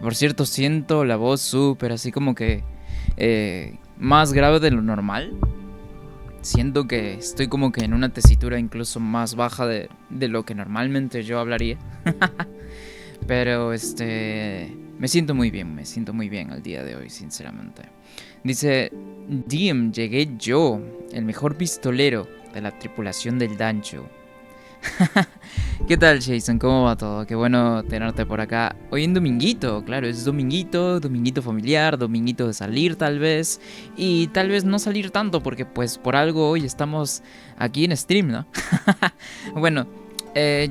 Por cierto, siento la voz súper así como que más grave de lo normal. Siento que estoy como que en una tesitura incluso más baja de lo que normalmente yo hablaría. Pero me siento muy bien al día de hoy, sinceramente. Dice, Diem, llegué yo, el mejor pistolero de la tripulación del Dancho. ¿Qué tal, Jason? ¿Cómo va todo? Qué bueno tenerte por acá. Hoy en dominguito, claro, es dominguito, dominguito familiar, dominguito de salir tal vez. Y tal vez no salir tanto porque pues por algo hoy estamos aquí en stream, ¿no? Bueno,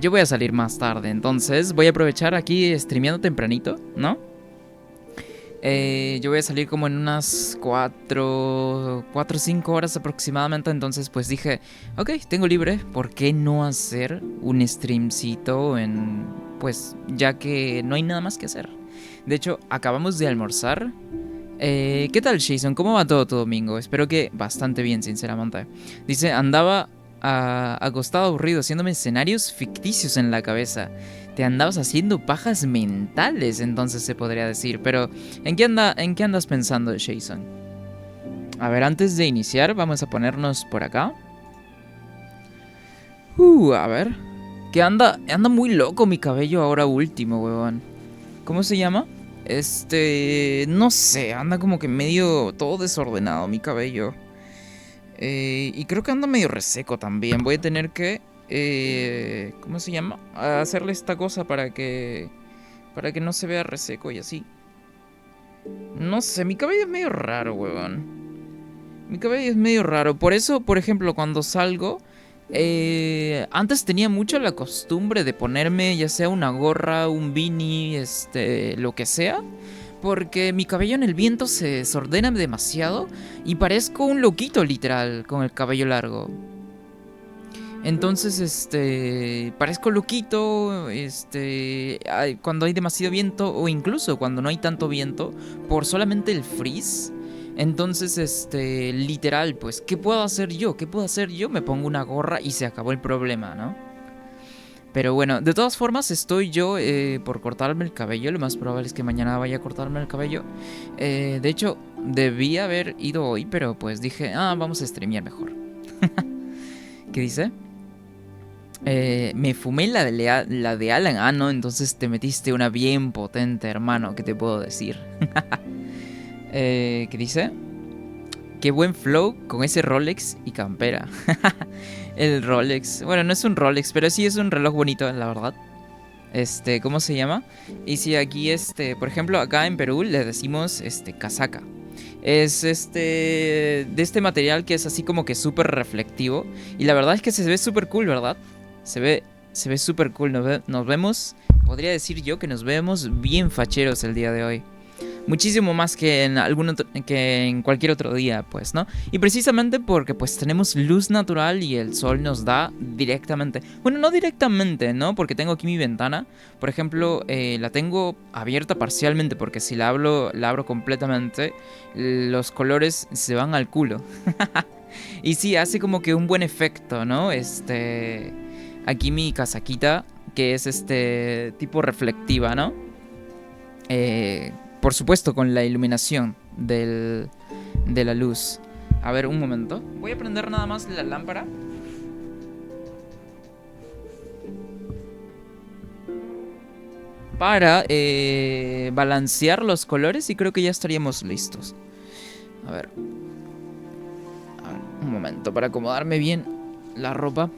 yo voy a salir más tarde, entonces voy a aprovechar aquí streameando tempranito, ¿no? Yo voy a salir como en unas 4 o 5 horas aproximadamente, entonces pues dije, ok, tengo libre, ¿por qué no hacer un streamcito en... pues ya que no hay nada más que hacer? De hecho, acabamos de almorzar. ¿Qué tal, Jason? ¿Cómo va todo tu domingo? Espero que bastante bien, sinceramente. Dice, andaba acostado aburrido haciéndome escenarios ficticios en la cabeza. Te andabas haciendo pajas mentales, entonces se podría decir. Pero, en qué andas pensando, Jason? A ver, antes de iniciar, vamos a ponernos por acá. A ver. Que anda muy loco mi cabello ahora último, huevón. ¿Cómo se llama? No sé, anda como que medio todo desordenado mi cabello. Y creo que anda medio reseco también. Voy a tener que, ¿cómo se llama? Hacerle esta cosa para que no se vea reseco y así. No sé, mi cabello es medio raro, huevón. Mi cabello es medio raro. Por eso, por ejemplo, cuando salgo, antes tenía mucho la costumbre de ponerme ya sea una gorra, un beanie, lo que sea. Porque mi cabello en el viento se desordena demasiado y parezco un loquito literal con el cabello largo. Entonces, parezco loquito, cuando hay demasiado viento o incluso cuando no hay tanto viento, por solamente el frizz. Entonces, literal, pues, ¿qué puedo hacer yo? ¿Qué puedo hacer yo? Me pongo una gorra y se acabó el problema, ¿no? Pero bueno, de todas formas estoy yo por cortarme el cabello. Lo más probable es que mañana vaya a cortarme el cabello. De hecho, debí haber ido hoy, pero pues dije, vamos a streamear mejor. ¿Qué dice? Me fumé la de Alan. No, entonces te metiste una bien potente, hermano. ¿Qué te puedo decir? ¿Qué dice? Qué buen flow con ese Rolex y campera. El Rolex. Bueno, no es un Rolex, pero sí es un reloj bonito, la verdad. ¿Cómo se llama? Y si aquí, por ejemplo, acá en Perú le decimos, casaca. Es de este material que es así como que súper reflectivo. Y la verdad es que se ve súper cool, ¿verdad? Se ve, se ve súper cool. Nos vemos, podría decir yo que nos vemos bien facheros el día de hoy. Muchísimo más que en que en cualquier otro día, pues, ¿no? Y precisamente porque pues tenemos luz natural y el sol nos da directamente. Bueno, no directamente, ¿no? Porque tengo aquí mi ventana. Por ejemplo, la tengo abierta parcialmente porque si la abro completamente, los colores se van al culo. Y sí, hace como que un buen efecto, ¿no? Aquí mi casaquita, que es tipo reflectiva, ¿no? Por supuesto, con la iluminación de la luz. A ver, un momento. Voy a prender nada más la lámpara. Para balancear los colores y creo que ya estaríamos listos. A ver. A ver, un momento para acomodarme bien la ropa.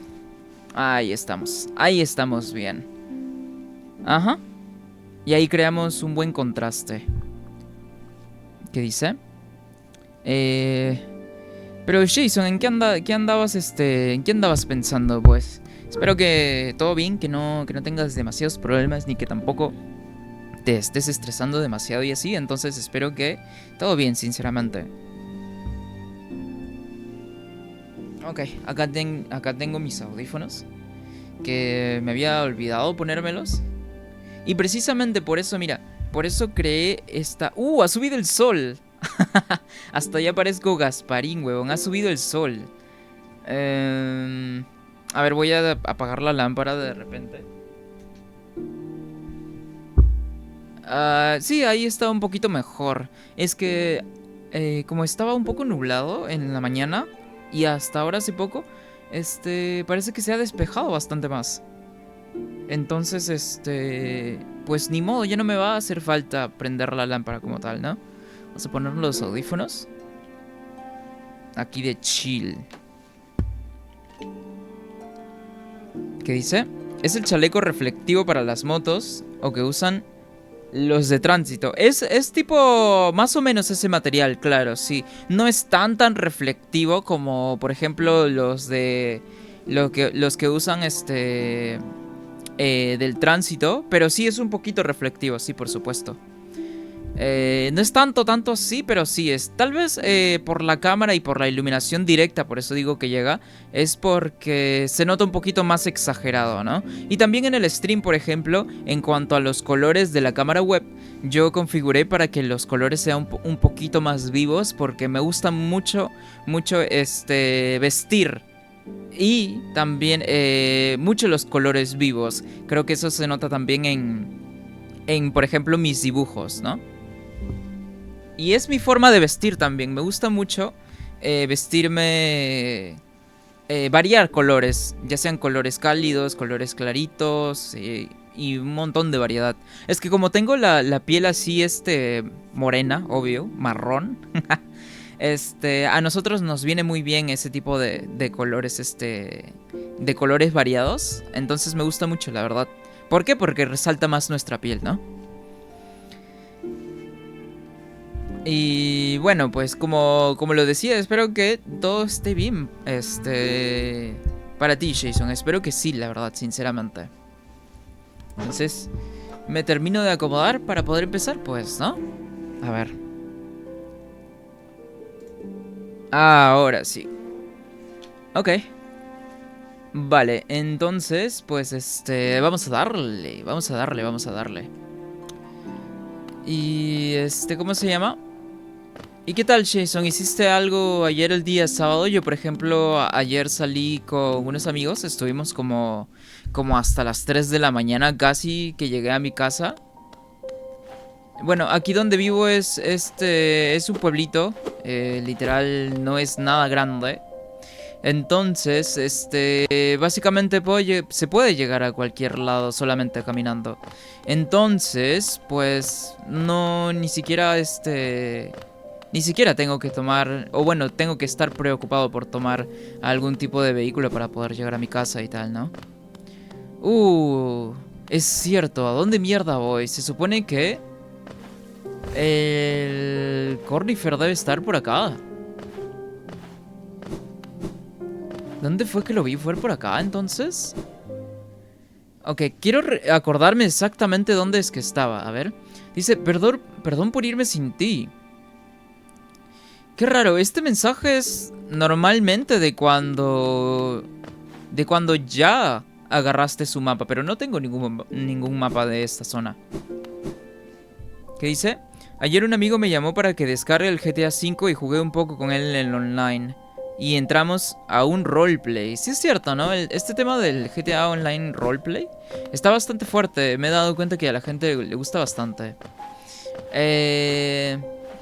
Ahí estamos. Ahí estamos bien. Ajá. Y ahí creamos un buen contraste. ¿Qué dice? Pero Jason, ¿en qué andabas pensando, pues? Espero que todo bien, que no tengas demasiados problemas ni que tampoco te estés estresando demasiado y así. Entonces espero que todo bien, sinceramente. Ok, acá tengo mis audífonos, que me había olvidado ponérmelos. Y precisamente por eso, mira, por eso creé esta... ¡Ha subido el sol! Hasta ya parezco Gasparín, huevón. Ha subido el sol. Eh, a ver, voy a apagar la lámpara de repente. Sí, ahí estaba un poquito mejor. Es que como estaba un poco nublado en la mañana y hasta ahora hace poco, parece que se ha despejado bastante más. Entonces, pues ni modo, ya no me va a hacer falta prender la lámpara como tal, ¿no? Vamos a poner los audífonos. Aquí de chill. ¿Qué dice? Es el chaleco reflectivo para las motos o que usan los de tránsito. Es tipo más o menos ese material, claro, sí. No es tan reflectivo como, por ejemplo, los que usan del tránsito, pero sí es un poquito reflectivo, sí, por supuesto. No es tanto así, pero sí es. Tal vez por la cámara y por la iluminación directa, por eso digo que llega, es porque se nota un poquito más exagerado, ¿no? Y también en el stream, por ejemplo, en cuanto a los colores de la cámara web, yo configuré para que los colores sean un poquito más vivos, porque me gusta mucho vestir. Y también mucho los colores vivos. Creo que eso se nota también por ejemplo, mis dibujos, ¿no? Y es mi forma de vestir también. Me gusta mucho vestirme... variar colores, ya sean colores cálidos, colores claritos y un montón de variedad. Es que como tengo la piel así, morena, obvio, marrón, a nosotros nos viene muy bien ese tipo de colores, de colores variados. Entonces me gusta mucho, la verdad. ¿Por qué? Porque resalta más nuestra piel, ¿no? Y bueno, pues como lo decía, espero que todo esté bien. Para ti, Jason. Espero que sí, la verdad, sinceramente. Entonces, me termino de acomodar para poder empezar, pues, ¿no? A ver. Ahora sí. Ok. Vale, entonces, pues, vamos a darle. Vamos a darle. Y, ¿cómo se llama? ¿Y qué tal, Jason? ¿Hiciste algo ayer el día sábado? Yo, por ejemplo, ayer salí con unos amigos, estuvimos como hasta las 3 de la mañana casi que llegué a mi casa. Bueno, aquí donde vivo es un pueblito, literal no es nada grande. Entonces, básicamente se puede llegar a cualquier lado solamente caminando. Entonces, pues, no, ni siquiera tengo que tomar, o bueno, tengo que estar preocupado por tomar algún tipo de vehículo para poder llegar a mi casa y tal, ¿no? Uh, es cierto, ¿a dónde mierda voy? Se supone que el Cornifer debe estar por acá. ¿Dónde fue que lo vi? ¿Fue por acá entonces? Ok, quiero acordarme exactamente dónde es que estaba. A ver. Dice, perdón por irme sin ti. Qué raro, este mensaje es normalmente de cuando ya agarraste su mapa, pero no tengo ningún mapa de esta zona. ¿Qué dice? Ayer un amigo me llamó para que descargue el GTA V y jugué un poco con él en el online. Y entramos a un roleplay. Sí es cierto, ¿no? Este tema del GTA Online roleplay está bastante fuerte. Me he dado cuenta que a la gente le gusta bastante.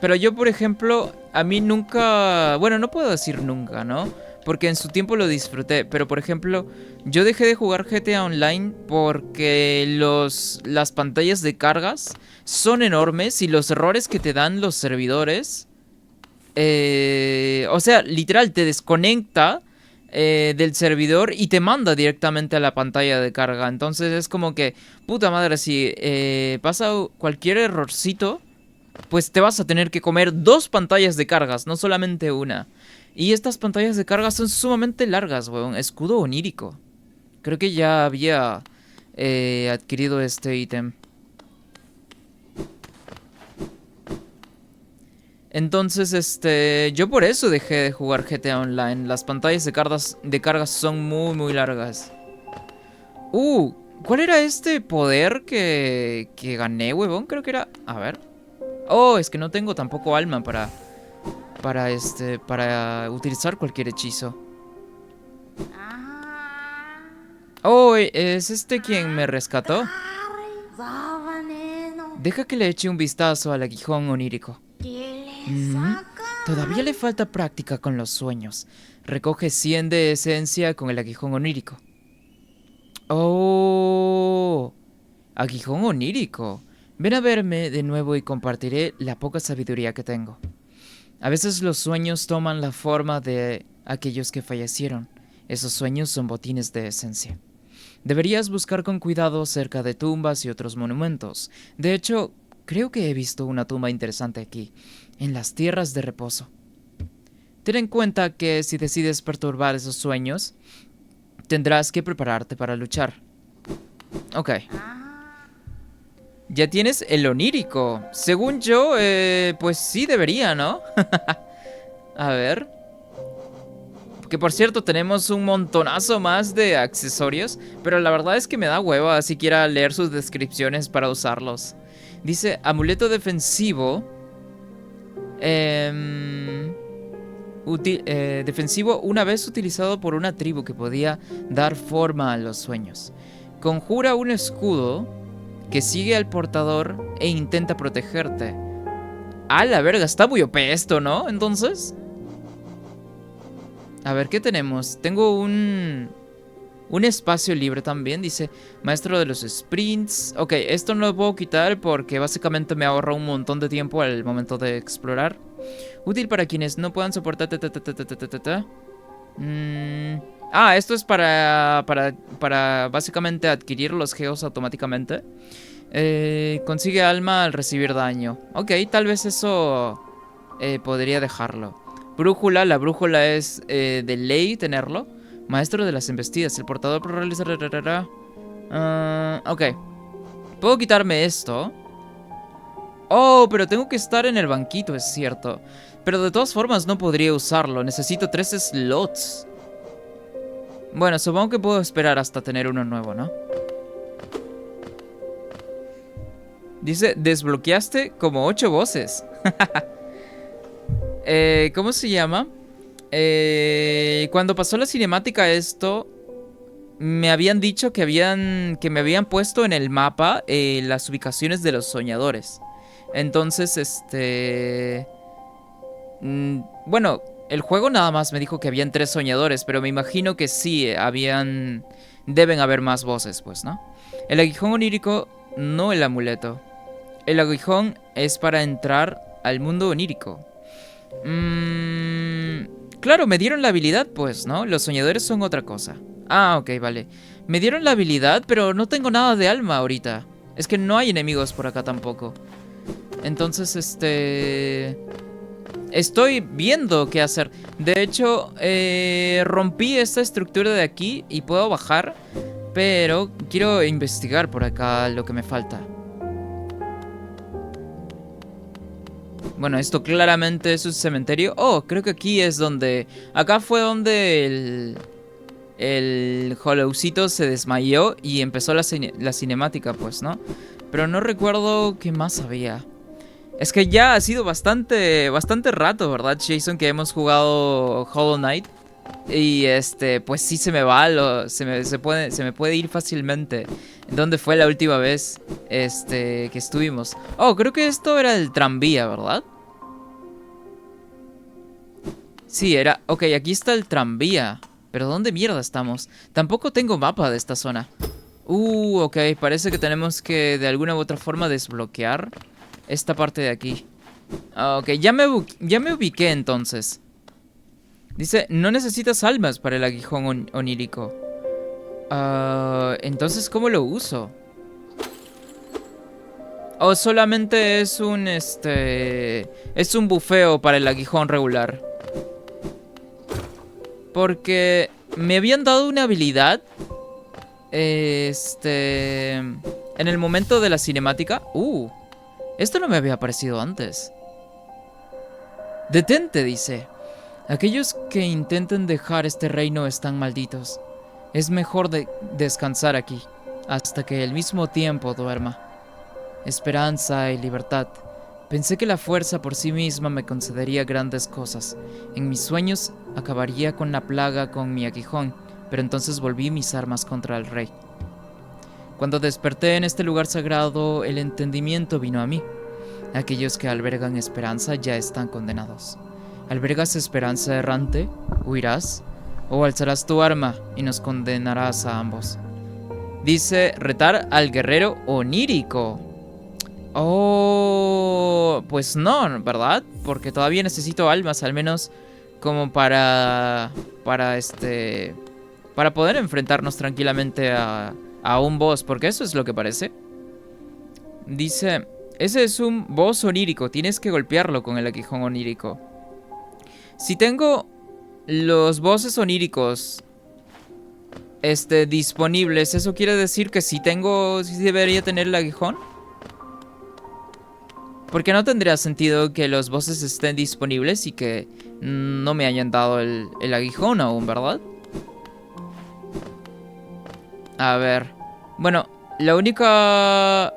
Pero yo, por ejemplo, a mí nunca... Bueno, no puedo decir nunca, ¿no? Porque en su tiempo lo disfruté. Pero, por ejemplo, yo dejé de jugar GTA Online porque las pantallas de cargas son enormes y los errores que te dan los servidores... o sea, literal, te desconecta del servidor y te manda directamente a la pantalla de carga. Entonces es como que, puta madre, si pasa cualquier errorcito, pues te vas a tener que comer dos pantallas de cargas, no solamente una. Y estas pantallas de carga son sumamente largas, weón. Escudo onírico. Creo que ya había adquirido este ítem. Entonces, yo por eso dejé de jugar GTA Online. Las pantallas de cargas son muy largas. ¿Cuál era este poder que gané, huevón? Creo que era... A ver. Oh, es que no tengo tampoco alma para utilizar cualquier hechizo. Oh, ¿es quien me rescató? Deja que le eche un vistazo al aguijón onírico. Todavía le falta práctica con los sueños. Recoge 100 de esencia con el aguijón onírico. ¡Oh! Aguijón onírico. Ven a verme de nuevo y compartiré la poca sabiduría que tengo. A veces los sueños toman la forma de aquellos que fallecieron. Esos sueños son botines de esencia. Deberías buscar con cuidado cerca de tumbas y otros monumentos. De hecho, creo que he visto una tumba interesante aquí, en las tierras de reposo. Ten en cuenta que si decides perturbar esos sueños, tendrás que prepararte para luchar. Ok. Ya tienes el onírico. Según yo, pues sí debería, ¿no? A ver. Que por cierto, tenemos un montonazo más de accesorios, pero la verdad es que me da hueva siquiera leer sus descripciones para usarlos. Dice, amuleto defensivo. Defensivo una vez utilizado por una tribu que podía dar forma a los sueños. Conjura un escudo que sigue al portador e intenta protegerte. ¡A la verga! Está muy OP esto, ¿no? Entonces... A ver, ¿qué tenemos? Tengo un espacio libre también. Dice, maestro de los sprints. Ok, esto no lo puedo quitar porque básicamente me ahorra un montón de tiempo al momento de explorar. Útil para quienes no puedan soportar... esto es para básicamente adquirir los geos automáticamente. Consigue alma al recibir daño. Ok, tal vez eso podría dejarlo. Brújula, la brújula es de ley tenerlo. Maestro de las embestidas, el portador para realizar... ok. Puedo quitarme esto. Oh, pero tengo que estar en el banquito, es cierto. Pero de todas formas no podría usarlo. Necesito 3 slots. Bueno, supongo que puedo esperar hasta tener uno nuevo, ¿no? Dice, desbloqueaste como 8 voces. ¿Cómo se llama? Cuando pasó la cinemática esto, me habían dicho que me habían puesto en el mapa las ubicaciones de los soñadores. Entonces, bueno, el juego nada más me dijo que habían 3 soñadores, pero me imagino que sí, deben haber más voces, pues, ¿no? El aguijón onírico, no el amuleto. El aguijón es para entrar al mundo onírico. Claro, me dieron la habilidad, pues, ¿no? Los soñadores son otra cosa. Ah, ok, vale. Me dieron la habilidad, pero no tengo nada de alma ahorita. Es que no hay enemigos por acá tampoco. Entonces, estoy viendo qué hacer. De hecho, rompí esta estructura de aquí y puedo bajar. Pero quiero investigar por acá lo que me falta. Bueno, esto claramente es un cementerio. Oh, creo que aquí es donde... Acá fue donde el Hollowcito se desmayó y empezó la cinemática, pues, ¿no? Pero no recuerdo qué más había. Es que ya ha sido bastante rato, ¿verdad, Jason? Que hemos jugado Hollow Knight. Y pues sí se me va, se me puede ir fácilmente. ¿Dónde fue la última vez que estuvimos? Oh, creo que esto era el tranvía, ¿verdad? Sí, era... Ok, aquí está el tranvía. Pero ¿dónde mierda estamos? Tampoco tengo mapa de esta zona. Ok, parece que tenemos que de alguna u otra forma desbloquear esta parte de aquí. Ok, ya me ubiqué entonces. Dice, no necesitas almas para el aguijón onírico. Entonces, ¿cómo lo uso? O solamente es un, es un bufeo para el aguijón regular. Porque me habían dado una habilidad. En el momento de la cinemática. Esto no me había aparecido antes. Detente, dice. Aquellos que intenten dejar este reino están malditos. Es mejor descansar aquí, hasta que el mismo tiempo duerma. Esperanza y libertad. Pensé que la fuerza por sí misma me concedería grandes cosas. En mis sueños acabaría con la plaga con mi aguijón, pero entonces volví mis armas contra el rey. Cuando desperté en este lugar sagrado, el entendimiento vino a mí. Aquellos que albergan esperanza ya están condenados. ¿Albergas esperanza errante? ¿Huirás? ¿O alzarás tu arma y nos condenarás a ambos? Dice retar al guerrero onírico. Oh, pues no, ¿verdad? Porque todavía necesito almas, al menos como para poder enfrentarnos tranquilamente a un boss, porque eso es lo que parece. Dice, ese es un boss onírico, tienes que golpearlo con el aguijón onírico. Si tengo los bosses oníricos disponibles, ¿eso quiere decir que sí debería tener el aguijón? Porque no tendría sentido que los bosses estén disponibles y que no me hayan dado el aguijón aún, ¿verdad? A ver. Bueno, la única...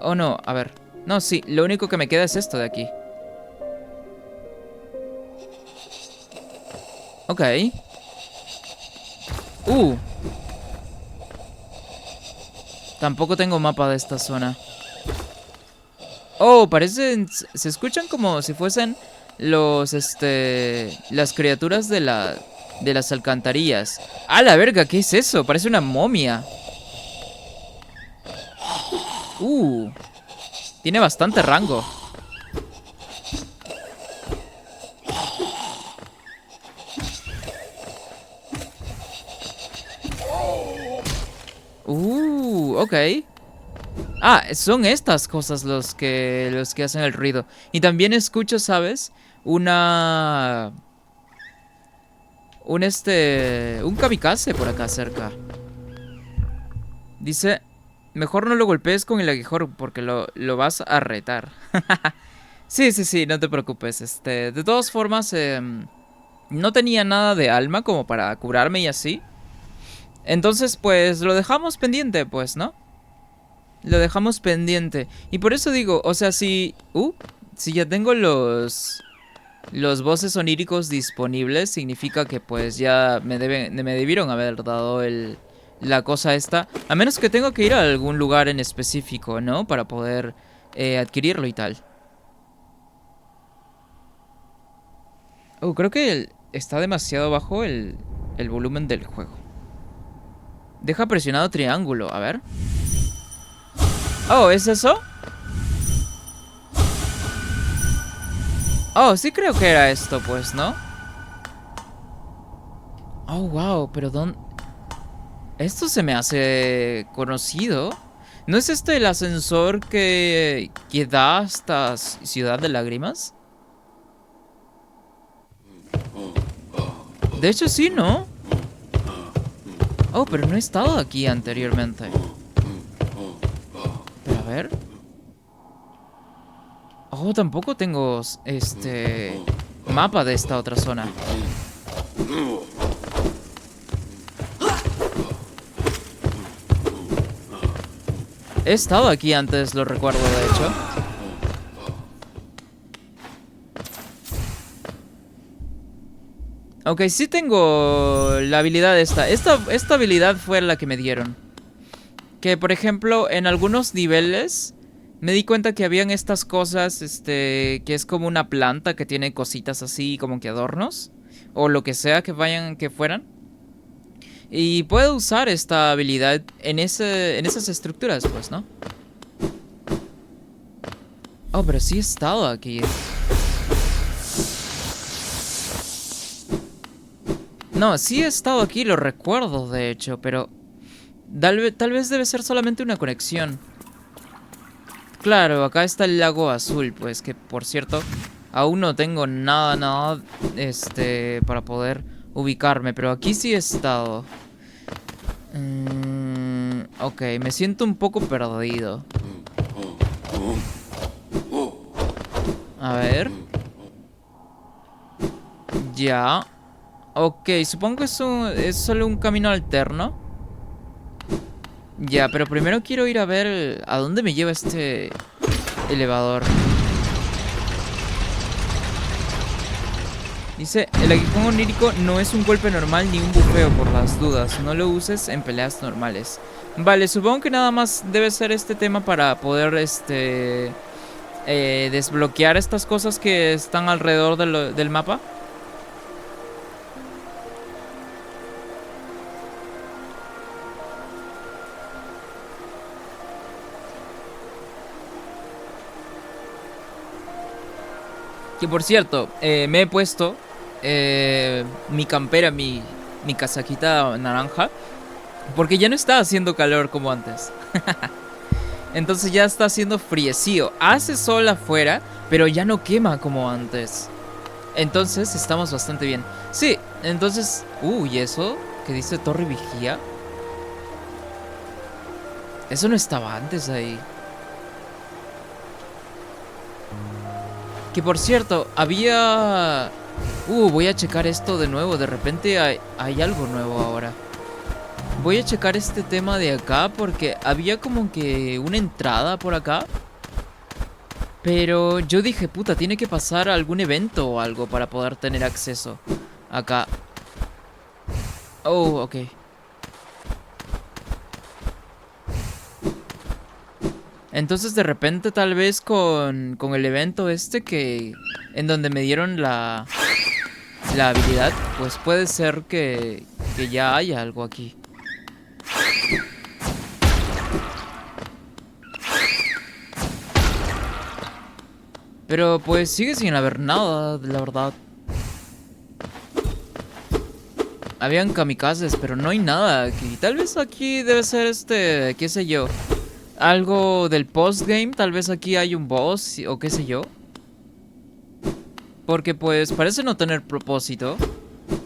Oh, no, a ver. No, sí, lo único que me queda es esto de aquí. Ok. Tampoco tengo mapa de esta zona. Oh, parecen... Se escuchan como si fuesen las criaturas de las alcantarillas. ¡A la verga! ¿Qué es eso? Parece una momia. Tiene bastante rango. Ok. Ah, son estas cosas los que hacen el ruido. Y también escucho, ¿sabes? Un kamikaze por acá cerca. Dice, mejor no lo golpees con el aguijón porque lo vas a retar. Sí, no te preocupes. De todas formas, no tenía nada de alma como para curarme y así. Entonces, pues, lo dejamos pendiente, pues, ¿no? Lo dejamos pendiente. Y por eso digo, o sea, si ya tengo los bosses oníricos disponibles, significa que pues ya me debieron haber dado la cosa esta. A menos que tenga que ir a algún lugar en específico, ¿no? Para poder adquirirlo y tal. Creo que está demasiado bajo el volumen del juego. Deja presionado triángulo, a ver. Oh, ¿es eso? Oh, sí creo que era esto, pues, ¿no? Oh, wow, pero ¿dónde...? Esto se me hace conocido. ¿No es este el ascensor que da hasta Ciudad de Lágrimas? De hecho, sí, ¿no? Oh, pero no he estado aquí anteriormente. Pero a ver... Oh, tampoco tengo mapa de esta otra zona. He estado aquí antes, lo recuerdo, de hecho. Ok, sí tengo la habilidad esta. Esta habilidad fue la que me dieron. Que, por ejemplo, en algunos niveles... Me di cuenta que habían estas cosas, que es como una planta que tiene cositas así como que adornos. O lo que sea que fueran. Y puedo usar esta habilidad en esas estructuras, pues, ¿no? Oh, pero sí he estado aquí. No, sí he estado aquí, lo recuerdo, de hecho, pero... Tal vez debe ser solamente una conexión. Claro, acá está el lago azul, pues que por cierto aún no tengo nada, para poder ubicarme, pero aquí sí he estado. Ok, me siento un poco perdido. A ver. Ya. Ok, supongo que es solo un camino alterno. Ya, pero primero quiero ir a ver a dónde me lleva este elevador. Dice, el aguijón onírico no es un golpe normal ni un bufeo por las dudas. No lo uses en peleas normales. Vale, supongo que nada más debe ser este tema para poder, desbloquear estas cosas que están alrededor del mapa. Que por cierto, me he puesto mi campera, mi casaquita naranja, porque ya no está haciendo calor como antes. Entonces ya está haciendo friecillo. Hace sol afuera, pero ya no quema como antes. Entonces estamos bastante bien. Sí, entonces... ¿y eso? ¿Qué dice Torre Vigía? Eso no estaba antes ahí. Que por cierto, había... voy a checar esto de nuevo. De repente hay algo nuevo ahora. Voy a checar este tema de acá porque había como que una entrada por acá. Pero yo dije, puta, tiene que pasar algún evento o algo para poder tener acceso acá. Oh, ok. Entonces de repente tal vez con el evento este que... En donde me dieron la habilidad, pues puede ser que ya haya algo aquí. Pero pues sigue sin haber nada, la verdad. Habían kamikazes, pero no hay nada aquí. Tal vez aquí debe ser qué sé yo. Algo del postgame, tal vez aquí hay un boss o qué sé yo. Porque pues parece no tener propósito.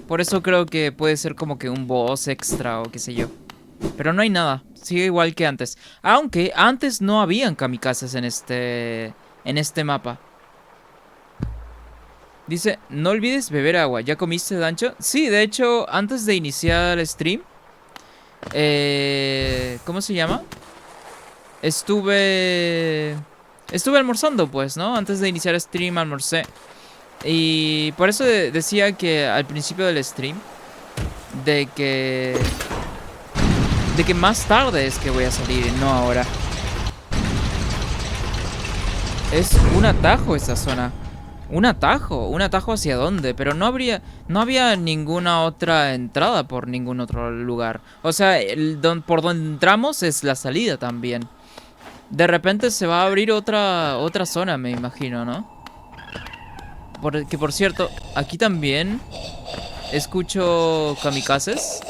Por eso creo que puede ser como que un boss extra o qué sé yo. Pero no hay nada, sigue igual que antes. Aunque antes no habían kamikazes en este mapa. Dice, no olvides beber agua. ¿Ya comiste, Dancho? Sí, de hecho, antes de iniciar el stream, ¿cómo se llama? Estuve almorzando, pues, ¿no? Antes de iniciar el stream almorcé. Y por eso decía que al principio del stream de que más tarde es que voy a salir, no ahora. Es un atajo esa zona. Un atajo hacia dónde, pero no había ninguna otra entrada por ningún otro lugar. O sea, por donde entramos es la salida también. De repente se va a abrir otra zona, me imagino, ¿no? Que por cierto, aquí también escucho kamikazes.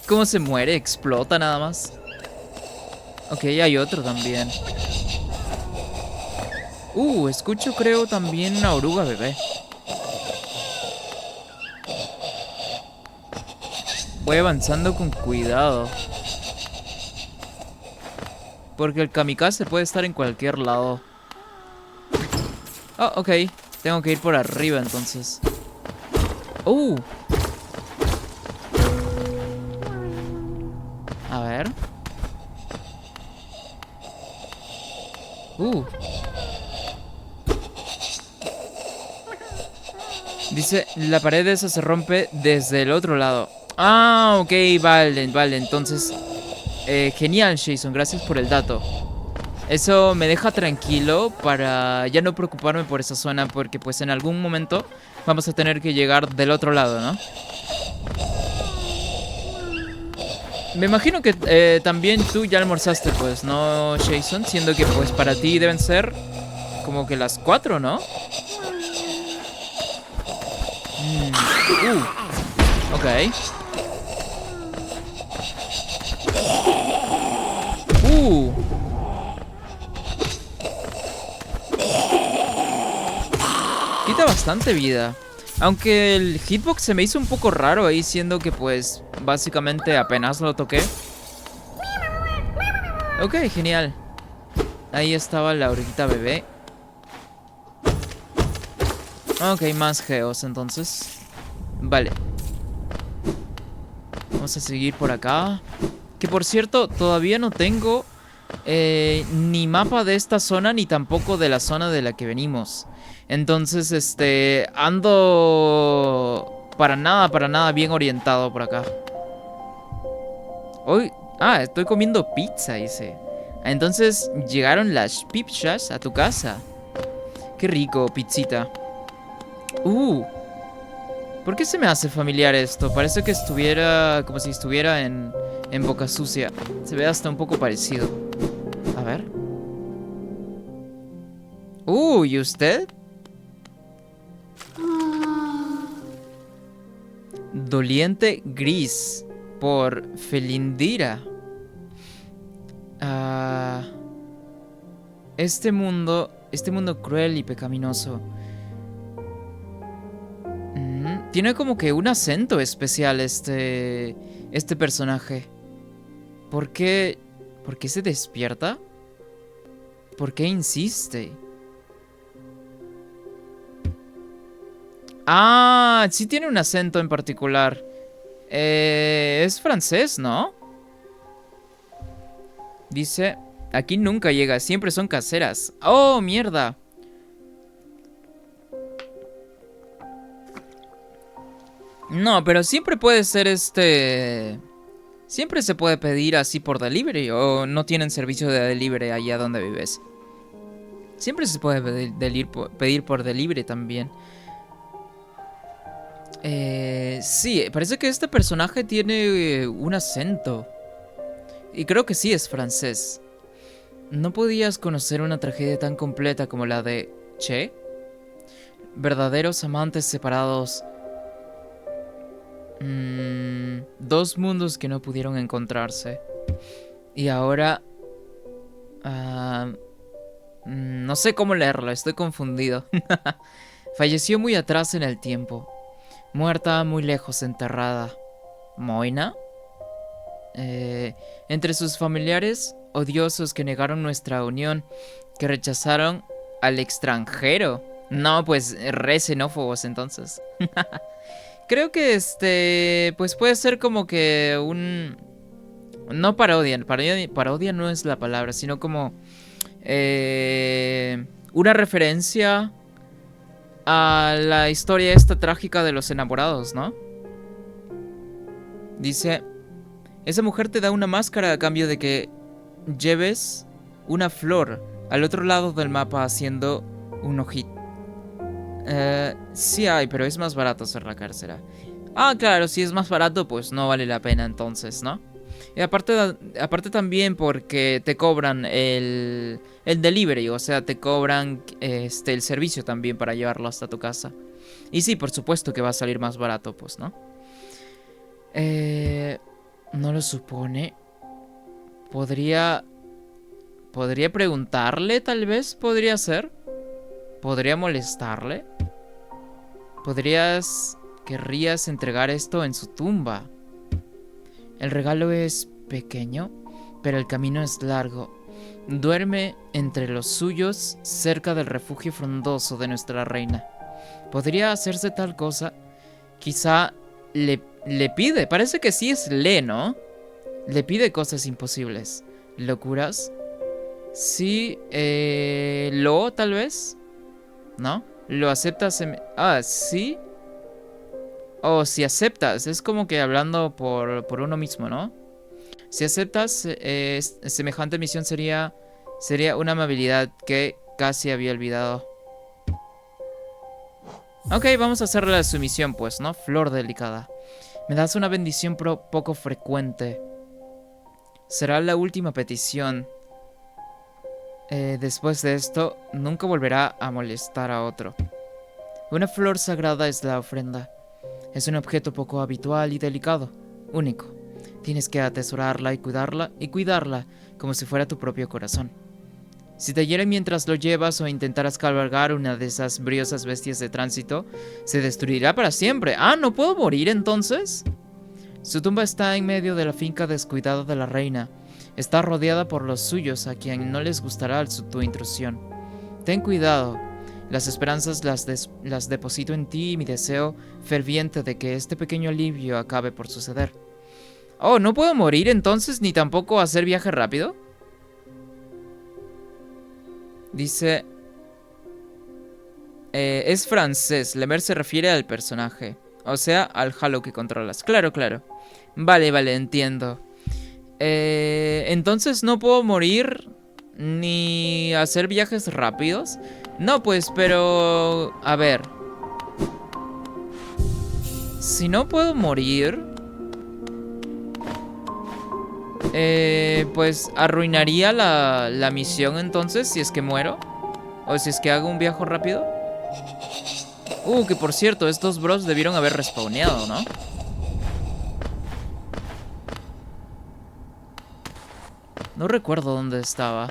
¿Cómo se muere? Explota nada más. Ok, hay otro también. Escucho creo también una oruga bebé. Voy avanzando con cuidado. Porque el kamikaze puede estar en cualquier lado. Oh, ok. Tengo que ir por arriba entonces. A ver. Dice, la pared esa se rompe desde el otro lado. Ah, ok, vale, entonces... genial, Jason, gracias por el dato. Eso me deja tranquilo para ya no preocuparme por esa zona, porque pues en algún momento vamos a tener que llegar del otro lado, ¿no? Me imagino que también tú ya almorzaste, pues, ¿no, Jason? Siendo que pues para ti deben ser como que las 4, ¿no? Ok. Quita bastante vida. Aunque el hitbox se me hizo un poco raro ahí, siendo que pues básicamente apenas lo toqué. Ok, genial. Ahí estaba la oruguita bebé. Ok, más geos entonces. Vale. Vamos a seguir por acá. Que por cierto, todavía no tengo ni mapa de esta zona ni tampoco de la zona de la que venimos. Entonces, ando para nada bien orientado por acá. Hoy, estoy comiendo pizza, dice. Entonces, llegaron las pizzas a tu casa. Qué rico, pizzita. ¿Por qué se me hace familiar esto? Parece que estuviera como si estuviera en Boca Sucia. Se ve hasta un poco parecido. A ver. ¿Y usted? Doliente Gris por Felindira. Este mundo cruel y pecaminoso. Tiene como que un acento especial este personaje. ¿Por qué se despierta? ¿Por qué insiste? Sí tiene un acento en particular. Es francés, ¿no? Dice, aquí nunca llega, siempre son caseras. ¡Oh, mierda! No, pero siempre puede ser siempre se puede pedir así por delivery, o no tienen servicio de delivery allá donde vives. Siempre se puede pedir por delivery también. Sí, parece que este personaje tiene un acento. Y creo que sí es francés. ¿No podías conocer una tragedia tan completa como la de Che? Verdaderos amantes separados. Dos mundos que no pudieron encontrarse. Y ahora... no sé cómo leerlo, estoy confundido. Falleció muy atrás en el tiempo. Muerta muy lejos, enterrada. ¿Moina? Entre sus familiares odiosos que negaron nuestra unión, que rechazaron al extranjero. No, pues re xenófobos entonces. Creo que pues puede ser como que un... No parodia, parodia no es la palabra, sino como una referencia a la historia esta trágica de los enamorados, ¿no? Dice, esa mujer te da una máscara a cambio de que lleves una flor al otro lado del mapa haciendo un ojito. Sí hay, pero es más barato hacer la cárcel. Claro, si es más barato, pues no vale la pena entonces, ¿no? Y aparte también porque te cobran el delivery, o sea, te cobran el servicio también para llevarlo hasta tu casa. Y sí, por supuesto que va a salir más barato, pues, ¿no? No lo supone. Podría preguntarle, tal vez, podría ser. Podría molestarle. Querrías entregar esto en su tumba. El regalo es pequeño, pero el camino es largo. Duerme entre los suyos, cerca del refugio frondoso de nuestra reina. ¿Podría hacerse tal cosa? Quizá le pide, parece que sí es ¿no? Le pide cosas imposibles. ¿Locuras? Sí, tal vez. ¿No? ¿Lo aceptas? Sí. Si aceptas, es como que hablando por uno mismo, ¿no? Si aceptas, semejante misión sería una amabilidad que casi había olvidado. Ok, vamos a hacerle la sumisión, pues, ¿no? Flor delicada. Me das una bendición poco frecuente. Será la última petición. Después de esto, nunca volverá a molestar a otro. Una flor sagrada es la ofrenda. Es un objeto poco habitual y delicado, único. Tienes que atesorarla y cuidarla como si fuera tu propio corazón. Si te hieren mientras lo llevas o intentaras cabalgar una de esas briosas bestias de tránsito, se destruirá para siempre. ¿No puedo morir entonces? Su tumba está en medio de la finca descuidada de la reina. Está rodeada por los suyos a quien no les gustará tu intrusión. Ten cuidado. Las esperanzas las deposito en ti y mi deseo ferviente de que este pequeño alivio acabe por suceder. ¿No puedo morir entonces ni tampoco hacer viaje rápido? Dice... es francés. Lemer se refiere al personaje. O sea, al Halo que controlas. Claro, claro. Vale, vale, entiendo. Entonces no puedo morir ni hacer viajes rápidos. No, pues, pero... A ver. Si no puedo morir... pues arruinaría la misión entonces si es que muero. O si es que hago un viaje rápido. Que por cierto, estos bros debieron haber respawneado, ¿no? No recuerdo dónde estaba.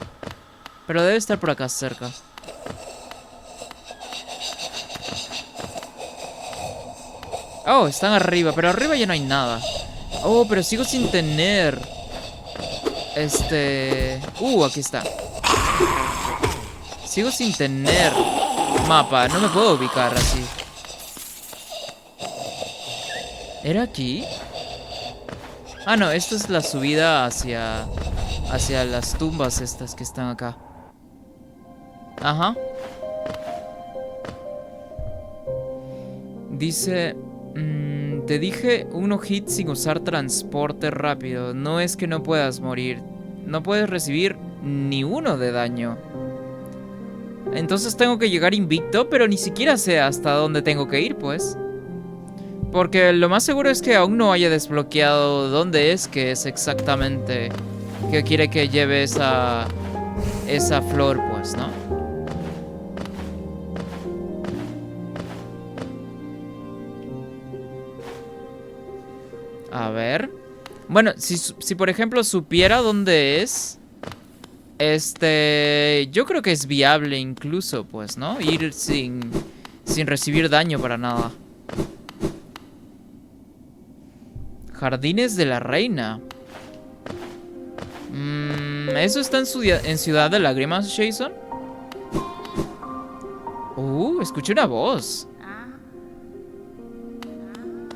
Pero debe estar por acá cerca. Oh, están arriba, pero arriba ya no hay nada. Oh, pero sigo sin tener... aquí está. Sigo sin tener mapa, no me puedo ubicar así. ¿Era aquí? Ah, no, esta es la subida hacia las tumbas estas que están acá. Ajá. Dice... te dije uno hit sin usar transporte rápido. No es que no puedas morir. No puedes recibir ni uno de daño. Entonces tengo que llegar invicto, pero ni siquiera sé hasta dónde tengo que ir, pues. Porque lo más seguro es que aún no haya desbloqueado dónde es que es exactamente que quiere que lleve esa flor, pues, ¿no? A ver. Bueno, si por ejemplo supiera dónde es... yo creo que es viable incluso, pues, ¿no? Ir sin recibir daño para nada. Jardines de la Reina. ¿Eso está en Ciudad de Lágrimas, Jason? Escuché una voz.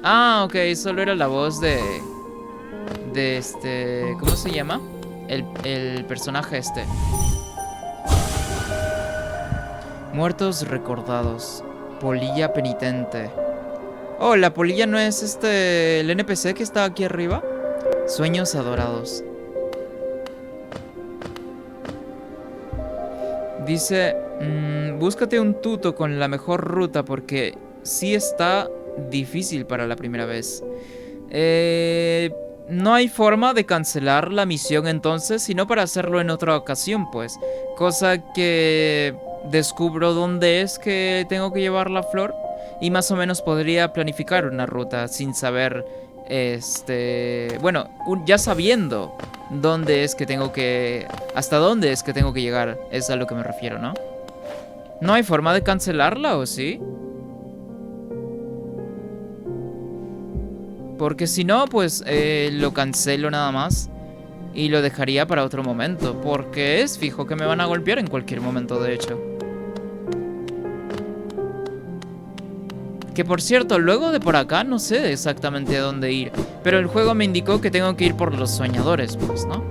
Ah, ok, solo era la voz de ¿cómo se llama? El personaje este. Muertos recordados. Polilla penitente. Oh, la polilla no es el NPC que está aquí arriba. Sueños adorados. Dice, búscate un tuto con la mejor ruta porque sí está difícil para la primera vez. No hay forma de cancelar la misión entonces, sino para hacerlo en otra ocasión, pues. Cosa que descubro dónde es que tengo que llevar la flor y más o menos podría planificar una ruta sin saber, bueno, ya sabiendo dónde es que tengo que... hasta dónde es que tengo que llegar, es a lo que me refiero, ¿no? ¿No hay forma de cancelarla o sí? Porque si no, pues lo cancelo nada más y lo dejaría para otro momento. Porque es fijo que me van a golpear en cualquier momento, de hecho. Que por cierto, luego de por acá no sé exactamente a dónde ir. Pero el juego me indicó que tengo que ir por los soñadores, pues, ¿no?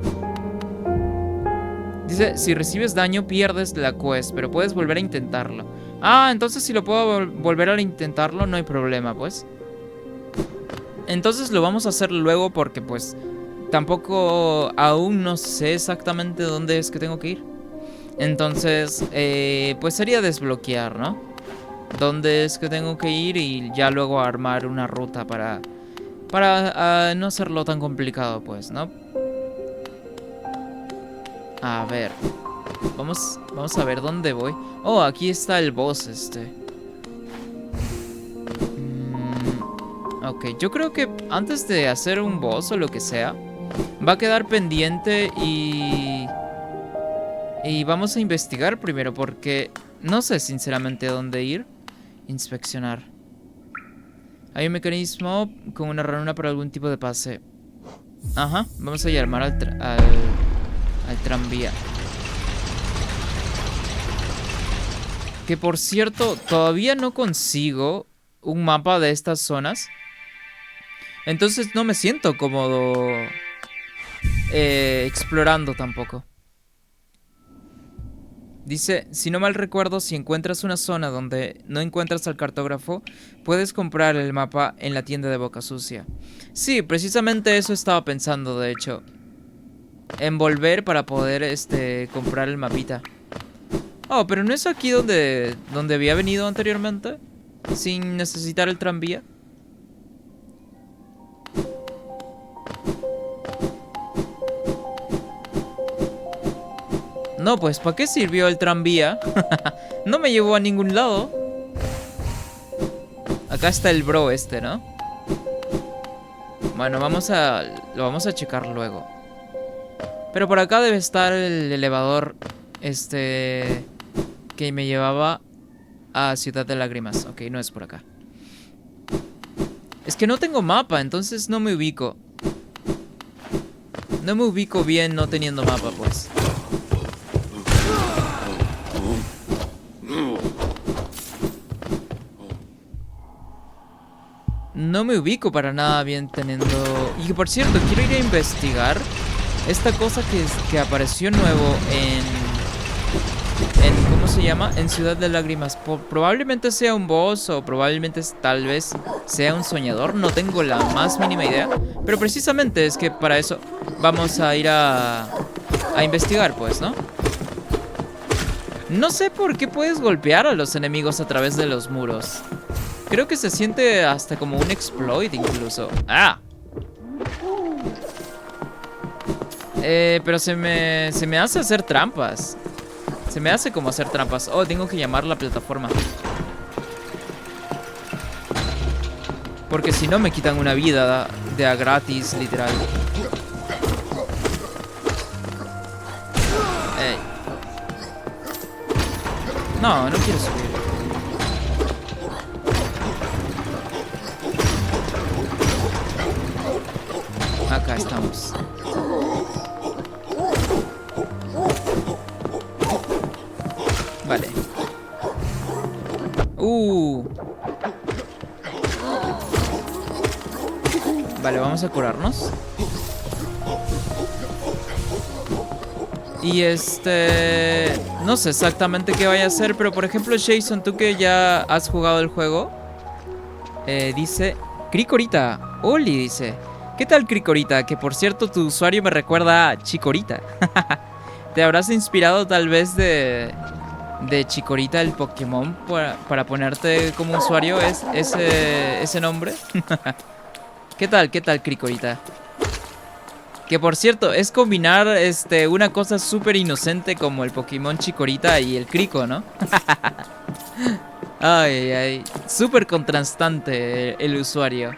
Dice, si recibes daño pierdes la quest, pero puedes volver a intentarlo. Ah, entonces si lo puedo volver a intentarlo no hay problema, pues. Entonces lo vamos a hacer luego porque pues tampoco aún no sé exactamente dónde es que tengo que ir. Entonces, pues sería desbloquear, ¿no? Dónde es que tengo que ir y ya luego armar una ruta para no hacerlo tan complicado, pues, ¿no? A ver, vamos a ver dónde voy. Oh, aquí está el boss Ok, yo creo que antes de hacer un boss o lo que sea, va a quedar pendiente y vamos a investigar primero porque no sé sinceramente dónde ir. Inspeccionar. Hay un mecanismo con una ranura para algún tipo de pase. Ajá, vamos a llamar al tranvía. Que por cierto, todavía no consigo un mapa de estas zonas. Entonces no me siento cómodo explorando tampoco. Dice, si no mal recuerdo, si encuentras una zona donde no encuentras al cartógrafo, puedes comprar el mapa en la tienda de Boca Sucia. Sí, precisamente eso estaba pensando, de hecho. En volver para poder, comprar el mapita. Oh, pero ¿no es aquí donde había venido anteriormente? Sin necesitar el tranvía. No, pues, ¿para qué sirvió el tranvía? No me llevó a ningún lado. Acá está el bro ¿no? Bueno, lo vamos a checar luego. Pero por acá debe estar el elevador, que me llevaba a Ciudad de Lágrimas. Ok, no es por acá. Es que no tengo mapa, entonces no me ubico. No me ubico bien no teniendo mapa, pues. No me ubico para nada bien teniendo... Y por cierto, quiero ir a investigar esta cosa que apareció nuevo ¿cómo se llama? En Ciudad de Lágrimas. Probablemente sea un boss o probablemente tal vez sea un soñador. No tengo la más mínima idea. Pero precisamente es que para eso vamos a ir a investigar, pues, ¿no? No sé por qué puedes golpear a los enemigos a través de los muros. Creo que se siente hasta como un exploit incluso. ¡Ah! Pero se me hace hacer trampas. Se me hace como hacer trampas. Oh, tengo que llamar a la plataforma. Porque si no me quitan una vida de a gratis, literal. Ey. No, no quiero subir. Acá estamos. Vale. Vale, vamos a curarnos. Y no sé exactamente qué vaya a hacer, pero por ejemplo, Jason, tú que ya has jugado el juego, dice Cricorita. Oli, dice. ¿Qué tal, Cricorita? Que por cierto, tu usuario me recuerda a Chikorita. ¿Te habrás inspirado tal vez de Chikorita, el Pokémon, para ponerte como usuario ese nombre? ¿Qué tal, Cricorita? Que por cierto, es combinar una cosa súper inocente como el Pokémon Chikorita y el Crico, ¿no? Ay, ay. Súper contrastante el usuario.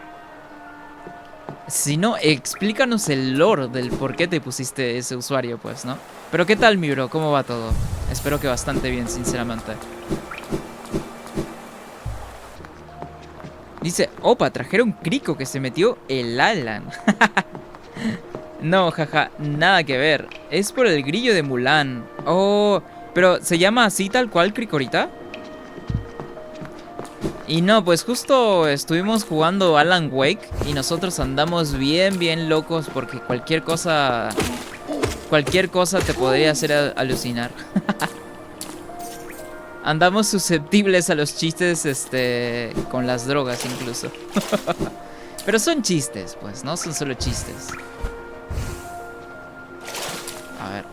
Si no, explícanos el lore del por qué te pusiste ese usuario, pues, ¿no? Pero ¿qué tal, mi bro? ¿Cómo va todo? Espero que bastante bien, sinceramente. Dice, opa, trajeron Crico que se metió el Alan. No, jaja, nada que ver. Es por el grillo de Mulan. Oh, pero ¿se llama así tal cual, Cricorita? Y no, pues justo estuvimos jugando Alan Wake y nosotros andamos bien locos porque cualquier cosa te podría hacer alucinar. Andamos susceptibles a los chistes, con las drogas incluso. Pero son chistes, pues, no son solo chistes. A ver.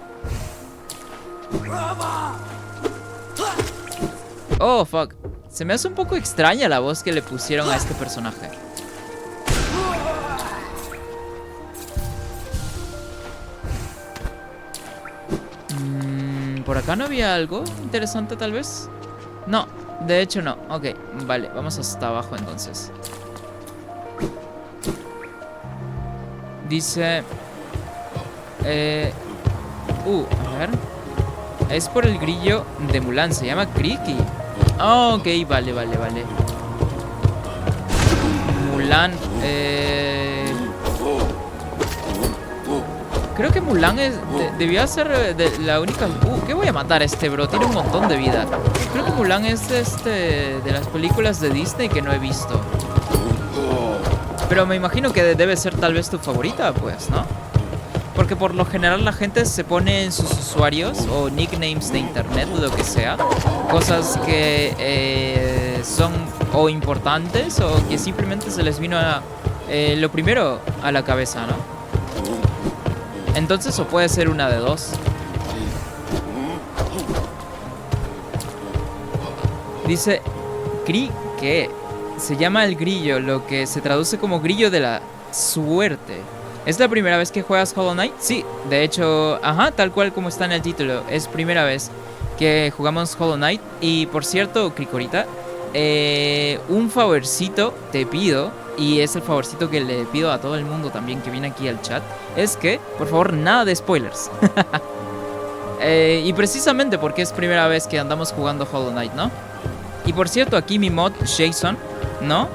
Oh, fuck. Se me hace un poco extraña la voz que le pusieron a este personaje. ¿Por acá no había algo interesante tal vez? No, de hecho no. Ok, vale, vamos hasta abajo entonces. Dice... a ver. Es por el grillo de Mulan, se llama Kriki. Oh, ok, vale. Mulan, creo que Mulan debía ser la única... ¿Qué voy a matar a este bro? Tiene un montón de vida. Creo que Mulan es de las películas de Disney que no he visto. Pero me imagino que debe ser tal vez tu favorita, pues, ¿no? Porque por lo general la gente se pone en sus usuarios o nicknames de internet o lo que sea, cosas que son o importantes o que simplemente se les vino a, lo primero a la cabeza, ¿no? Entonces, o puede ser una de dos. Dice que se llama el grillo, lo que se traduce como grillo de la suerte. ¿Es la primera vez que juegas Hollow Knight? Sí, de hecho, ajá, tal cual como está en el título. Es primera vez que jugamos Hollow Knight. Y por cierto, Cricorita, un favorcito te pido, y es el favorcito que le pido a todo el mundo también que viene aquí al chat, es que, por favor, nada de spoilers. Y precisamente porque es primera vez que andamos jugando Hollow Knight, ¿no? Y por cierto, aquí mi mod, Jason, ¿no?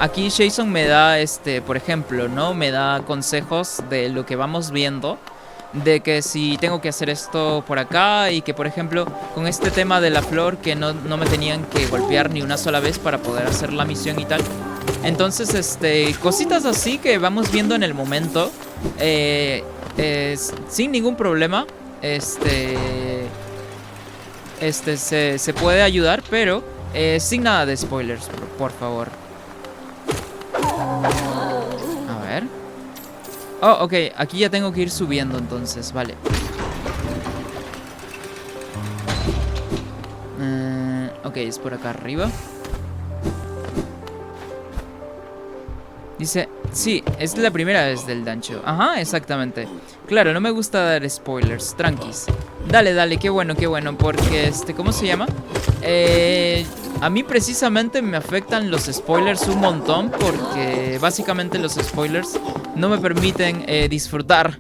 Aquí Jason me da, por ejemplo, ¿no? Me da consejos de lo que vamos viendo. De que si tengo que hacer esto por acá y que, por ejemplo, con este tema de la flor, que no me tenían que golpear ni una sola vez para poder hacer la misión y tal. Entonces, cositas así que vamos viendo en el momento, sin ningún problema, se puede ayudar, pero sin nada de spoilers, por favor. A ver. Oh, ok, aquí ya tengo que ir subiendo entonces, vale. Ok, es por acá arriba. Dice, sí, es la primera vez del Dancho. Ajá, exactamente. Claro, no me gusta dar spoilers, tranquis. Dale, dale, qué bueno, porque ¿cómo se llama? A mí precisamente me afectan los spoilers un montón, porque básicamente los spoilers no me permiten disfrutar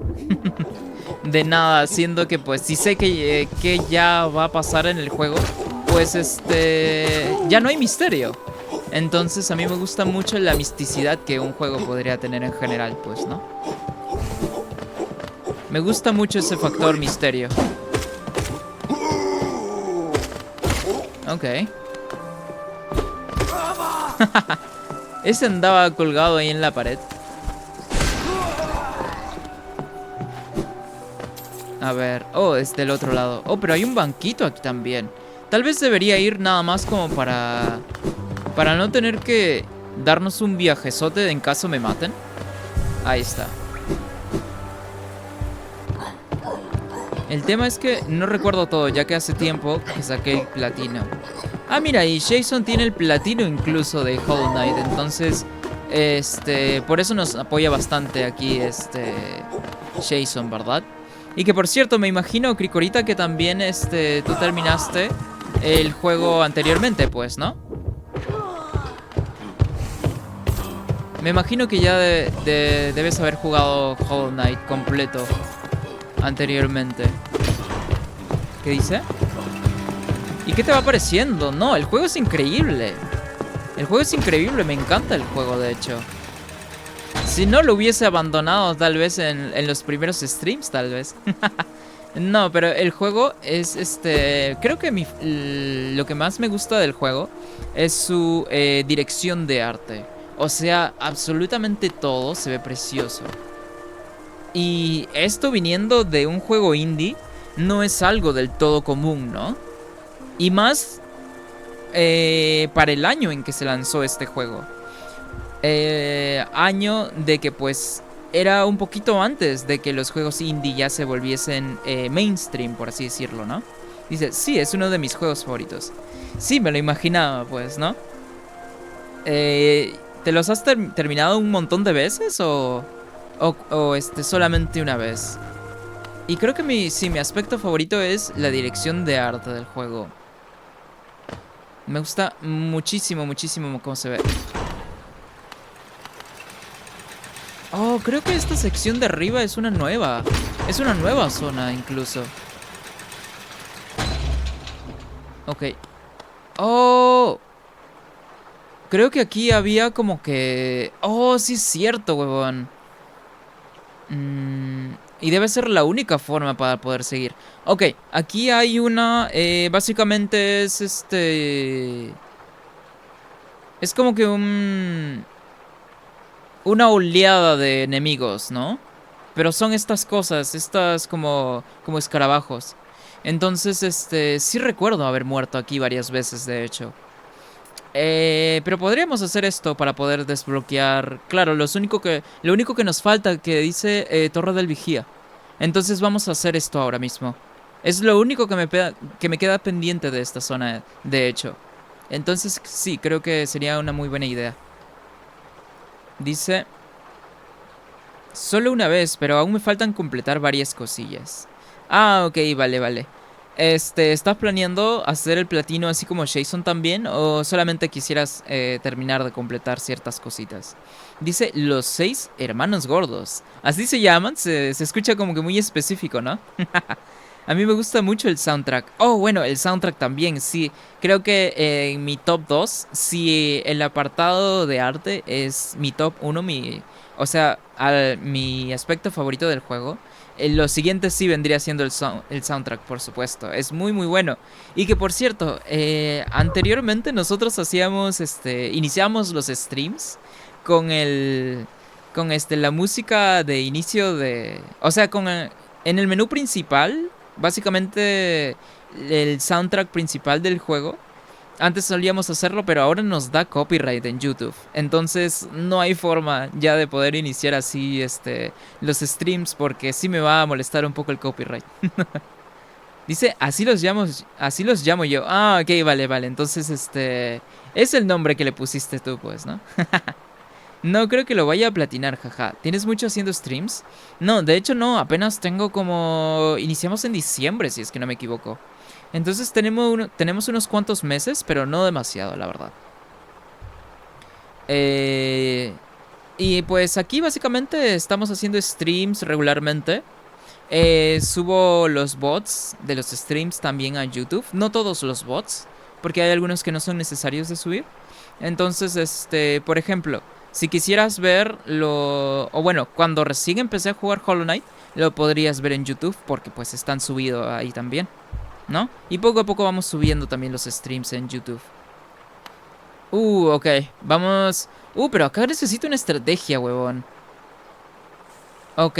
de nada, siendo que pues si sé que ya va a pasar en el juego, pues ya no hay misterio. Entonces a mí me gusta mucho la misticidad que un juego podría tener en general, pues, ¿no? Me gusta mucho ese factor misterio. Ok. Ese andaba colgado ahí en la pared. A ver. Oh, es del otro lado. Oh, pero hay un banquito aquí también. Tal vez debería ir nada más como para no tener que darnos un viajezote en caso me maten. Ahí está. El tema es que no recuerdo todo, ya que hace tiempo que saqué el platino. Ah, mira, y Jason tiene el platino incluso de Hollow Knight. Entonces, por eso nos apoya bastante aquí, Jason, ¿verdad? Y que por cierto, me imagino, Cricorita, que también, tú terminaste el juego anteriormente, pues, ¿no? Me imagino que ya debes haber jugado Hollow Knight completo anteriormente. ¿Qué dice? ¿Y qué te va pareciendo? No, el juego es increíble. El juego es increíble, me encanta el juego, de hecho. Si no lo hubiese abandonado tal vez en los primeros streams, tal vez. No, pero el juego es, creo que lo que más me gusta del juego es su dirección de arte. O sea, absolutamente todo se ve precioso. Y esto viniendo de un juego indie no es algo del todo común, ¿no? Y más para el año en que se lanzó este juego. Año de que pues era un poquito antes de que los juegos indie ya se volviesen mainstream, por así decirlo, ¿no? Dice, sí, es uno de mis juegos favoritos. Sí, me lo imaginaba, pues, ¿no? ¿Te los has terminado un montón de veces o solamente una vez? Y creo que mi aspecto favorito es la dirección de arte del juego. Me gusta muchísimo, muchísimo cómo se ve. Oh, creo que esta sección de arriba es una nueva. Es una nueva zona incluso. Ok. Oh. Creo que aquí había como que... Oh, sí es cierto, huevón. Y debe ser la única forma para poder seguir. Ok, aquí hay una... básicamente es Es como que un... una oleada de enemigos, ¿no? Pero son estas cosas, estas como escarabajos. Entonces, sí recuerdo haber muerto aquí varias veces, de hecho. Pero podríamos hacer esto para poder desbloquear. Claro, lo único que nos falta que dice Torre del Vigía. Entonces vamos a hacer esto ahora mismo. Es lo único que me queda pendiente de esta zona, de hecho. Entonces sí, creo que sería una muy buena idea. Dice, solo una vez, pero aún me faltan completar varias cosillas. Ah, ok, vale, vale. ¿Estás planeando hacer el platino así como Jason también? ¿O solamente quisieras terminar de completar ciertas cositas? Dice, los 6 hermanos gordos. Así se llaman, se escucha como que muy específico, ¿no? A mí me gusta mucho el soundtrack. Oh, bueno, el soundtrack también, sí. Creo que en mi top 2, si el apartado de arte es mi top 1, o sea, mi aspecto favorito del juego. Lo siguiente sí vendría siendo el soundtrack, por supuesto. Es muy, muy bueno. Y que por cierto, anteriormente nosotros iniciamos los streams con la música de inicio de, o sea, en el menú principal, básicamente el soundtrack principal del juego. Antes solíamos hacerlo, pero ahora nos da copyright en YouTube. Entonces no hay forma ya de poder iniciar así los streams porque sí me va a molestar un poco el copyright. Dice, así los llamo yo. Ah, ok, vale, vale. Entonces es el nombre que le pusiste tú, pues, ¿no? No creo que lo vaya a platinar, jaja. ¿Tienes mucho haciendo streams? No, de hecho no, apenas tengo como... Iniciamos en diciembre, si es que no me equivoco. Entonces tenemos unos cuantos meses, pero no demasiado, la verdad. Y pues aquí básicamente estamos haciendo streams regularmente. Subo los bots de los streams también a YouTube. No todos los bots, porque hay algunos que no son necesarios de subir. Entonces, por ejemplo, si quisieras verlo, o bueno, cuando recién empecé a jugar Hollow Knight, lo podrías ver en YouTube porque pues están subidos ahí también, ¿no? Y poco a poco vamos subiendo también los streams en YouTube. Ok, vamos... pero acá necesito una estrategia, huevón. Ok,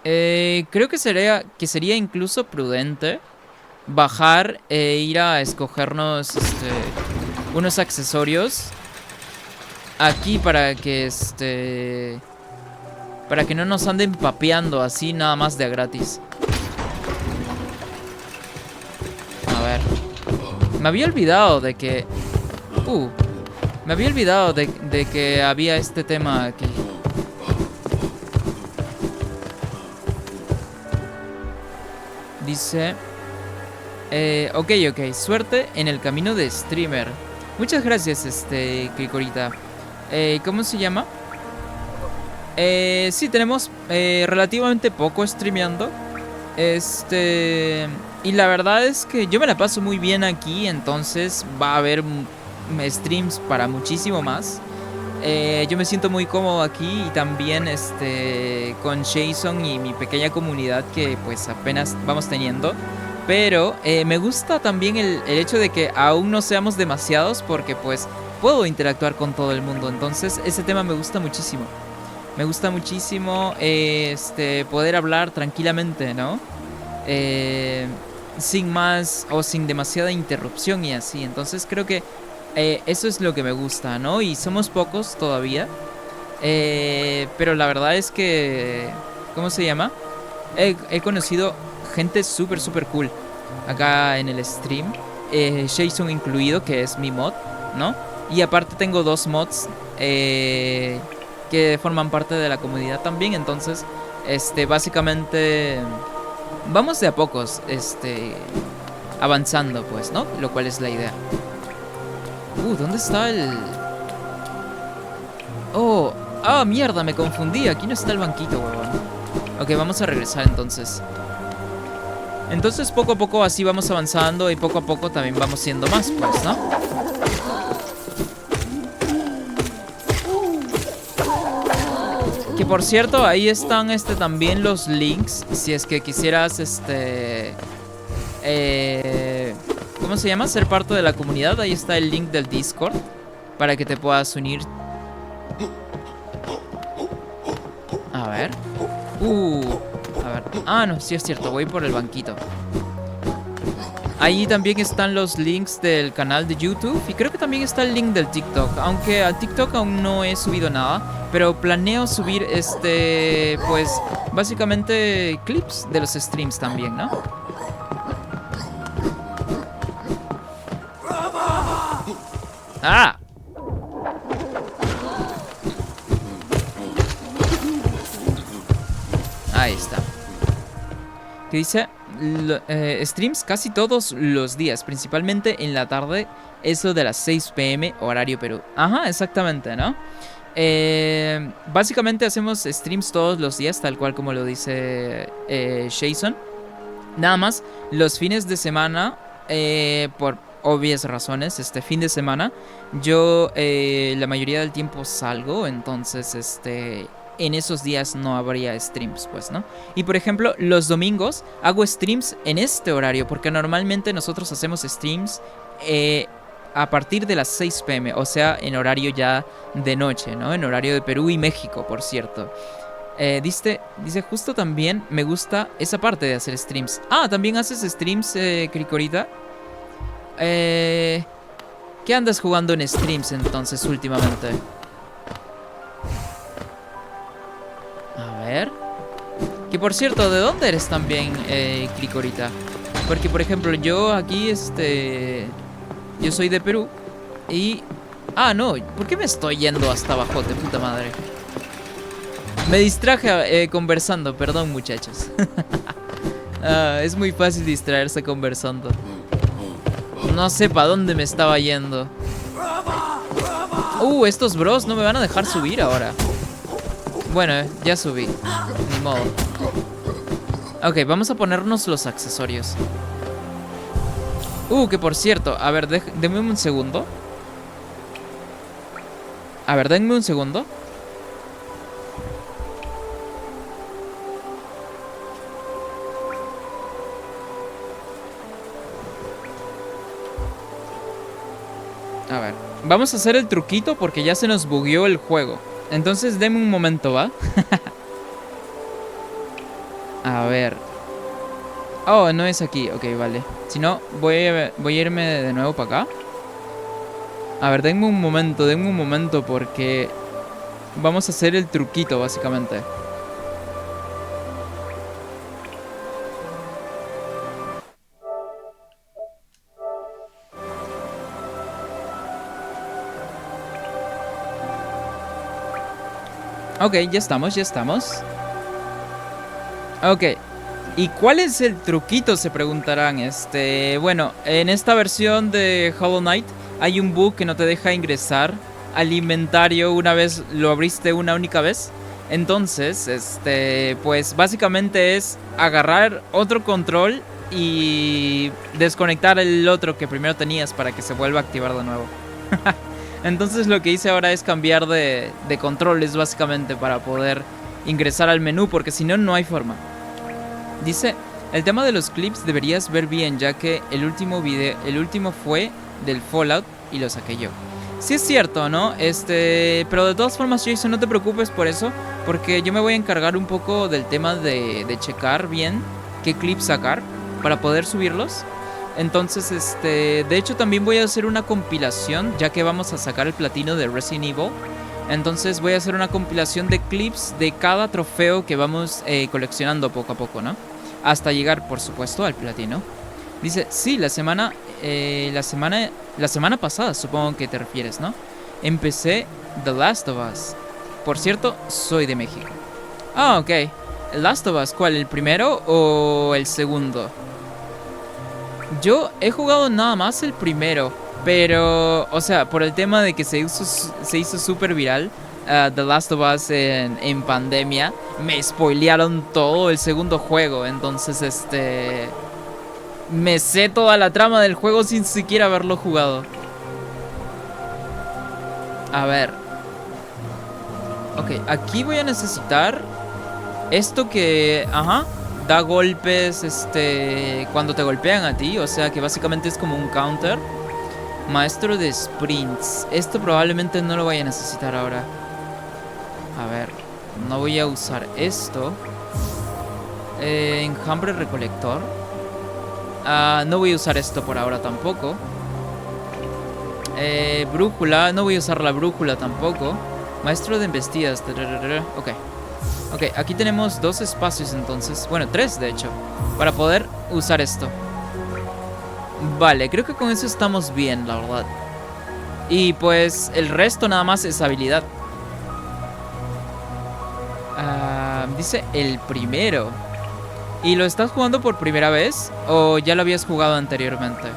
creo que sería incluso prudente bajar e ir a escogernos unos accesorios aquí para que no nos anden papeando así nada más de a gratis. A ver. Me había olvidado de que... me había olvidado de que había este tema aquí. Dice... ok. Suerte en el camino de streamer. Muchas gracias, Kikorita. ¿Cómo se llama? Sí, tenemos relativamente poco streameando. Y la verdad es que yo me la paso muy bien aquí. Entonces va a haber streams para muchísimo más. Yo me siento muy cómodo aquí. Y también con Jason y mi pequeña comunidad que pues apenas vamos teniendo. Pero me gusta también el hecho de que aún no seamos demasiados porque pues puedo interactuar con todo el mundo. Entonces ese tema me gusta muchísimo. Me gusta muchísimo poder hablar tranquilamente, ¿no? Sin más o sin demasiada interrupción y así. Entonces creo que eso es lo que me gusta, ¿no? Y somos pocos todavía. Pero la verdad es que... ¿Cómo se llama? He conocido gente súper, súper cool acá en el stream. Jason incluido, que es mi mod, ¿no? Y aparte tengo 2 mods que forman parte de la comunidad también. Entonces, básicamente vamos de a pocos, avanzando, pues, ¿no? Lo cual es la idea. ¿Dónde está el...? Mierda, me confundí. Aquí no está el banquito, huevón. Ok, vamos a regresar entonces. Entonces poco a poco así vamos avanzando y poco a poco también vamos siendo más, pues, ¿no? Que por cierto, ahí están también los links. Si es que quisieras ¿cómo se llama? Ser parte de la comunidad. Ahí está el link del Discord para que te puedas unir. A ver. Uh, a ver. Ah, no, sí es cierto, voy por el banquito. Ahí también están los links del canal de YouTube y creo que también está el link del TikTok, aunque al TikTok aún no he subido nada, pero planeo subir pues básicamente clips de los streams también, ¿no? ¡Ah! Ahí está. ¿Qué dice? Streams casi todos los días, principalmente en la tarde, eso de las 6 p.m. horario Perú. Ajá, exactamente, ¿no? Básicamente hacemos streams todos los días, tal cual como lo dice Jason. Nada más, los fines de semana, por obvias razones, este fin de semana, yo la mayoría del tiempo salgo, entonces en esos días no habría streams, pues, ¿no? Y por ejemplo, los domingos hago streams en este horario, porque normalmente nosotros hacemos streams a partir de las 6 p.m., o sea, en horario ya de noche, ¿no? En horario de Perú y México, por cierto. Dice justo también me gusta esa parte de hacer streams. Ah, ¿también haces streams, Cricorita? ¿Qué andas jugando en streams entonces últimamente? A ver. Que por cierto, ¿de dónde eres también, Cricorita? Porque por ejemplo, yo aquí, yo soy de Perú. Y... Ah, no, ¿por qué me estoy yendo hasta abajo, de puta madre? Me distraje conversando, perdón muchachos. Es muy fácil distraerse conversando. No sé para dónde me estaba yendo. Estos bros no me van a dejar subir ahora. Bueno, ya subí. Ni modo. Ok, vamos a ponernos los accesorios. Que por cierto, a ver, denme un segundo. A ver, denme un segundo. A ver, vamos a hacer el truquito porque ya se nos bugueó el juego. Entonces denme un momento, ¿va? A ver. Oh, no es aquí. Ok, vale. Si no, voy a irme de nuevo para acá. A ver, denme un momento porque vamos a hacer el truquito, básicamente. Ok, ya estamos. Ok. ¿Y cuál es el truquito? Se preguntarán. Bueno, en esta versión de Hollow Knight hay un bug que no te deja ingresar al inventario una vez lo abriste una única vez. Entonces, pues básicamente es agarrar otro control y desconectar el otro que primero tenías para que se vuelva a activar de nuevo. Entonces lo que hice ahora es cambiar de controles básicamente para poder ingresar al menú, porque si no, no hay forma. Dice, el tema de los clips deberías ver bien, ya que el último fue del Fallout y lo saqué yo. Sí es cierto, ¿no? Pero de todas formas, Jason, no te preocupes por eso, porque yo me voy a encargar un poco del tema de checar bien qué clips sacar para poder subirlos. Entonces, de hecho también voy a hacer una compilación, ya que vamos a sacar el platino de Resident Evil. Entonces voy a hacer una compilación de clips de cada trofeo que vamos coleccionando poco a poco, ¿no? Hasta llegar, por supuesto, al platino. Dice, sí, la semana pasada, supongo que te refieres, ¿no? Empecé The Last of Us. Por cierto, soy de México. Ah, ok. ¿El Last of Us cuál? ¿El primero o el segundo? Yo he jugado nada más el primero, pero, o sea, por el tema de que se hizo súper viral The Last of Us en pandemia, me spoilearon todo el segundo juego. Entonces, me sé toda la trama del juego sin siquiera haberlo jugado. A ver. Ok, aquí voy a necesitar esto que... Ajá. Da golpes, cuando te golpean a ti. O sea que básicamente es como un counter. Maestro de sprints. Esto probablemente no lo vaya a necesitar ahora. A ver. No voy a usar esto. Enjambre recolector. No voy a usar esto por ahora tampoco. Brújula. No voy a usar la brújula tampoco. Maestro de embestidas. Ok. Ok, aquí tenemos 2 espacios entonces. Bueno, 3 de hecho. Para poder usar esto. Vale, creo que con eso estamos bien, la verdad. Y pues el resto nada más es habilidad. Dice el primero. ¿Y lo estás jugando por primera vez? ¿O ya lo habías jugado anteriormente?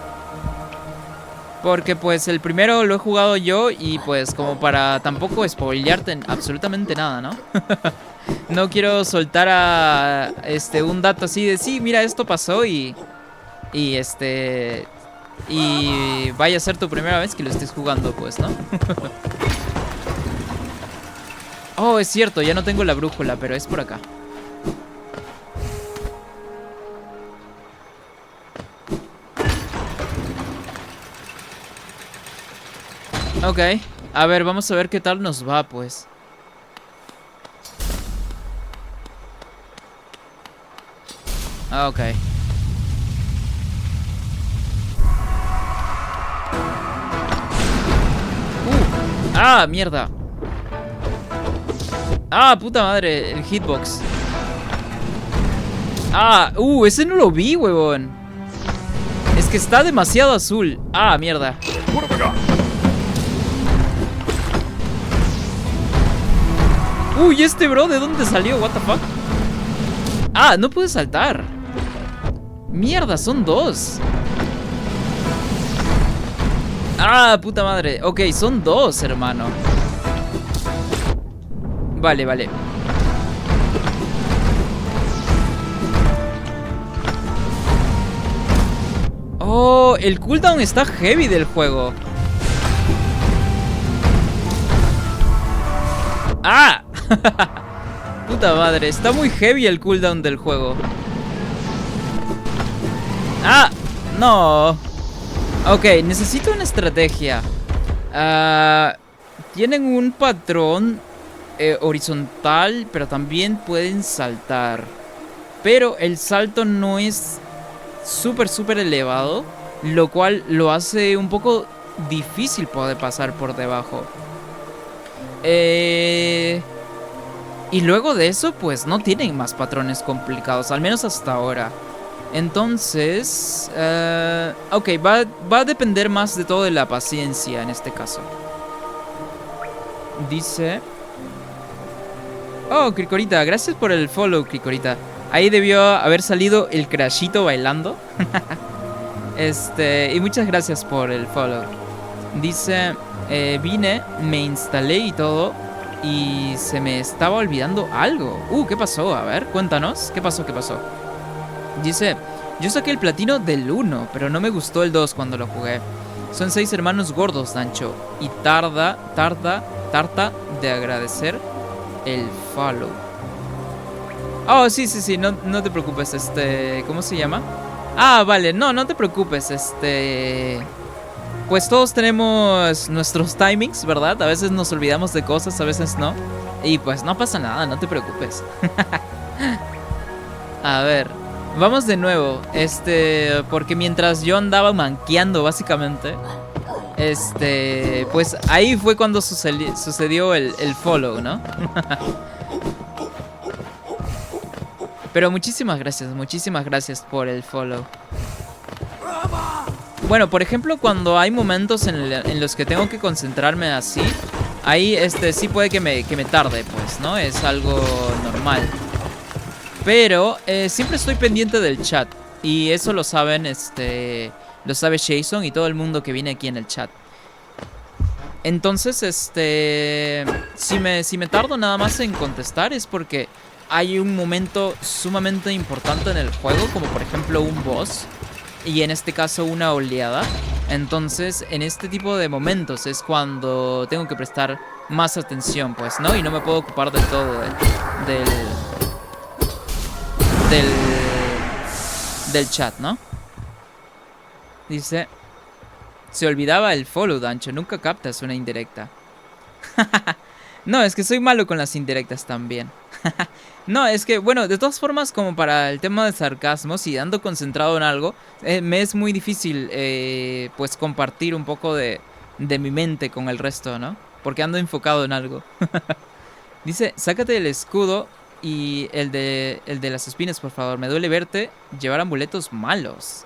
Porque pues el primero lo he jugado yo. Y pues como para tampoco spoilearte absolutamente nada, ¿no? No quiero soltar a un dato así de sí, mira, esto pasó y y vaya a ser tu primera vez que lo estés jugando, pues, ¿no? Oh, es cierto, ya no tengo la brújula, pero es por acá. Ok, a ver, vamos a ver qué tal nos va, pues. Ok. Mierda. Puta madre, el hitbox. Ese no lo vi, huevón. Es que está demasiado azul. Mierda. Uy, este bro, ¿de dónde salió? What the fuck? No puede saltar. Mierda, son 2. Puta madre. Ok, son 2, hermano. Vale, vale. Oh, el cooldown está heavy del juego. Puta madre, está muy heavy el cooldown del juego. No. Ok, necesito una estrategia. Tienen un patrón horizontal, pero también pueden saltar. Pero el salto no es súper elevado, lo cual lo hace un poco difícil poder pasar por debajo. Y luego de eso, pues no tienen más patrones complicados, al menos hasta ahora. Entonces, ok, va a depender más de todo de la paciencia en este caso. Dice... Oh, Cricorita, gracias por el follow, Cricorita. Ahí debió haber salido el Crashito bailando. Y muchas gracias por el follow. Dice, vine, me instalé y todo, y se me estaba olvidando algo. ¿Qué pasó? A ver, cuéntanos. ¿Qué pasó? ¿Qué pasó? Dice, yo saqué el platino del 1, pero no me gustó el 2 cuando lo jugué. Son 6 hermanos gordos, Dancho, y tarta de agradecer el follow. Oh, sí, no te preocupes, ¿cómo se llama? Vale, no te preocupes, pues todos tenemos nuestros timings, ¿verdad? A veces nos olvidamos de cosas, a veces no. Y pues no pasa nada, no te preocupes. A ver, vamos de nuevo, porque mientras yo andaba manqueando básicamente, pues ahí fue cuando sucedió el follow, ¿no? Pero muchísimas gracias por el follow. Bueno, por ejemplo, cuando hay momentos en los que tengo que concentrarme así, ahí sí puede que me tarde, pues, ¿no? Es algo normal. Pero siempre estoy pendiente del chat. Y eso lo saben, lo sabe Jason y todo el mundo que viene aquí en el chat. Entonces, si me tardo nada más en contestar es porque hay un momento sumamente importante en el juego, como por ejemplo un boss, y en este caso una oleada. Entonces, en este tipo de momentos es cuando tengo que prestar más atención, pues, ¿no? Y no me puedo ocupar del todo del chat, ¿no? Dice, se olvidaba el follow, Dancho, nunca captas una indirecta. No, es que soy malo con las indirectas también. No, es que, bueno, de todas formas, como para el tema de sarcasmo, si ando concentrado en algo, me es muy difícil, pues, compartir un poco de mi mente con el resto, ¿no? Porque ando enfocado en algo. Dice, sácate el escudo y el de las espinas, por favor. Me duele verte llevar amuletos malos.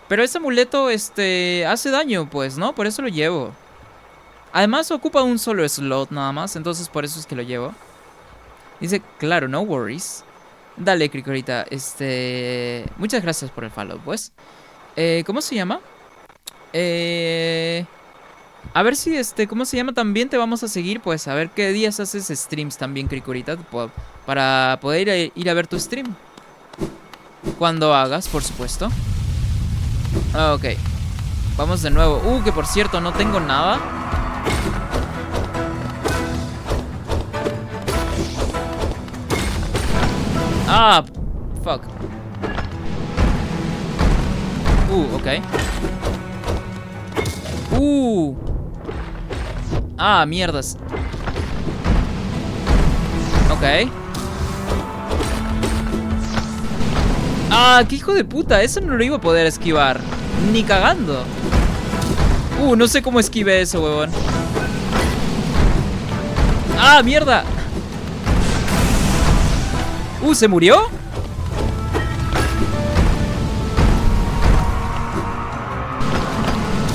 Pero ese amuleto, hace daño, pues, ¿no? Por eso lo llevo. Además, ocupa un solo slot nada más, entonces por eso es que lo llevo. Dice, claro, no worries. Dale, Cricorita, muchas gracias por el follow, pues. ¿Cómo se llama? A ver si, ¿cómo se llama? También te vamos a seguir, pues, a ver qué días haces streams también, Cricorita, para poder ir a ver tu stream. Cuando hagas, por supuesto. Ok. Vamos de nuevo. Que por cierto, no tengo nada. Ah, fuck. Ok. Ah, mierdas. Ok. Ah, qué hijo de puta. Eso no lo iba a poder esquivar. Ni cagando. No sé cómo esquive eso, huevón. Ah, mierda. ¿Se murió?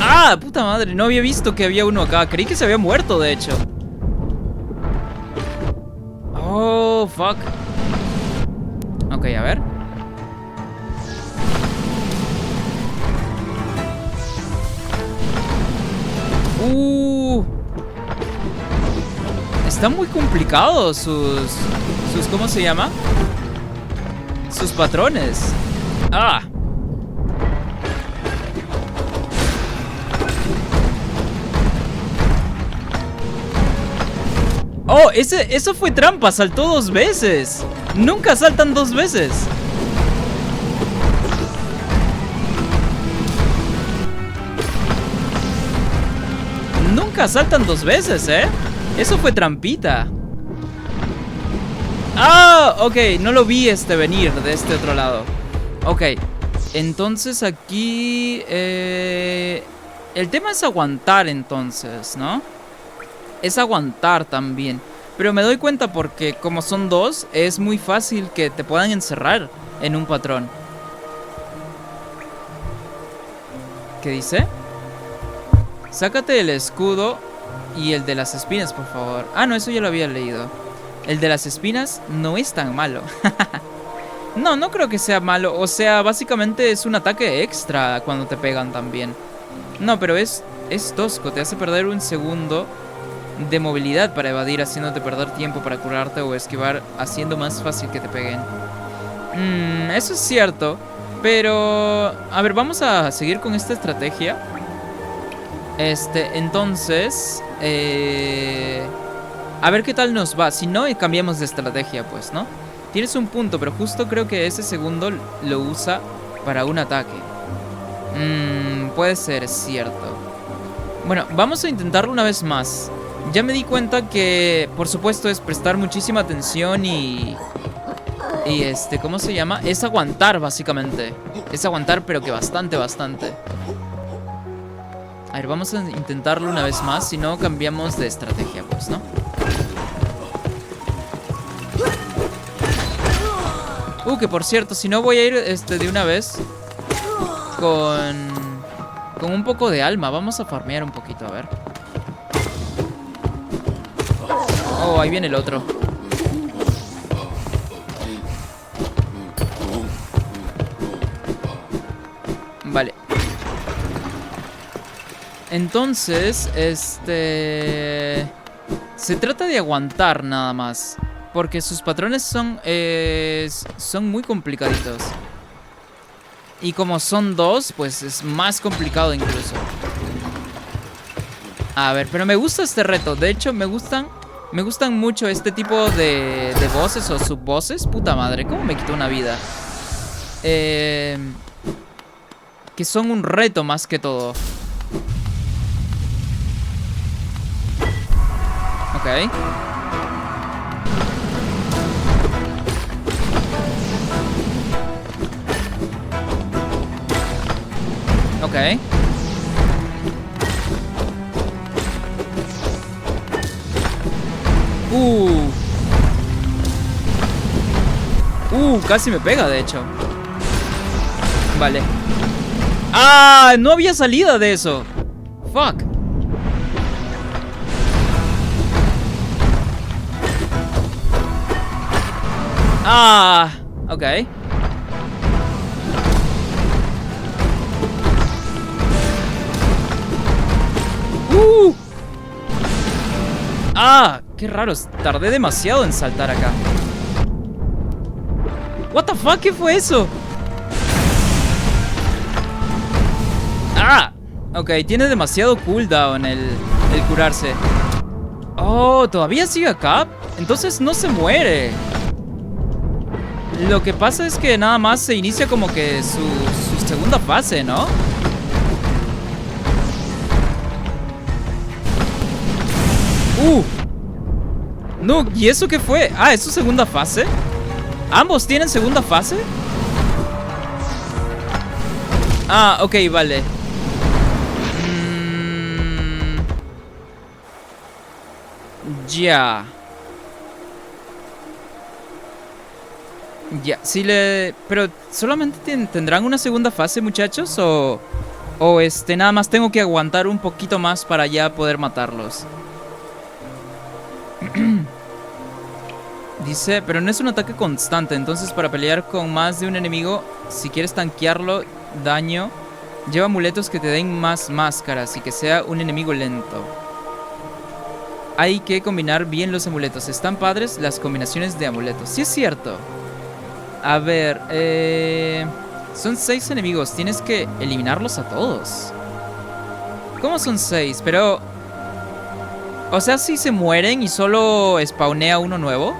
Ah, puta madre. No había visto que había uno acá. Creí que se había muerto, de hecho. Oh, fuck. Ok, a ver. Están muy complicados sus ¿cómo se llama? Sus patrones. Ah. Oh, eso fue trampa, saltó 2 veces. Nunca saltan 2 veces. Nunca saltan 2 veces, Eso fue trampita. Ah, ok, no lo vi venir de este otro lado. Ok, entonces aquí el tema es aguantar entonces, ¿no? Es aguantar también. Pero me doy cuenta porque como son 2, es muy fácil que te puedan encerrar en un patrón. ¿Qué dice? Sácate el escudo y el de las espinas, por favor. Ah, no, eso ya lo había leído. El de las espinas no es tan malo. No, no creo que sea malo. O sea, básicamente es un ataque extra cuando te pegan también. No, pero es tosco. Te hace perder un segundo de movilidad para evadir, haciéndote perder tiempo para curarte o esquivar, haciendo más fácil que te peguen. Eso es cierto. Pero, a ver, vamos a seguir con esta estrategia. Entonces, a ver qué tal nos va. Si no, cambiamos de estrategia, pues, ¿no? Tienes un punto, pero justo creo que ese segundo lo usa para un ataque. Puede ser, es cierto. Bueno, vamos a intentarlo una vez más. Ya me di cuenta que, por supuesto, es prestar muchísima atención y ¿cómo se llama? Es aguantar, básicamente. Es aguantar, pero que bastante. A ver, vamos a intentarlo una vez más. Si no, cambiamos de estrategia, pues, ¿no? Que por cierto, si no voy a ir de una vez con un poco de alma. Vamos a farmear un poquito, a ver. Oh, ahí viene el otro. Vale. Entonces, se trata de aguantar nada más. Porque sus patrones son muy complicaditos. Y como son 2, pues es más complicado incluso. A ver, pero me gusta este reto. De hecho, me gustan mucho este tipo de voces o subvoces. Puta madre, ¿cómo me quitó una vida? Que son un reto más que todo. Ok. Ok. Casi me pega, de hecho. Vale. ¡Ah! No había salida de eso. Fuck. Ah, ok. Ah, qué raro. Tardé demasiado en saltar acá. What the fuck, ¿qué fue eso? Ah, ok, tiene demasiado cooldown el curarse. Oh, ¿todavía sigue acá? Entonces no se muere. Lo que pasa es que nada más se inicia como que su segunda fase, ¿no? No, ¿y eso qué fue? Ah, ¿es su segunda fase? ¿Ambos tienen segunda fase? Ah, ok, vale. Ya. Ya, sí le... Pero, ¿solamente tendrán una segunda fase, muchachos? ¿O nada más tengo que aguantar un poquito más para ya poder matarlos? Dice, pero no es un ataque constante, entonces para pelear con más de un enemigo, si quieres tanquearlo, daño, lleva amuletos que te den más máscaras y que sea un enemigo lento. Hay que combinar bien los amuletos. Están padres las combinaciones de amuletos. Sí es cierto. A ver, son 6 enemigos, tienes que eliminarlos a todos. ¿Cómo son 6? Pero... O sea, si se mueren y solo spawnea uno nuevo.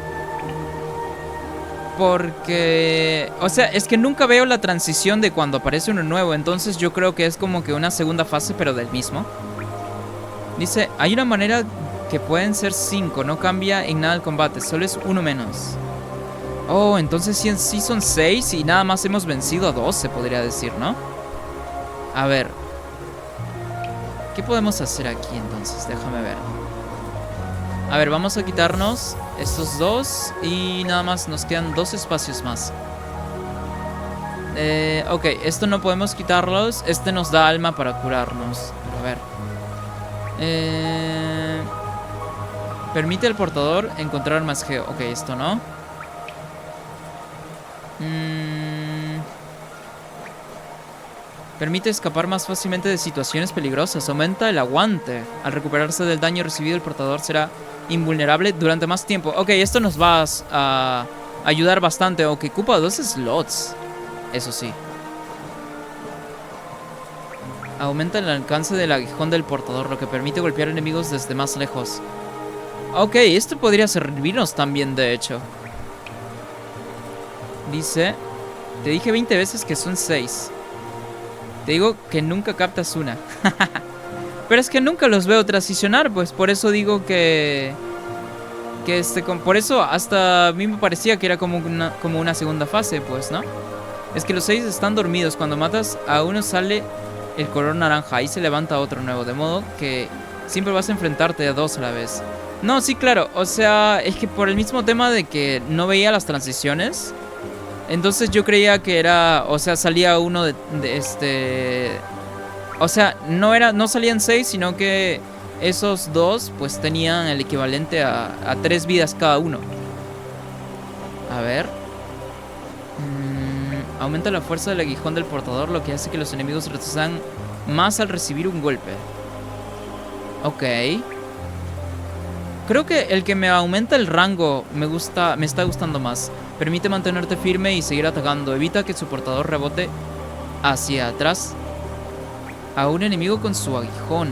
Porque... O sea, es que nunca veo la transición de cuando aparece uno nuevo. Entonces yo creo que es como que una segunda fase, pero del mismo. Dice, hay una manera que pueden ser 5. No cambia en nada el combate, solo es uno menos. Oh, entonces sí son 6 y nada más hemos vencido a 2, se podría decir, ¿no? A ver. ¿Qué podemos hacer aquí entonces? Déjame ver. A ver, vamos a quitarnos estos dos y nada más nos quedan 2 espacios más. Ok, esto no podemos quitarlos. Este nos da alma para curarnos. A ver. Permite al portador encontrar más geo. Ok, esto no. Permite escapar más fácilmente de situaciones peligrosas. Aumenta el aguante. Al recuperarse del daño recibido, el portador será invulnerable durante más tiempo. Ok, esto nos va a ayudar bastante. Ok, ocupa 2 slots. Eso sí. Aumenta el alcance del aguijón del portador, lo que permite golpear enemigos desde más lejos. Ok, esto podría servirnos también, de hecho. Dice... Te dije 20 veces que son 6. Te digo que nunca captas una. Pero es que nunca los veo transicionar, pues por eso digo que por eso hasta a mí me parecía que era como una segunda fase, pues, ¿no? Es que los 6 están dormidos. Cuando matas a uno sale el color naranja. Ahí se levanta otro nuevo. De modo que siempre vas a enfrentarte a 2 a la vez. No, sí, claro. O sea, es que por el mismo tema de que no veía las transiciones... Entonces yo creía que era... O sea, salía uno de este... O sea, no salían 6, sino que esos 2 pues tenían el equivalente a 3 vidas cada uno. A ver. Aumenta la fuerza del aguijón del portador, lo que hace que los enemigos retrocedan más al recibir un golpe. Ok. Creo que el que me aumenta el rango me está gustando más. Permite mantenerte firme y seguir atacando. Evita que su portador rebote hacia atrás a un enemigo con su aguijón.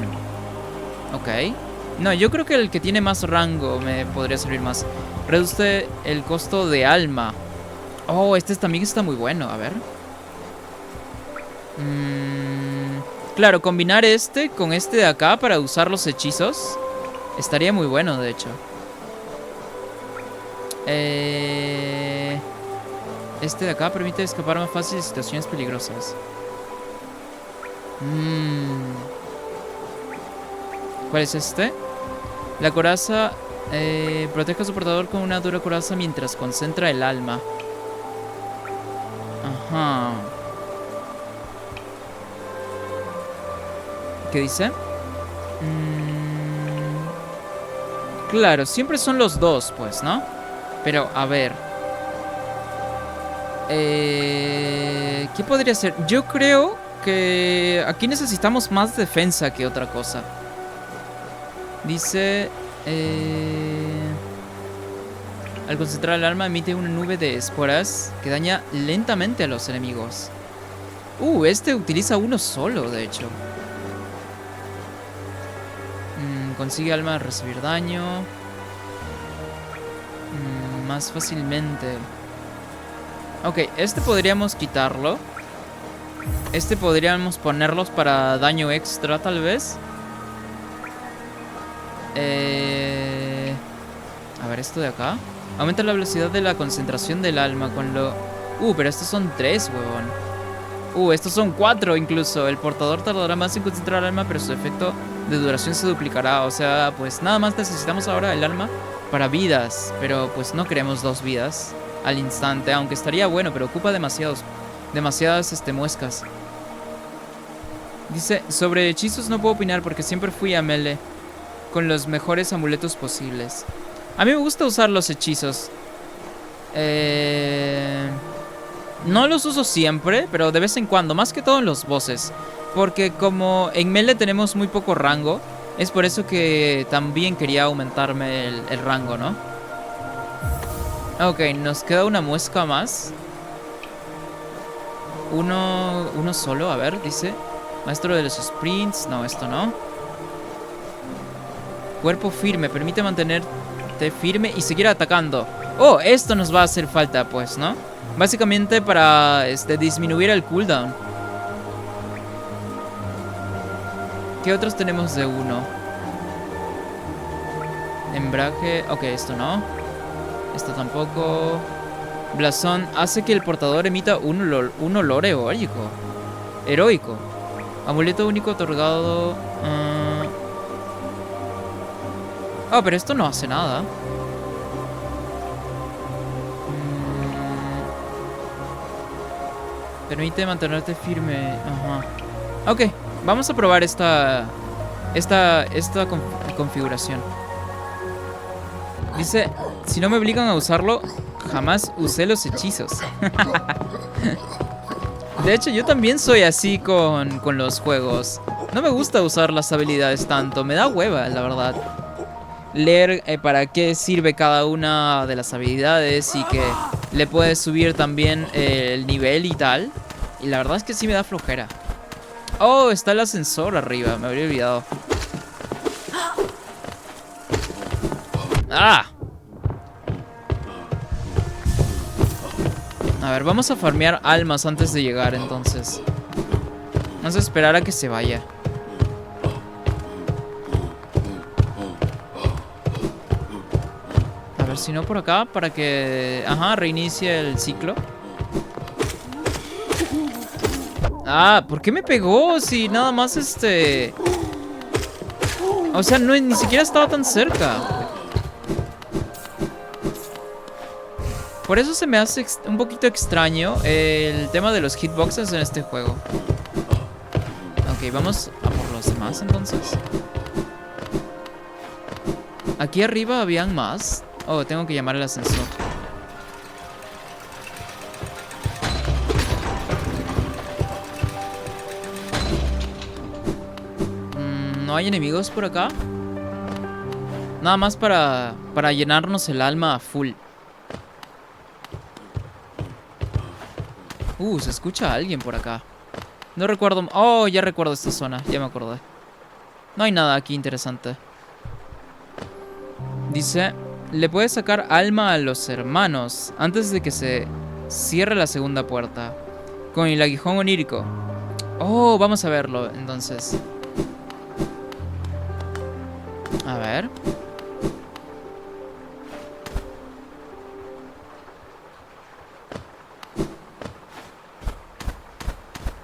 Ok. No, yo creo que el que tiene más rango me podría servir más. Reduce el costo de alma. Oh, este también está muy bueno. A ver. Claro, combinar este con este de acá para usar los hechizos estaría muy bueno, de hecho. Este de acá permite escapar más fácil de situaciones peligrosas. Mm, ¿Cuál es este? La coraza protege a su portador con una dura coraza mientras concentra el alma. Ajá. ¿Qué dice? Claro, siempre son los dos, pues, ¿no? Pero, a ver. ¿Qué podría ser? Yo creo que aquí necesitamos más defensa que otra cosa. Dice... al concentrar el alma emite una nube de esporas que daña lentamente a los enemigos. Este utiliza uno solo, de hecho. Consigue alma al recibir daño. Más fácilmente. Ok, este podríamos quitarlo. Este podríamos ponerlos para daño extra, tal vez. A ver, esto de acá. Aumenta la velocidad de la concentración del alma con lo... pero estos son 3, huevón. Estos son 4 incluso. El portador tardará más en concentrar el alma, pero su efecto de duración se duplicará. O sea, pues nada más necesitamos ahora el alma para vidas. Pero pues no queremos 2 vidas al instante. Aunque estaría bueno, pero ocupa demasiadas muescas. Dice, sobre hechizos no puedo opinar porque siempre fui a melee con los mejores amuletos posibles. A mí me gusta usar los hechizos. No los uso siempre, pero de vez en cuando, más que todo en los bosses. Porque como en melee tenemos muy poco rango, es por eso que también quería aumentarme el rango, ¿no? Ok, nos queda una muesca más. Uno solo, a ver, dice. Maestro de los sprints. No, esto no. Cuerpo firme, permite mantenerte firme y seguir atacando. Esto nos va a hacer falta, pues, ¿no? Básicamente para disminuir el cooldown. ¿Qué otros tenemos de uno? Embrague. Ok, esto no. Esto tampoco. Blasón hace que el portador emita un olor heroico. Amuleto único otorgado. Pero esto no hace nada. Permite mantenerte firme. Ajá. Ok, vamos a probar esta configuración. Dice, si no me obligan a usarlo, jamás usé los hechizos. De hecho, yo también soy así con los juegos. No me gusta usar las habilidades tanto. Me da hueva, la verdad. Leer para qué sirve cada una de las habilidades y que le puedes subir también el nivel y tal. Y la verdad es que sí me da flojera. Está el ascensor arriba, me habría olvidado. A ver, vamos a farmear almas antes de llegar, entonces. Vamos a esperar a que se vaya. A ver, si no por acá, para que... reinicie el ciclo. ¿Por qué me pegó? Si nada más O sea, ni siquiera estaba tan cerca. Por eso se me hace un poquito extraño el tema de los hitboxes en este juego. Ok, vamos a por los demás entonces. Aquí arriba habían más. Tengo que llamar al ascensor. ¿No hay enemigos por acá? Nada más para llenarnos el alma a full. Se escucha a alguien por acá. No recuerdo... ya recuerdo esta zona. Ya me acordé. No hay nada aquí interesante. Dice... Le puedes sacar alma a los hermanos antes de que se cierre la segunda puerta. Con el aguijón onírico. Vamos a verlo, entonces. A ver.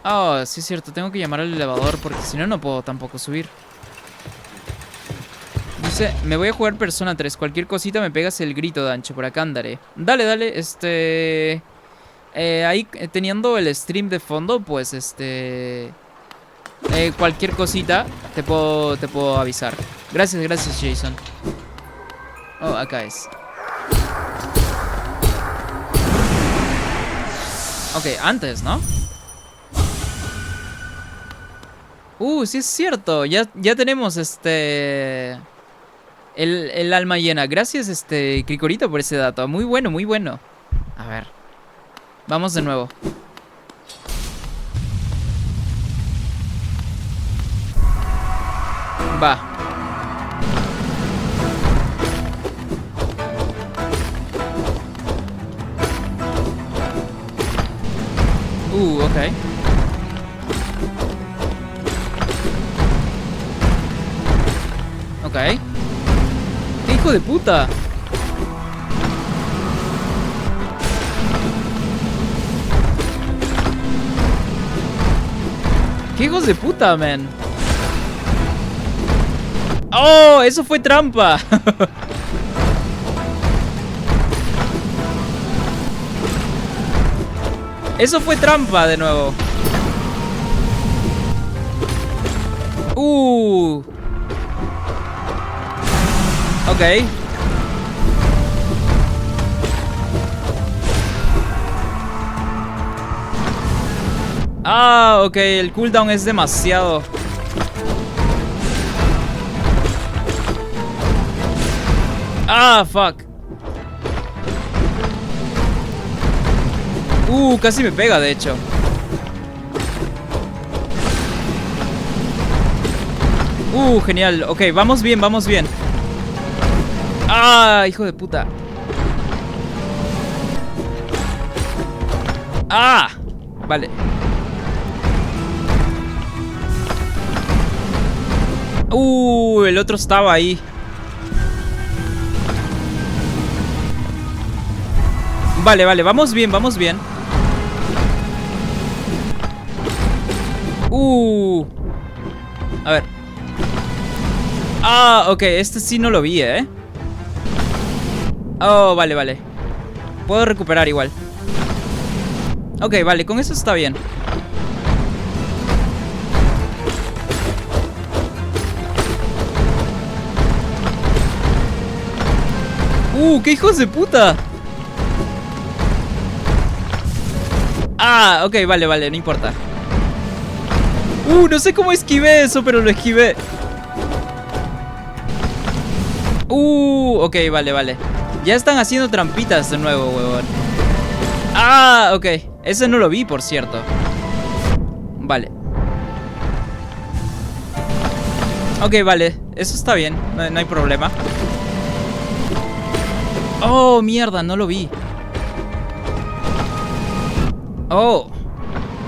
Oh, sí es cierto, tengo que llamar al elevador porque si no, no puedo tampoco subir. Dice, me voy a jugar Persona 3. Cualquier cosita me pegas el grito, Dancho. Por acá andaré. Dale, dale, ahí teniendo el stream de fondo, pues cualquier cosita te puedo avisar. Gracias, gracias, Jason. Oh, acá es. Ok, antes, ¿no? Sí es cierto. Ya tenemos el alma llena. Gracias, Cricorito, por ese dato. Muy bueno, muy bueno. A ver. Vamos de nuevo. Va. Ok. Ok. ¡Qué hijo de puta! ¡Qué hijos de puta, man! ¡Oh! ¡Eso fue trampa! Eso fue trampa de nuevo. Ok. Ok, el cooldown es demasiado. Fuck. Casi me pega, de hecho. Genial. Ok, vamos bien, vamos bien. Hijo de puta. Vale. El otro estaba ahí. Vale, vale, vamos bien, vamos bien. A ver. Ok, este sí no lo vi, vale, vale. Puedo recuperar igual. Ok, vale, con eso está bien. ¡Qué hijos de puta! Ok, vale, vale, no importa. No sé cómo esquivé eso, pero lo esquivé. Ok, vale, vale. Ya están haciendo trampitas de nuevo, huevón. Ok. Ese no lo vi, por cierto. Vale. Ok, vale. Eso está bien. No hay problema. Mierda, no lo vi.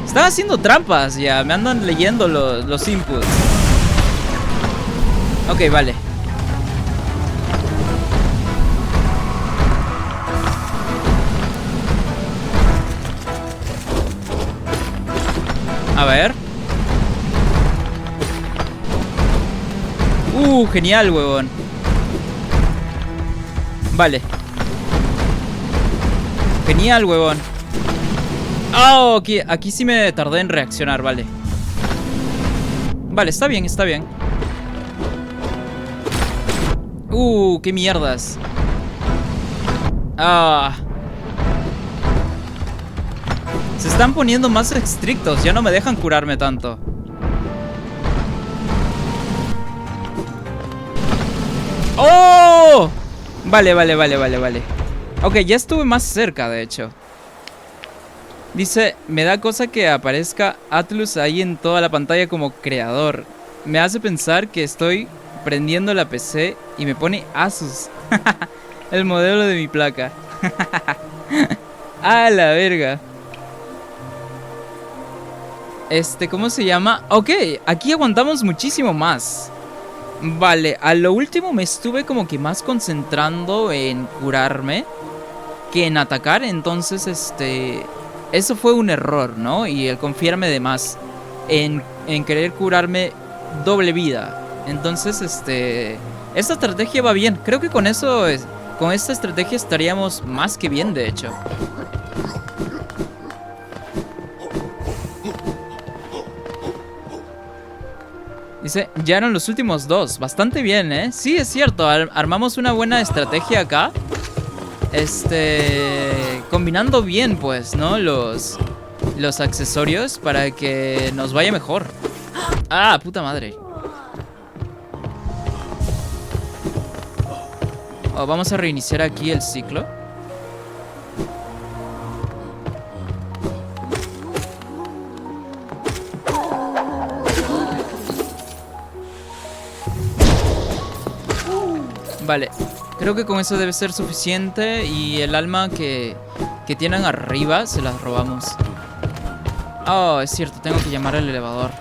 Están haciendo trampas ya. Me andan leyendo los inputs. Ok, vale. A ver. Genial, huevón. Vale. Genial, huevón. Aquí sí me tardé en reaccionar, vale. Vale, está bien, está bien. Qué mierdas. Se están poniendo más estrictos. Ya no me dejan curarme tanto. Vale, vale, vale, vale, vale. Ok, ya estuve más cerca, de hecho. Dice, me da cosa que aparezca Atlus ahí en toda la pantalla como creador. Me hace pensar que estoy prendiendo la PC y me pone Asus. El modelo de mi placa. La verga. ¿Cómo se llama? Ok, aquí aguantamos muchísimo más. Vale, a lo último me estuve como que más concentrando en curarme que en atacar. Entonces, eso fue un error, ¿no? Y el confiarme de más en querer curarme doble vida. Entonces, esta estrategia va bien. Creo que con eso, con esta estrategia estaríamos más que bien, de hecho. Dice, ya eran los últimos dos. Bastante bien, ¿eh? Sí, es cierto. Armamos una buena estrategia acá. Combinando bien, pues, ¿no? Los accesorios para que nos vaya mejor. Ah, puta madre. Oh, vamos a reiniciar aquí el ciclo. Vale, creo que con eso debe ser suficiente. Y el alma que tienen arriba se las robamos. Oh, es cierto, tengo que llamar al elevador.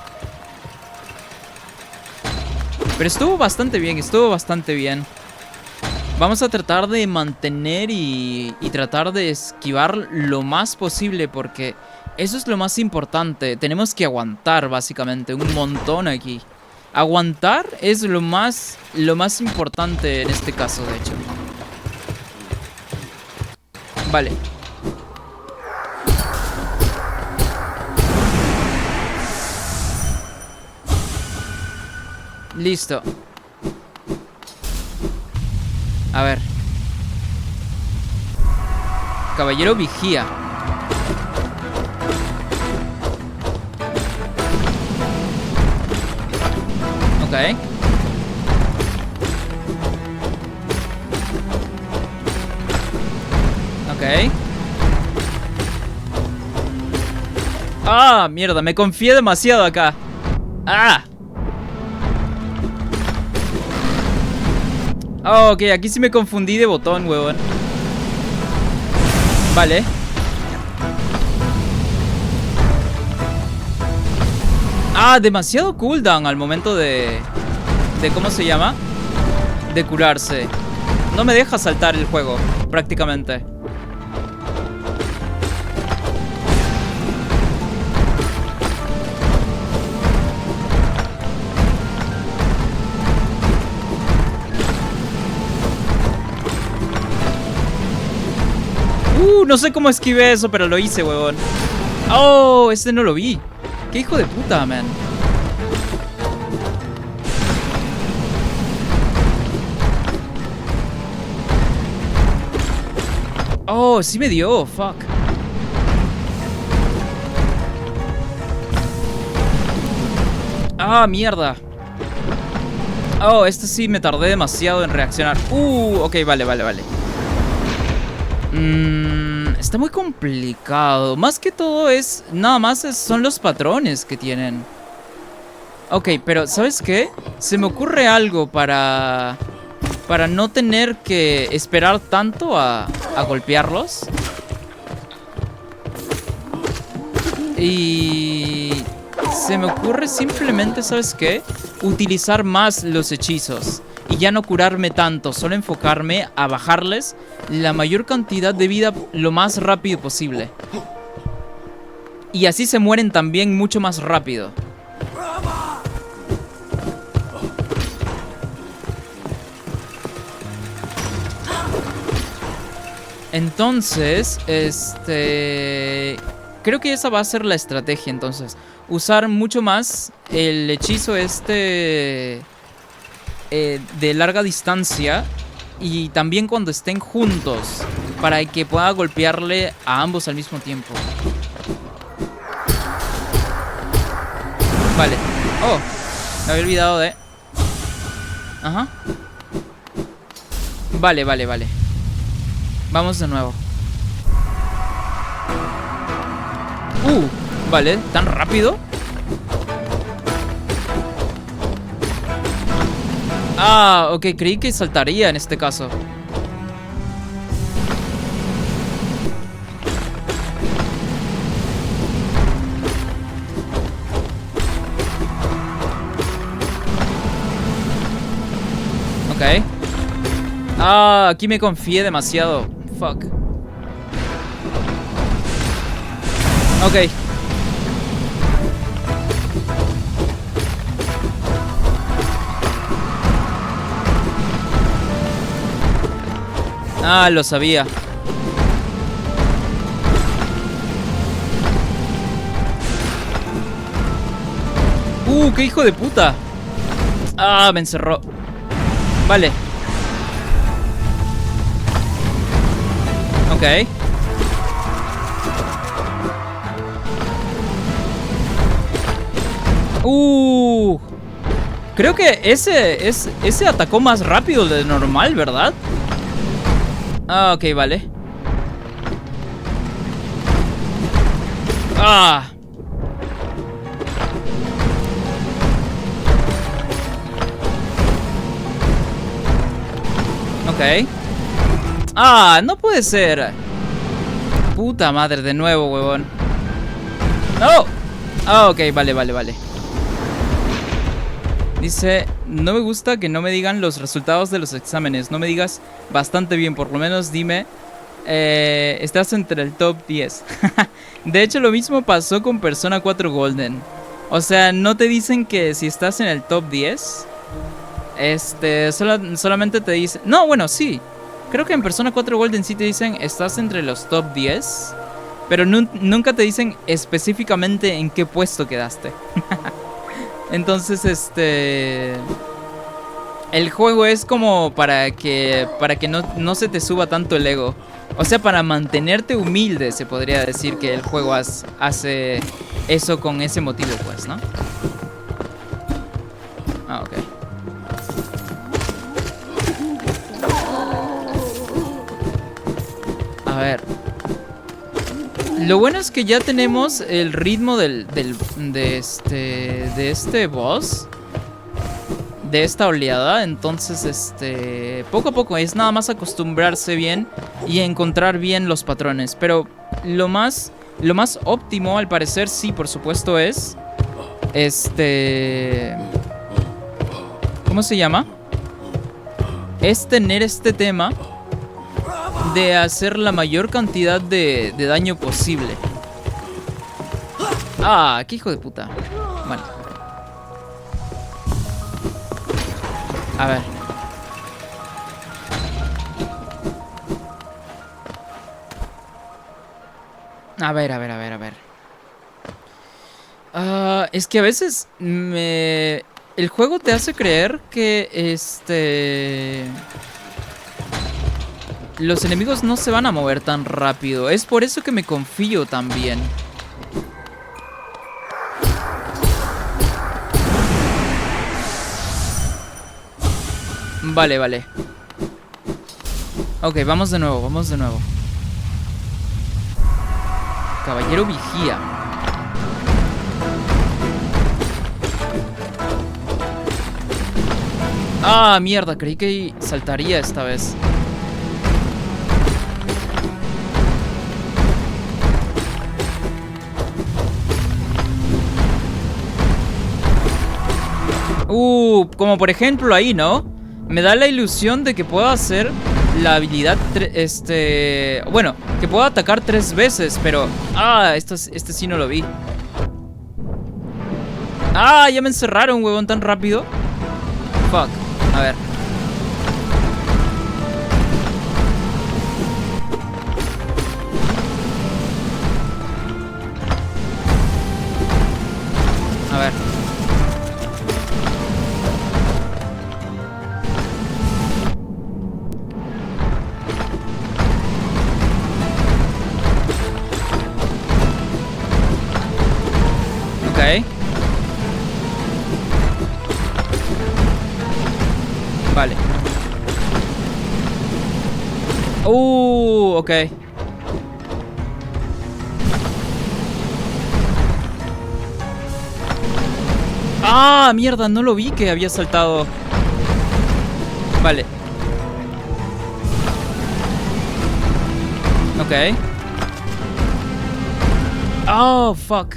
Pero estuvo bastante bien, estuvo bastante bien. Vamos a tratar de mantener y tratar de esquivar lo más posible, porque eso es lo más importante. Tenemos que aguantar, básicamente, un montón aquí. Aguantar es lo más importante en este caso, de hecho. Vale. Listo. A ver. Caballero vigía. Ok. Ok. Ah, mierda, me confié demasiado acá. Ah. Oh, ok, aquí sí me confundí de botón, huevón. Vale. Ah, demasiado cooldown al momento de ¿cómo se llama? De curarse. No me deja saltar el juego, prácticamente. No sé cómo esquivé eso, pero lo hice, huevón. Oh, este no lo vi. Qué hijo de puta, man. Oh, sí me dio, fuck. Ah, mierda. Oh, este sí me tardé demasiado en reaccionar. Ok, vale. Está muy complicado. Más que todo es... Nada más son los patrones que tienen. Ok, pero ¿sabes qué? Se me ocurre algo para no tener que esperar tanto a golpearlos. Y... se me ocurre simplemente, ¿sabes qué? Utilizar más los hechizos. Y ya no curarme tanto, solo enfocarme a bajarles la mayor cantidad de vida lo más rápido posible. Y así se mueren también mucho más rápido. Entonces, creo que esa va a ser la estrategia, entonces. Usar mucho más el hechizo de larga distancia. Y también cuando estén juntos, para que pueda golpearle a ambos al mismo tiempo. Vale. Oh, me había olvidado de... Ajá. Vale. Vamos de nuevo. Vale, ¿tan rápido? Ah, ok, creí que saltaría en este caso. Ok. Ah, aquí me confié demasiado. Fuck. Ok. Ah, lo sabía. Qué hijo de puta. Ah, me encerró. Vale. Ok. Creo que ese atacó más rápido de normal, ¿verdad? Ah, ok, vale. Ah. Ok. Ah, no puede ser. Puta madre, de nuevo, huevón. ¡No! Ah, ok, vale. Dice, no me gusta que no me digan los resultados de los exámenes. No me digas bastante bien, por lo menos dime, estás entre el top 10. De hecho, lo mismo pasó con Persona 4 Golden. O sea, no te dicen que si estás en el top 10. Solamente te dicen... No, bueno, sí. Creo que en Persona 4 Golden sí te dicen, estás entre los top 10. Pero nunca te dicen específicamente en qué puesto quedaste. Entonces, el juego es como para que no se te suba tanto el ego. O sea, para mantenerte humilde, se podría decir que el juego hace eso con ese motivo, pues, ¿no? Ah, ok. A ver. Lo bueno es que ya tenemos el ritmo de este boss. De esta oleada. Entonces, poco a poco es nada más acostumbrarse bien y encontrar bien los patrones. Pero lo más óptimo, al parecer, sí, por supuesto, es ¿cómo se llama? Es tener este tema de hacer la mayor cantidad de daño posible. Ah, qué hijo de puta. Bueno. A ver. A ver. Es que a veces el juego te hace creer que los enemigos no se van a mover tan rápido. Es por eso que me confío también. Vale. Ok, vamos de nuevo. Caballero vigía. Ah, mierda, creí que saltaría esta vez. Como por ejemplo ahí, ¿no? Me da la ilusión de que puedo hacer la habilidad, bueno, que puedo atacar 3 veces, pero... Ah, este sí no lo vi. Ah, ya me encerraron, huevón, tan rápido. Fuck, a ver. A ver. Ok. Vale. Ok. Ah, mierda, no lo vi que había saltado. Vale. Ok. Oh, fuck.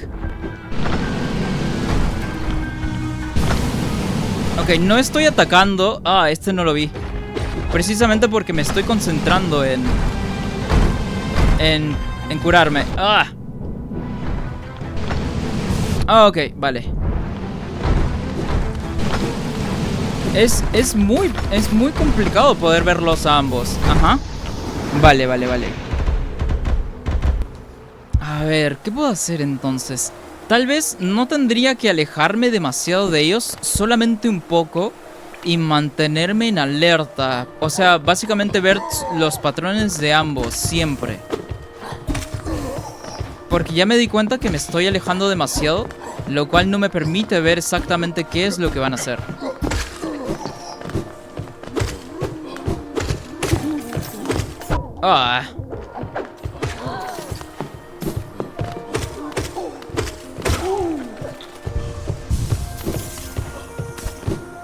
Ok, no estoy atacando. Ah, este no lo vi. Precisamente porque me estoy concentrando en curarme. Ah. Ah, ok, vale. Es muy complicado poder verlos a ambos. Ajá. Vale, vale, vale. A ver, ¿qué puedo hacer entonces? Tal vez no tendría que alejarme demasiado de ellos, solamente un poco, y mantenerme en alerta. O sea, básicamente ver los patrones de ambos, siempre. Porque ya me di cuenta que me estoy alejando demasiado, lo cual no me permite ver exactamente qué es lo que van a hacer. Ah.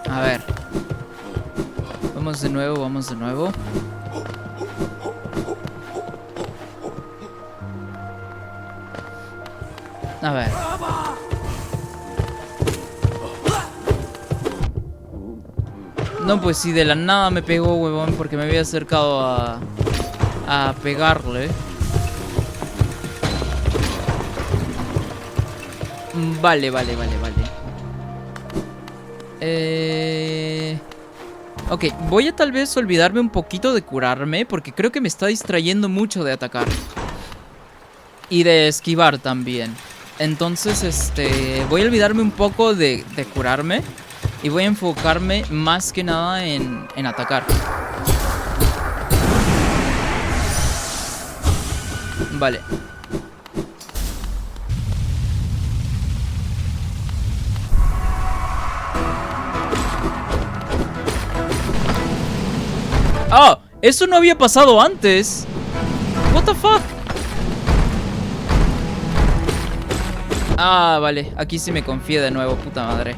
A ver. Vamos de nuevo, vamos de nuevo. A ver. No, pues si de la nada me pegó, huevón, porque me había acercado a pegarle. Vale, vale, vale, vale. Ok, voy a tal vez olvidarme un poquito de curarme, porque creo que me está distrayendo mucho de atacar. Y de esquivar también. Entonces, voy a olvidarme un poco de curarme. Y voy a enfocarme más que nada en atacar. Vale. ¡Ah! Eso no había pasado antes. What the fuck. Ah, vale. Aquí sí me confié de nuevo, puta madre.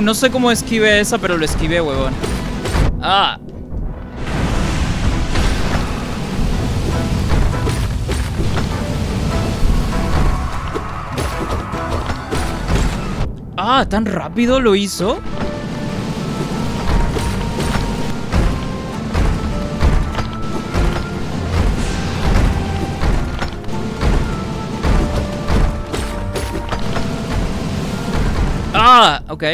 No sé cómo esquivé esa, pero lo esquivé, huevón. Ah. Ah, ¿tan rápido lo hizo? Ah, ok.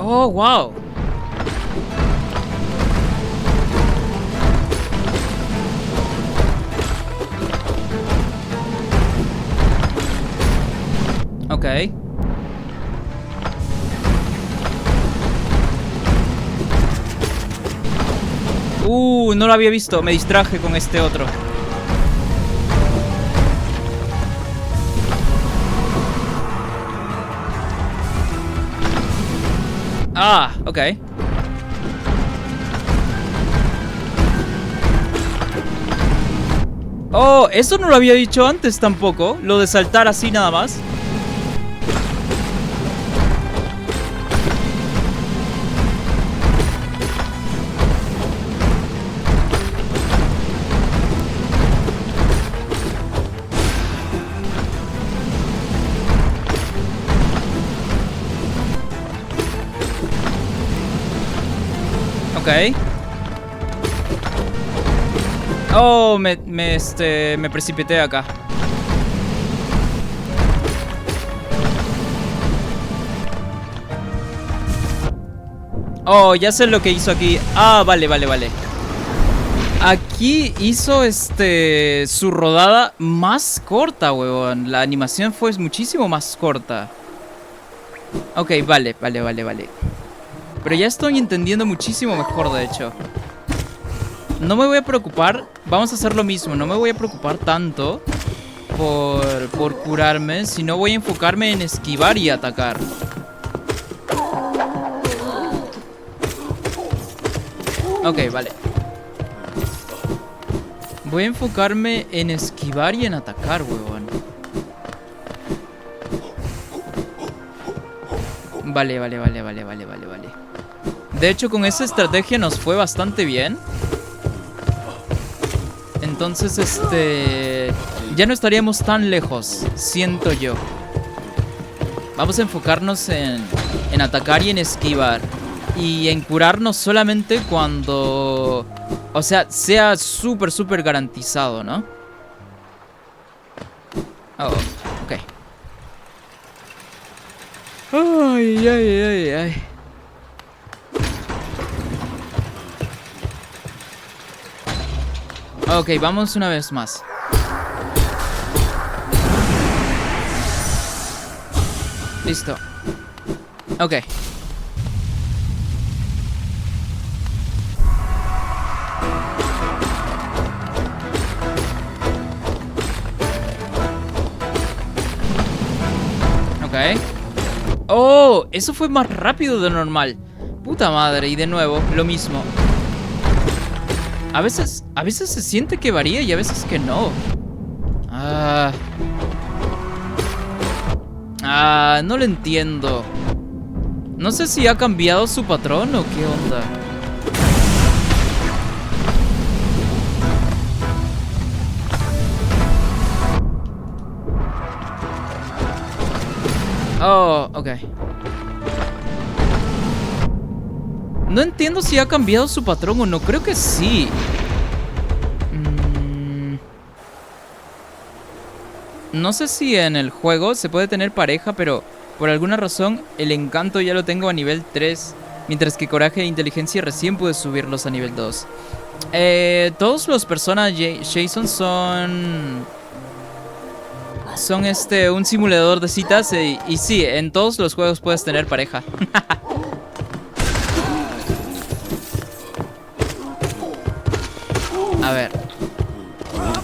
Oh, wow. Ok. No lo había visto. Me distraje con este otro. Ah, ok. Oh, eso no lo había dicho antes tampoco. Lo de saltar así nada más. Ok. Oh, me precipité acá. Oh, ya sé lo que hizo aquí. Ah, vale, vale, vale. Aquí hizo su rodada más corta, huevón. La animación fue muchísimo más corta. Ok, vale, vale, vale, vale. Pero ya estoy entendiendo muchísimo mejor, de hecho. No me voy a preocupar. Vamos a hacer lo mismo. No me voy a preocupar tanto por curarme, sino voy a enfocarme en esquivar y atacar. Ok, vale. Voy a enfocarme en esquivar y en atacar, huevón. Vale, vale, vale, vale, vale, vale, vale. De hecho, con esa estrategia nos fue bastante bien. Entonces, ya no estaríamos tan lejos, siento yo. Vamos a enfocarnos en atacar y en esquivar. Y en curarnos solamente cuando... O sea, sea súper, súper garantizado, ¿no? Oh, ok. Ay, ay, ay, ay. Ok, vamos una vez más. Listo. Ok. Ok. Oh, eso fue más rápido de normal. Puta madre, y de nuevo, lo mismo. A veces se siente que varía y a veces que no. No lo entiendo. No sé si ha cambiado su patrón o qué onda. Oh, ok. No entiendo si ha cambiado su patrón o no. Creo que sí. No sé si en el juego se puede tener pareja, pero por alguna razón el encanto ya lo tengo a nivel 3, mientras que coraje e inteligencia recién pude subirlos a nivel 2. Todos los personas Jason son un simulador de citas y sí, en todos los juegos puedes tener pareja. A ver.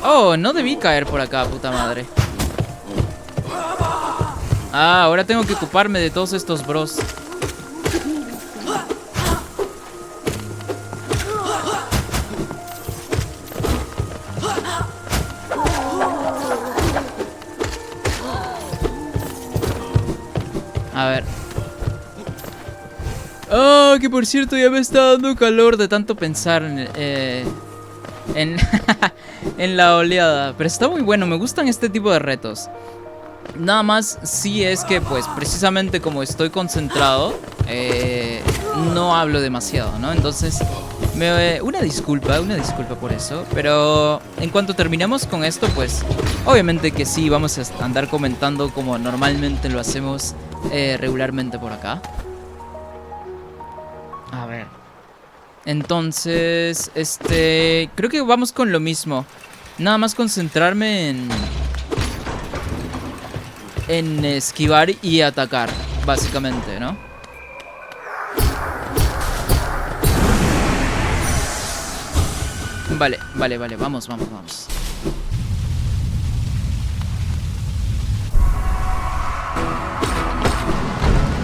Oh, no debí caer por acá, puta madre. Ahora tengo que ocuparme de todos estos bros. A ver. Oh, que por cierto ya me está dando calor de tanto pensar en en la oleada. Pero está muy bueno, me gustan este tipo de retos. Nada más sí es que pues precisamente como estoy concentrado, no hablo demasiado, ¿no? Entonces, una disculpa por eso. Pero en cuanto terminemos con esto, pues obviamente que sí, vamos a andar comentando como normalmente lo hacemos regularmente por acá. A ver. Entonces, creo que vamos con lo mismo. Nada más concentrarme en esquivar y atacar, básicamente, ¿no? Vale, vamos.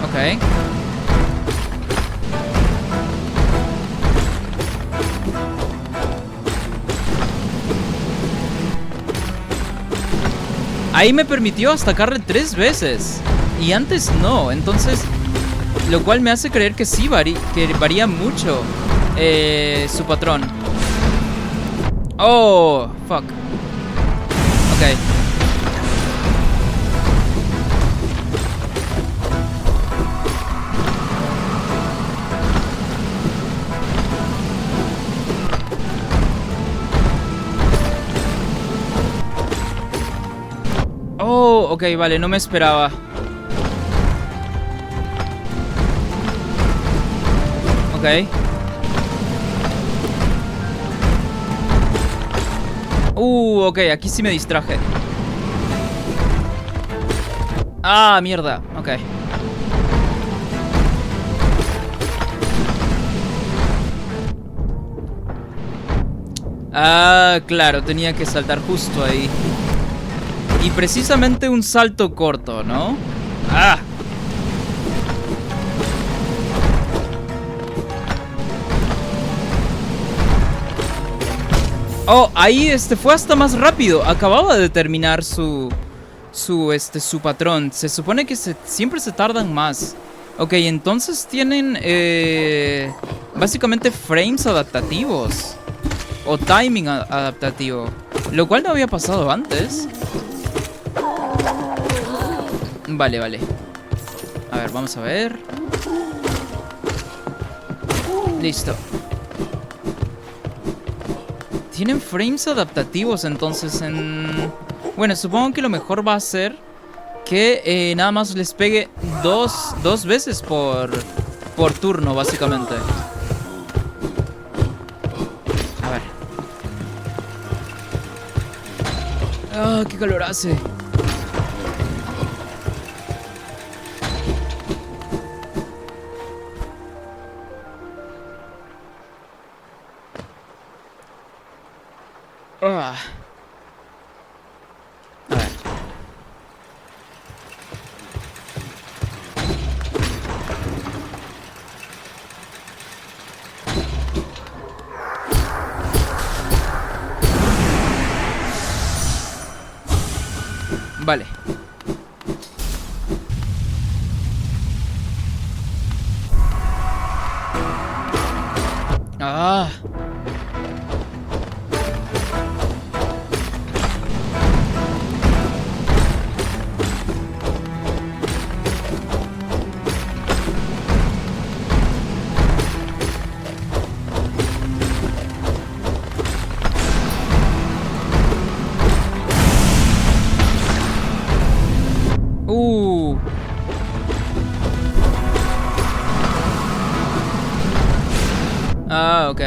Ok. Ahí me permitió atacarle 3 veces. Y antes no. Entonces, lo cual me hace creer que sí varía mucho su patrón. Oh, fuck. Ok. Oh, ok, vale, no me esperaba. Ok. Ok, aquí sí me distraje. Mierda, ok. Claro, tenía que saltar justo ahí. Y precisamente un salto corto, ¿no? Oh, ahí fue hasta más rápido. Acababa de terminar su patrón. Se supone que siempre se tardan más. Ok, entonces tienen básicamente frames adaptativos. O timing adaptativo. Lo cual no había pasado antes. Vale. A ver, vamos a ver. Listo. Tienen frames adaptativos entonces en... Bueno, supongo que lo mejor va a ser que nada más les pegue dos veces por turno, básicamente. A ver. ¡Ah, qué calor hace! Ah. A ver. Vale. Ah. Ah, ok.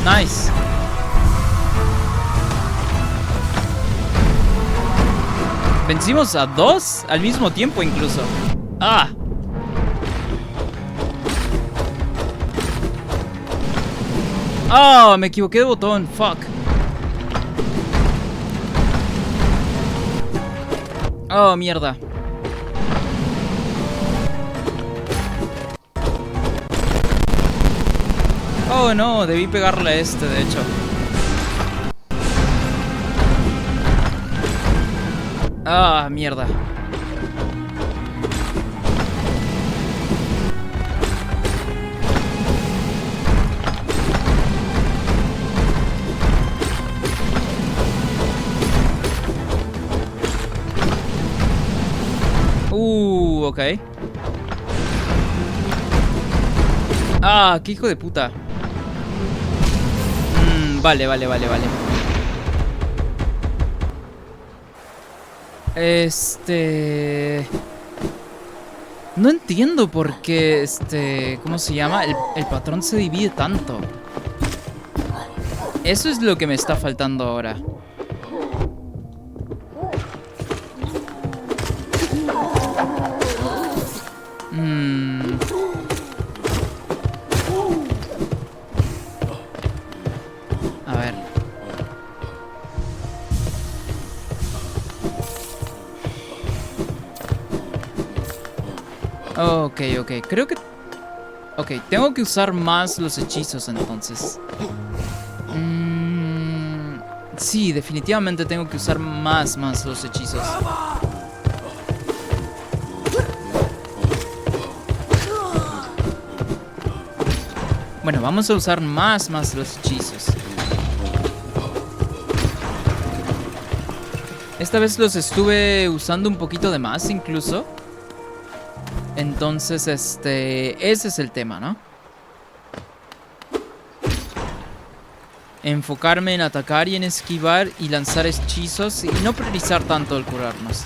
Nice. Vencimos a dos al mismo tiempo incluso. Ah. Ah, me equivoqué de botón. Fuck. Oh, mierda. Oh, no, debí pegarle a este, de hecho. Ah, mierda. Ok. Ah, qué hijo de puta. Vale. No entiendo por qué, ¿cómo se llama? El patrón se divide tanto. Eso es lo que me está faltando ahora. A ver. Ok. Creo que... Ok, tengo que usar más los hechizos entonces. Sí, definitivamente tengo que usar más los hechizos. Bueno, vamos a usar más los hechizos. Esta vez los estuve usando un poquito de más incluso. Entonces, ese es el tema, ¿no? Enfocarme en atacar y en esquivar y lanzar hechizos y no priorizar tanto el curarnos.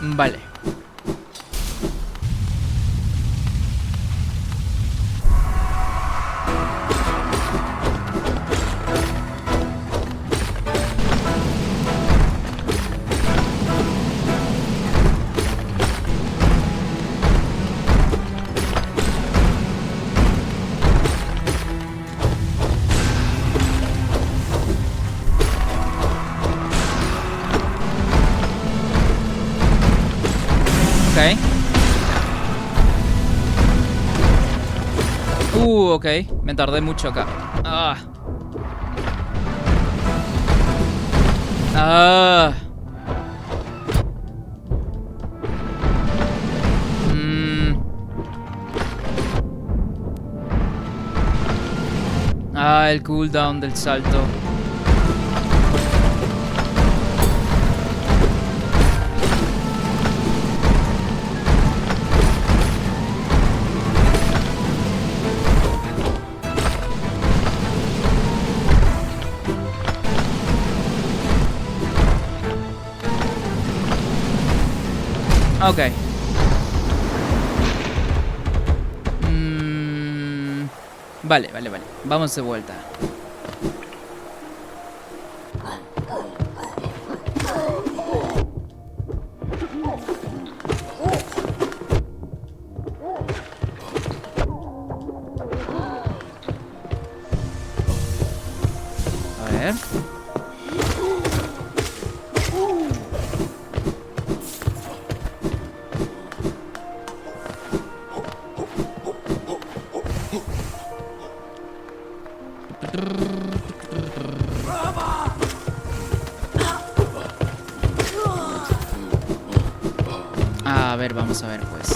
Vale. Ok. Me tardé mucho acá. Ah. Ah. Ah, el cooldown del salto. Ok. Vale. Vamos de vuelta. A ver. A ver, vamos a ver pues.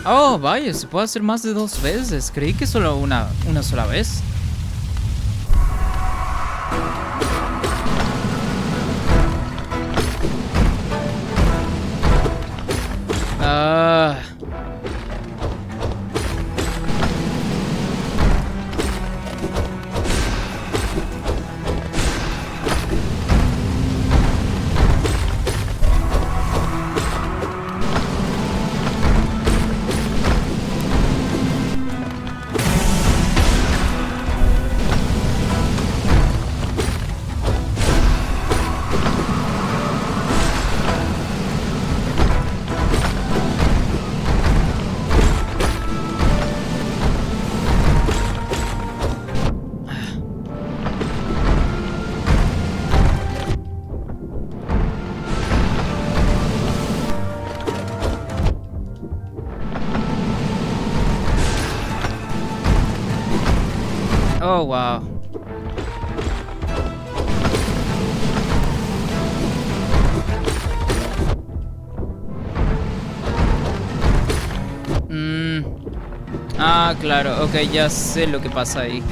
Oh, vaya, se puede hacer más de 2 veces. Creí que solo una sola vez. Ah. Oh, wow. Ah, claro. Ok, ya sé lo que pasa ahí.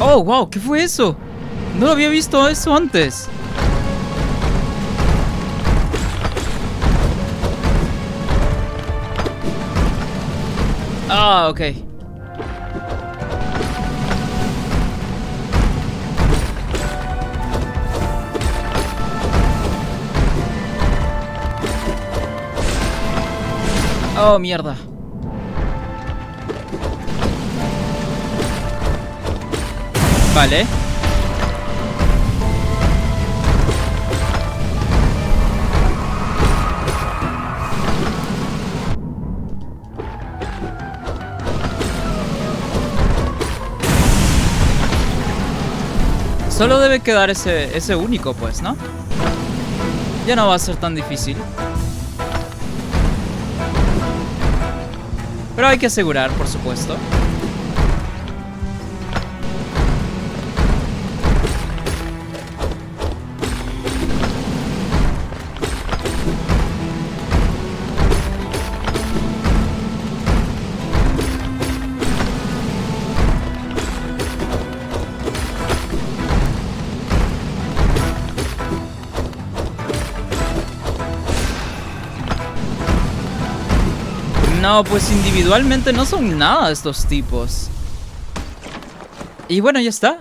Oh, wow, ¿qué fue eso? No había visto eso antes. Ah, ok. Oh, mierda. Vale. Solo debe quedar ese único, pues, ¿no? Ya no va a ser tan difícil. Pero hay que asegurar, por supuesto. No, pues individualmente no son nada estos tipos. Y bueno, ya está.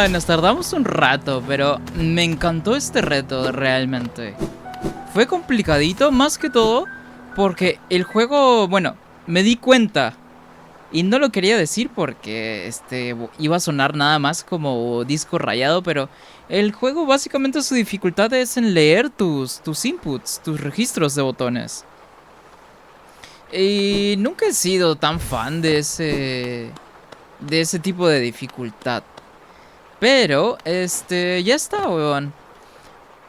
Nos tardamos un rato, pero me encantó este reto realmente. Fue complicadito, más que todo, porque el juego, bueno, me di cuenta. Y no lo quería decir porque iba a sonar nada más como disco rayado, pero el juego básicamente su dificultad es en leer tus inputs, tus registros de botones. Y nunca he sido tan fan de ese tipo de dificultad. Pero, ya está, weón.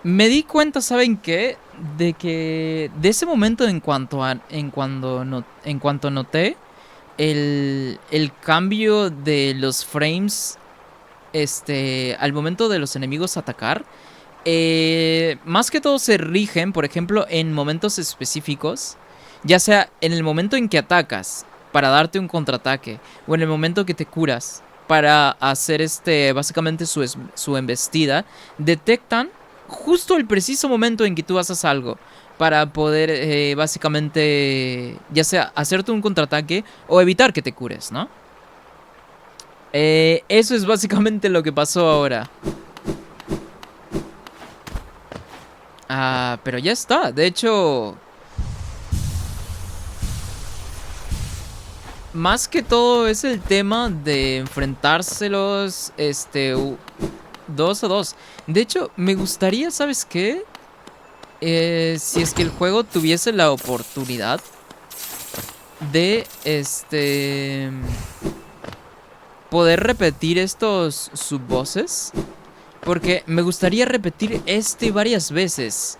Me di cuenta, ¿saben qué? De que de ese momento en cuanto noté el cambio de los frames, al momento de los enemigos atacar, más que todo se rigen, por ejemplo, en momentos específicos. Ya sea en el momento en que atacas para darte un contraataque, o en el momento que te curas para hacer básicamente su embestida, detectan justo el preciso momento en que tú haces algo para poder básicamente ya sea hacerte un contraataque o evitar que te cures, ¿no? Eso es básicamente lo que pasó ahora. Pero ya está, de hecho... Más que todo es el tema de enfrentárselos, 2 a 2. De hecho, me gustaría, ¿sabes qué? Si es que el juego tuviese la oportunidad de, poder repetir estos subbosses. Porque me gustaría repetir varias veces.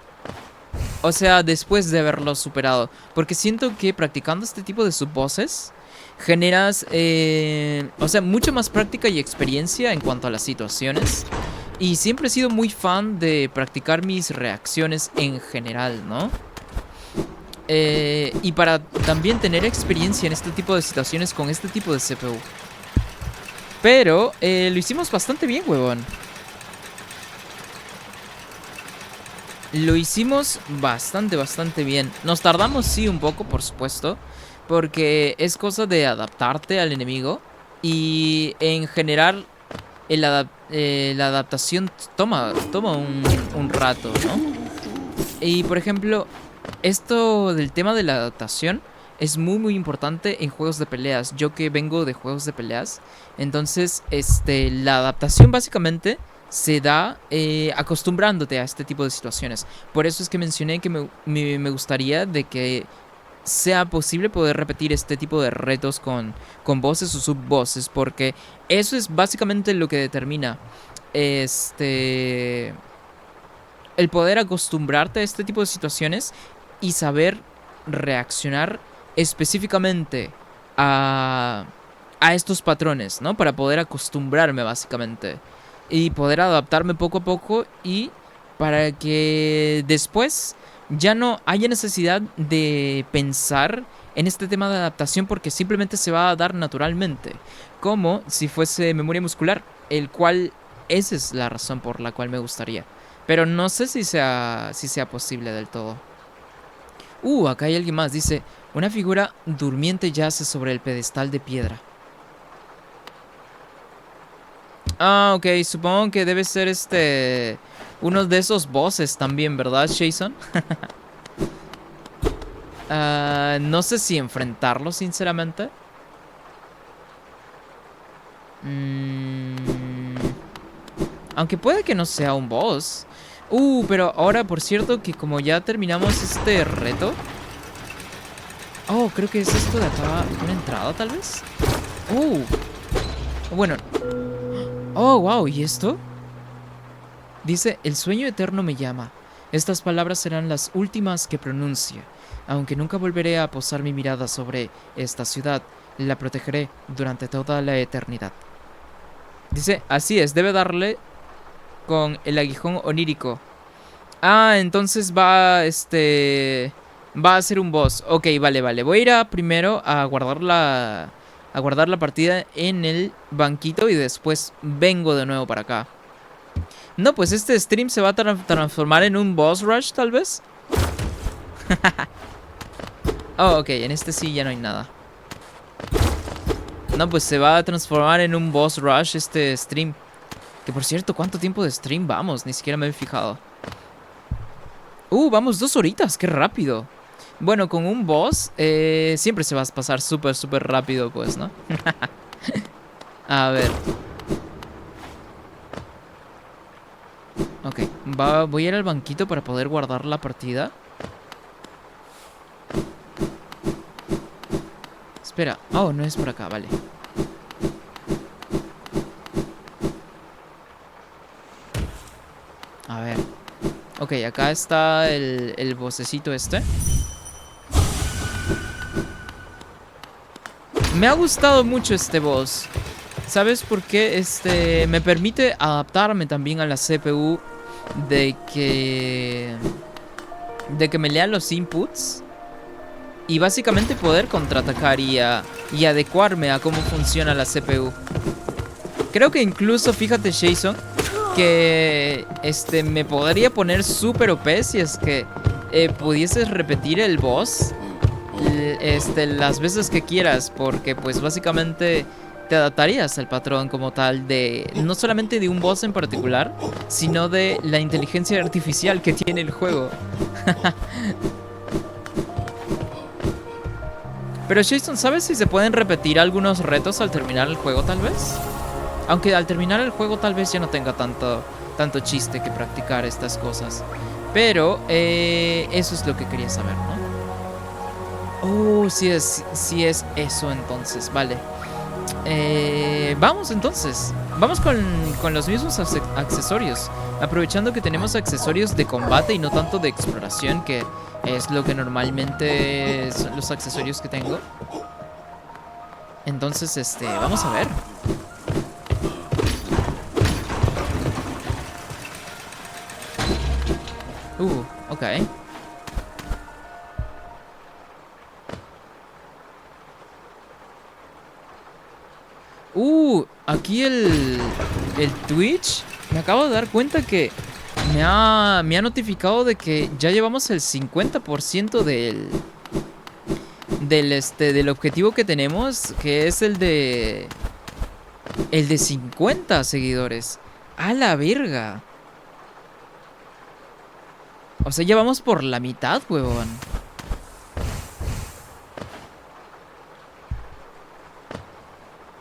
O sea, después de haberlo superado. Porque siento que practicando este tipo de subbosses generas, o sea, mucho más práctica y experiencia en cuanto a las situaciones. Y siempre he sido muy fan de practicar mis reacciones en general, ¿no? Y para también tener experiencia en este tipo de situaciones con este tipo de CPU. Pero lo hicimos bastante bien, huevón. Lo hicimos bastante bien. Nos tardamos sí un poco, por supuesto, porque es cosa de adaptarte al enemigo. Y en general la adaptación toma un rato, ¿no? Y por ejemplo, esto del tema de la adaptación es muy importante en juegos de peleas. Yo que vengo de juegos de peleas, entonces la adaptación básicamente se da acostumbrándote a este tipo de situaciones. Por eso es que mencioné que me gustaría de que sea posible poder repetir este tipo de retos con voces o subvoces, porque eso es básicamente lo que determina el poder acostumbrarte a este tipo de situaciones y saber reaccionar específicamente a estos patrones, ¿no? Para poder acostumbrarme básicamente y poder adaptarme poco a poco, y para que después ya no haya necesidad de pensar en este tema de adaptación, porque simplemente se va a dar naturalmente, como si fuese memoria muscular, el cual esa es la razón por la cual me gustaría. Pero no sé si sea posible del todo. Acá hay alguien más. Dice, una figura durmiente yace sobre el pedestal de piedra. Ok, supongo que debe ser uno de esos bosses también, ¿verdad, Jason? No sé si enfrentarlo, sinceramente. Aunque puede que no sea un boss. Pero ahora, por cierto, que como ya terminamos este reto... creo que es esto de acá. ¿Una entrada, tal vez? Bueno. Oh, wow, ¿y esto? Dice, el sueño eterno me llama. Estas palabras serán las últimas que pronuncie. Aunque nunca volveré a posar mi mirada sobre esta ciudad, la protegeré durante toda la eternidad. Dice, así es, debe darle con el aguijón onírico. Ah, entonces va a ser un boss. Ok, vale. Voy a ir primero a guardar la partida en el banquito y después vengo de nuevo para acá. No, pues este stream se va a transformar en un boss rush, tal vez. Oh, ok, en este sí ya no hay nada. No, pues se va a transformar en un boss rush este stream. Que por cierto, ¿cuánto tiempo de stream vamos? Ni siquiera me he fijado. Vamos 2 horitas, qué rápido. Bueno, con un boss siempre se va a pasar súper rápido, pues, ¿no? A ver. Ok, voy a ir al banquito para poder guardar la partida. Espera, oh, no es por acá, vale. A ver. Ok, acá está el bossecito este. Me ha gustado mucho este boss. ¿Sabes por qué? Me permite adaptarme también a la CPU de que me lea los inputs y básicamente poder contraatacar y adecuarme a cómo funciona la CPU. Creo que incluso, fíjate, Jason, que me podría poner super OP si es que pudieses repetir el boss las veces que quieras, porque pues básicamente te adaptarías al patrón como tal de no solamente de un boss en particular, sino de la inteligencia artificial que tiene el juego. Pero Jason, ¿sabes si se pueden repetir algunos retos al terminar el juego tal vez? Aunque al terminar el juego tal vez ya no tenga tanto chiste que practicar estas cosas. Pero eso es lo que quería saber, ¿no? Oh, sí es eso entonces, vale. Vamos entonces. Vamos con los mismos accesorios. Aprovechando que tenemos accesorios de combate y no tanto de exploración, que es lo que normalmente son los accesorios que tengo. Entonces, vamos a ver. Ok. Aquí el Twitch. Me acabo de dar cuenta que me ha notificado de que ya llevamos el 50% del objetivo que tenemos, que es el de 50 seguidores. ¡A la verga! O sea, ya vamos por la mitad, huevón.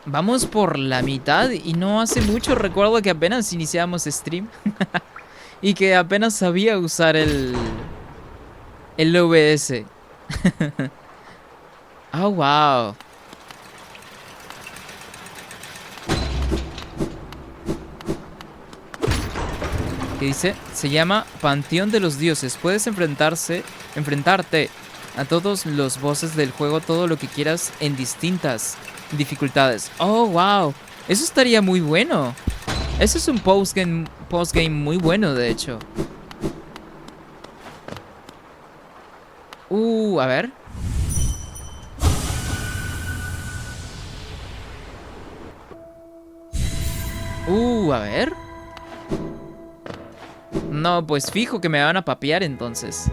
Vamos por la mitad y no hace mucho recuerdo que apenas iniciamos stream. Y que apenas sabía usar el OBS. Oh, wow. ¿Qué dice? Se llama Panteón de los Dioses. Puedes enfrentarte a todos los bosses del juego, todo lo que quieras en distintas dificultades. Oh, wow. Eso estaría muy bueno. Eso es un postgame muy bueno, de hecho. A ver. A ver. No, pues fijo que me van a papear entonces.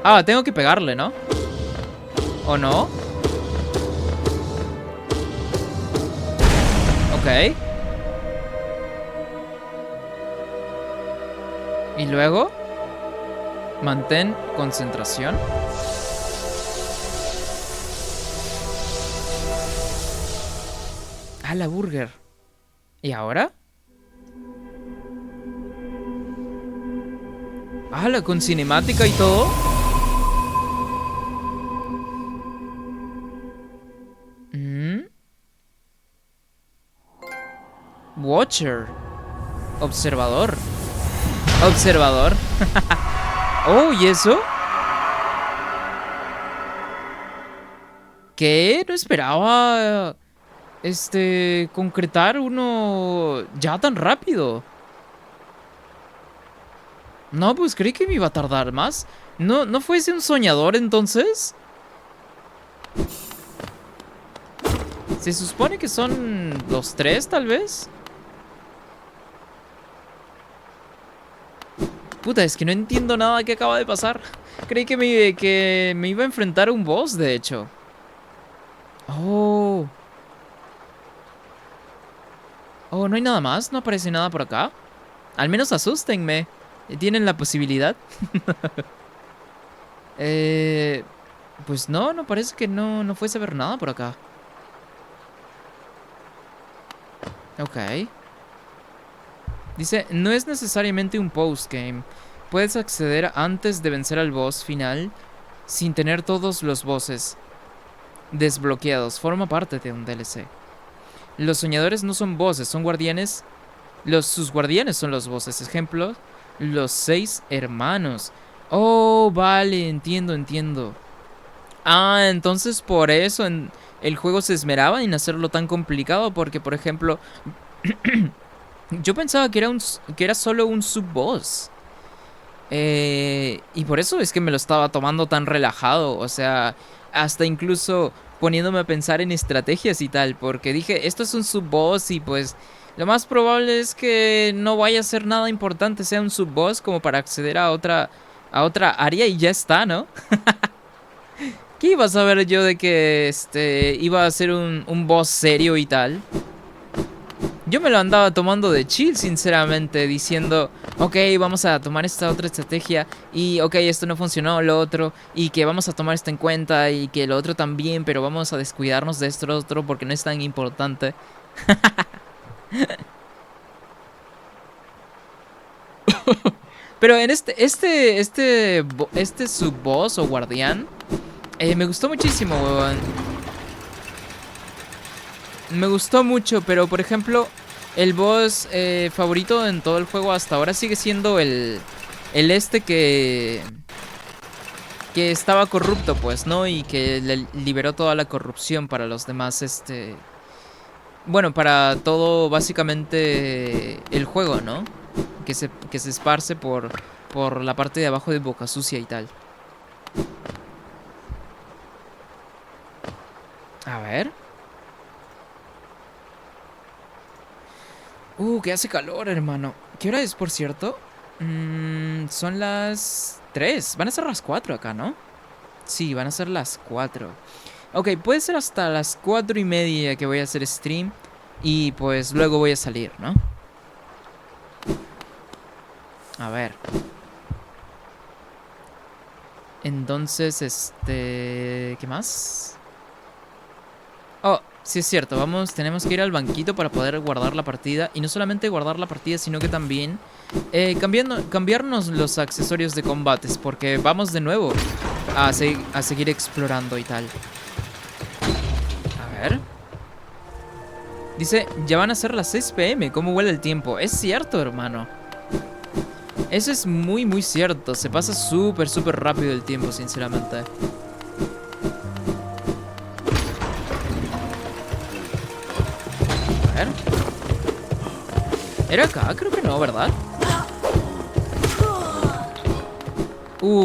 Ah, tengo que pegarle, ¿no? ¿O no? Ok. Y luego mantén concentración. Ah, la burger. ¿Y ahora? Ah, con cinemática y todo. Watcher. Observador. Observador. Oh, ¿y eso? ¿Qué? No esperaba... concretar uno ya tan rápido. No, pues creí que me iba a tardar más. ¿No fuese un soñador entonces? Se supone que son los tres, tal vez. Puta, es que no entiendo nada que acaba de pasar. Creí que me iba a enfrentar a un boss, de hecho. Oh. Oh, ¿no hay nada más? ¿No aparece nada por acá? Al menos asústenme. ¿Tienen la posibilidad? Pues no parece que no fuese a ver nada por acá. Ok. Dice, no es necesariamente un postgame. Puedes acceder antes de vencer al boss final sin tener todos los bosses desbloqueados. Forma parte de un DLC. Los soñadores no son bosses, son guardianes. Sus guardianes son los bosses. Ejemplo, los 6 hermanos. Oh, vale, entiendo. Ah, entonces por eso el juego se esmeraba en hacerlo tan complicado. Porque, por ejemplo, yo pensaba que era solo un sub-boss. Y por eso es que me lo estaba tomando tan relajado. O sea, hasta incluso poniéndome a pensar en estrategias y tal. Porque dije, esto es un sub-boss y pues lo más probable es que no vaya a ser nada importante. Sea un sub-boss como para acceder a otra área y ya está, ¿no? ¿Qué iba a saber yo de que iba a ser un boss serio y tal? Yo me lo andaba tomando de chill, sinceramente, diciendo, ok, vamos a tomar esta otra estrategia y, ok, esto no funcionó, lo otro, y que vamos a tomar esto en cuenta y que lo otro también, pero vamos a descuidarnos de esto otro porque no es tan importante. Pero en este sub-boss o guardián, me gustó muchísimo, weón. Me gustó mucho, pero por ejemplo, el boss favorito en todo el juego hasta ahora sigue siendo el que estaba corrupto, pues, ¿no? Y que le liberó toda la corrupción para los demás, bueno, para todo básicamente el juego, ¿no? Que se esparce por la parte de abajo de Boca Sucia y tal. A ver. Que hace calor, hermano. ¿Qué hora es, por cierto? Son las 3. Van a ser las 4 acá, ¿no? Sí, van a ser las 4. Ok, puede ser hasta las 4:30 que voy a hacer stream. Y pues luego voy a salir, ¿no? A ver. Entonces, ¿qué más? Oh, sí es cierto, tenemos que ir al banquito para poder guardar la partida. Y no solamente guardar la partida, sino que también cambiarnos los accesorios de combates. Porque vamos de nuevo a seguir explorando y tal. A ver. Dice, ya van a ser las 6 p.m. ¿Cómo huele el tiempo? Es cierto, hermano. Eso es muy cierto. Se pasa súper rápido el tiempo, sinceramente. A ver. ¿Era acá? Creo que no, ¿verdad?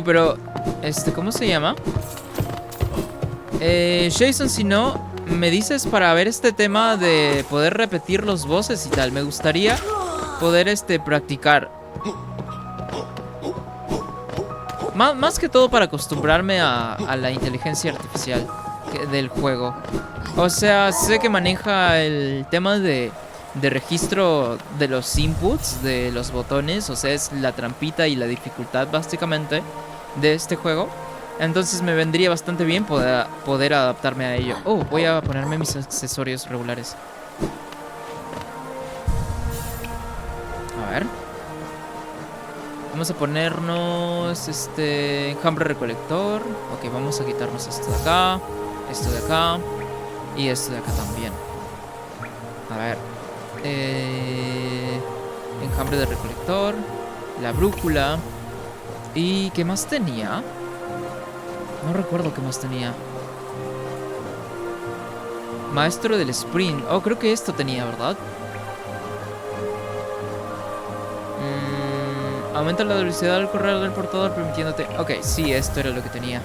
Pero... ¿cómo se llama? Jason, si no, me dices para ver este tema de poder repetir los bosses y tal. Me gustaría poder, practicar. Más que todo para acostumbrarme a la inteligencia artificial del juego. O sea, sé que maneja el tema de registro de los inputs, de los botones. O sea, es la trampita y la dificultad básicamente de este juego. Entonces me vendría bastante bien poder adaptarme a ello. Voy a ponerme mis accesorios regulares. A ver. Vamos a ponernos enjambre recolector. Ok, vamos a quitarnos esto de acá y esto de acá también. A ver. Eh, enjambre de recolector. La brújula. ¿Y qué más tenía? No recuerdo qué más tenía. Maestro del sprint. Oh, creo que esto tenía, ¿verdad? Aumenta la velocidad del correr del portador permitiéndote... Ok, sí, esto era lo que tenía.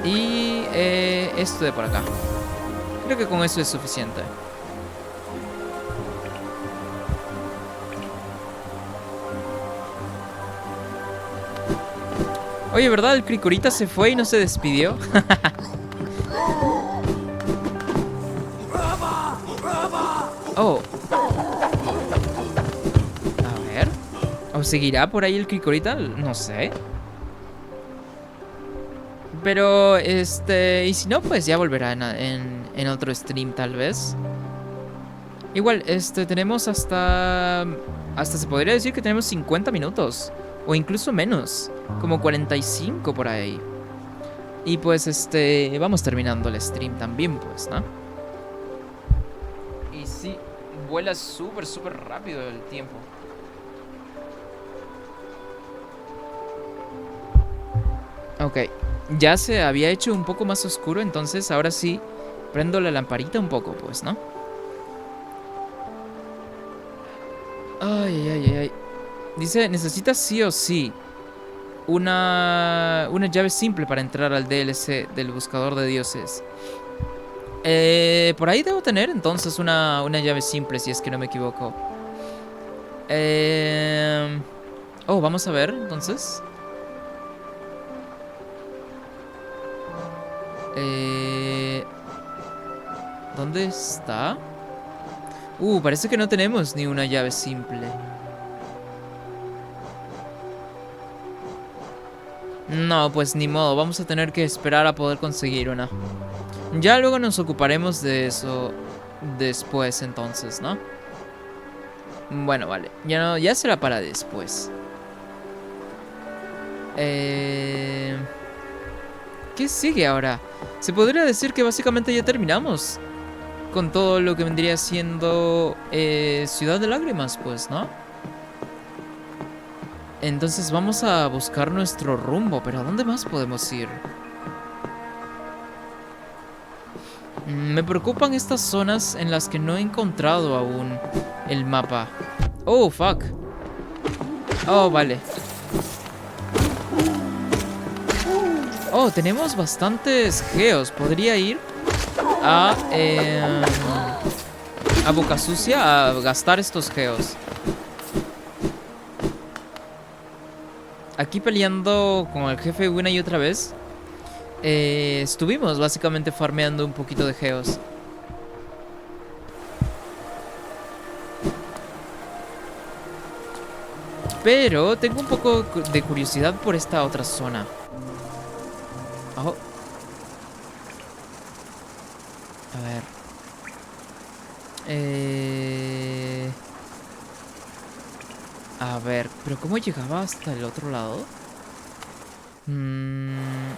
Y esto de por acá. Creo que con eso es suficiente. Oye, ¿verdad? El Cricorita se fue y no se despidió. Oh. A ver. ¿O seguirá por ahí el Cricorita? No sé. Pero, y si no, pues ya volverá en otro stream, tal vez. Igual, tenemos hasta se podría decir que tenemos 50 minutos. O incluso menos. Como 45 por ahí. Y pues, vamos terminando el stream también, pues, ¿no? Y sí, vuela súper, súper rápido el tiempo. Ok, ya se había hecho un poco más oscuro, entonces ahora sí prendo la lamparita un poco, pues, ¿no? Ay, ay, ay, ay. Dice, necesitas sí o sí una llave simple para entrar al DLC del buscador de dioses. Por ahí debo tener entonces una llave simple, si es que no me equivoco. Oh, vamos a ver, entonces. ¿Dónde está? Parece que no tenemos ni una llave simple. No, pues ni modo, vamos a tener que esperar a poder conseguir una. Ya luego nos ocuparemos de eso después entonces, ¿no? Bueno, vale, ya será para después. ¿Qué sigue ahora? Se podría decir que básicamente ya terminamos con todo lo que vendría siendo Ciudad de Lágrimas, pues, ¿no? Entonces vamos a buscar nuestro rumbo, pero ¿a dónde más podemos ir? Me preocupan estas zonas en las que no he encontrado aún el mapa. Oh, fuck. Oh, vale. Oh, tenemos bastantes geos. Podría ir a Boca Sucia a gastar estos geos. Aquí peleando con el jefe una y otra vez. Estuvimos básicamente farmeando un poquito de geos. Pero tengo un poco de curiosidad por esta otra zona. Oh. A ver. A ver, pero ¿cómo llegaba hasta el otro lado?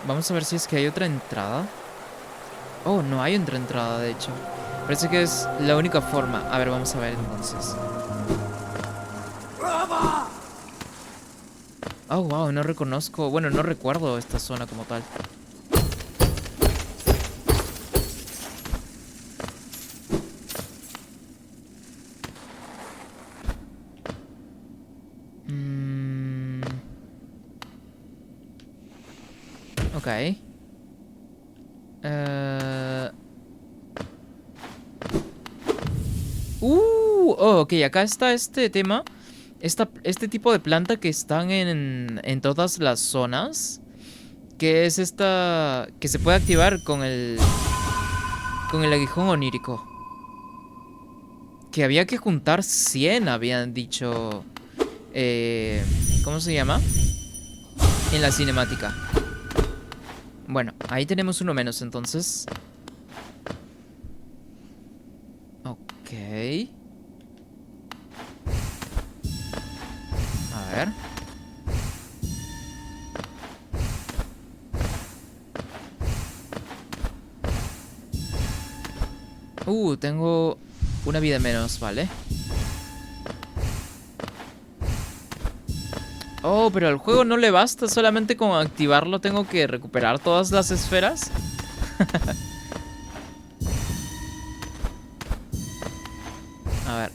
Vamos a ver si es que hay otra entrada. Oh, no hay otra entrada, de hecho. Parece que es la única forma. A ver, vamos a ver entonces. Oh, wow, no reconozco. Bueno, no recuerdo esta zona como tal. Ok. Oh, ok, acá está este tema. Este tipo de planta que están en todas las zonas. Que es esta... Que se puede activar con el aguijón onírico. Que había que juntar 100, habían dicho... ¿Cómo se llama? En la cinemática. Bueno, ahí tenemos uno menos entonces. Ok. A ver. Tengo Una vida menos, ¿vale? Oh, pero al juego no le basta. Solamente con activarlo tengo que recuperar todas las esferas. A ver.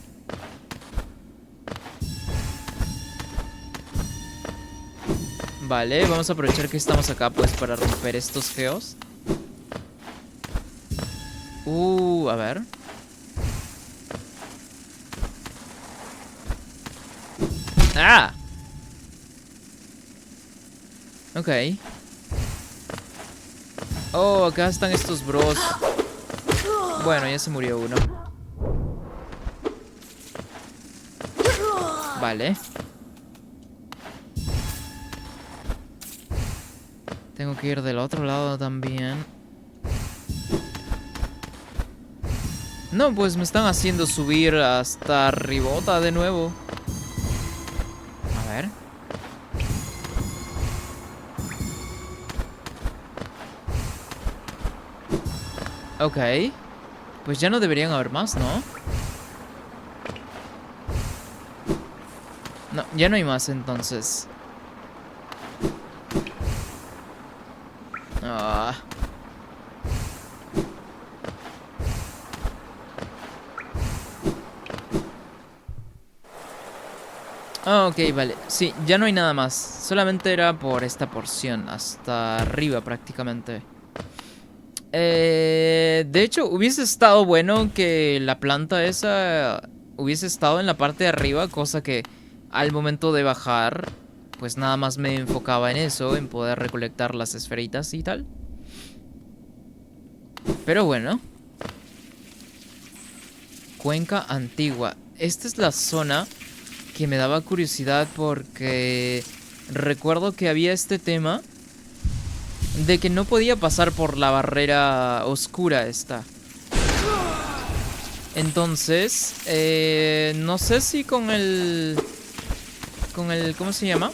Vale, vamos a aprovechar que estamos acá pues para romper estos geos. A ver. ¡Ah! Ok. Oh, acá están estos bros. Bueno, ya se murió uno. Vale. Tengo que ir del otro lado también. No, pues me están haciendo subir hasta arribota de nuevo. A ver. Ok. Pues ya no deberían haber más, ¿no? No, ya no hay más entonces. Ah. Ah, ok, vale. Sí, ya no hay nada más. Solamente era por esta porción, hasta arriba prácticamente. De hecho, hubiese estado bueno que la planta esa hubiese estado en la parte de arriba, cosa que al momento de bajar, pues nada más me enfocaba en eso, en poder recolectar las esferitas y tal. Pero bueno. Cuenca Antigua. Esta es la zona que me daba curiosidad porque recuerdo que había este tema de que no podía pasar por la barrera oscura esta. Entonces, no sé si con el... ¿Cómo se llama?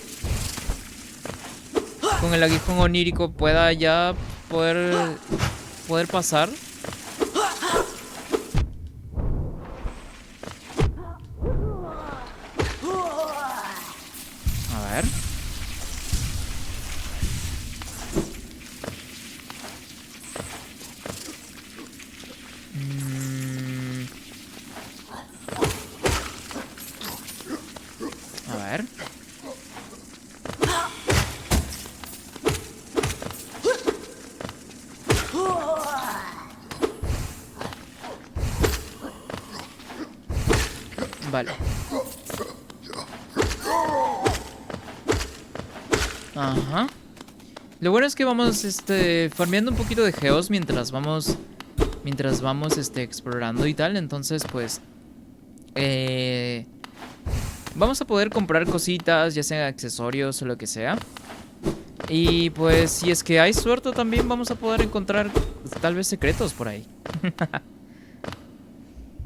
Con el aguijón onírico pueda ya poder pasar. A ver. A ver. Vale. Ajá. Lo bueno es que vamos, farmeando un poquito de geos mientras vamos, explorando y tal. Entonces, pues, vamos a poder comprar cositas, ya sean accesorios o lo que sea. Y pues, si es que hay suerte, también vamos a poder encontrar tal vez secretos por ahí.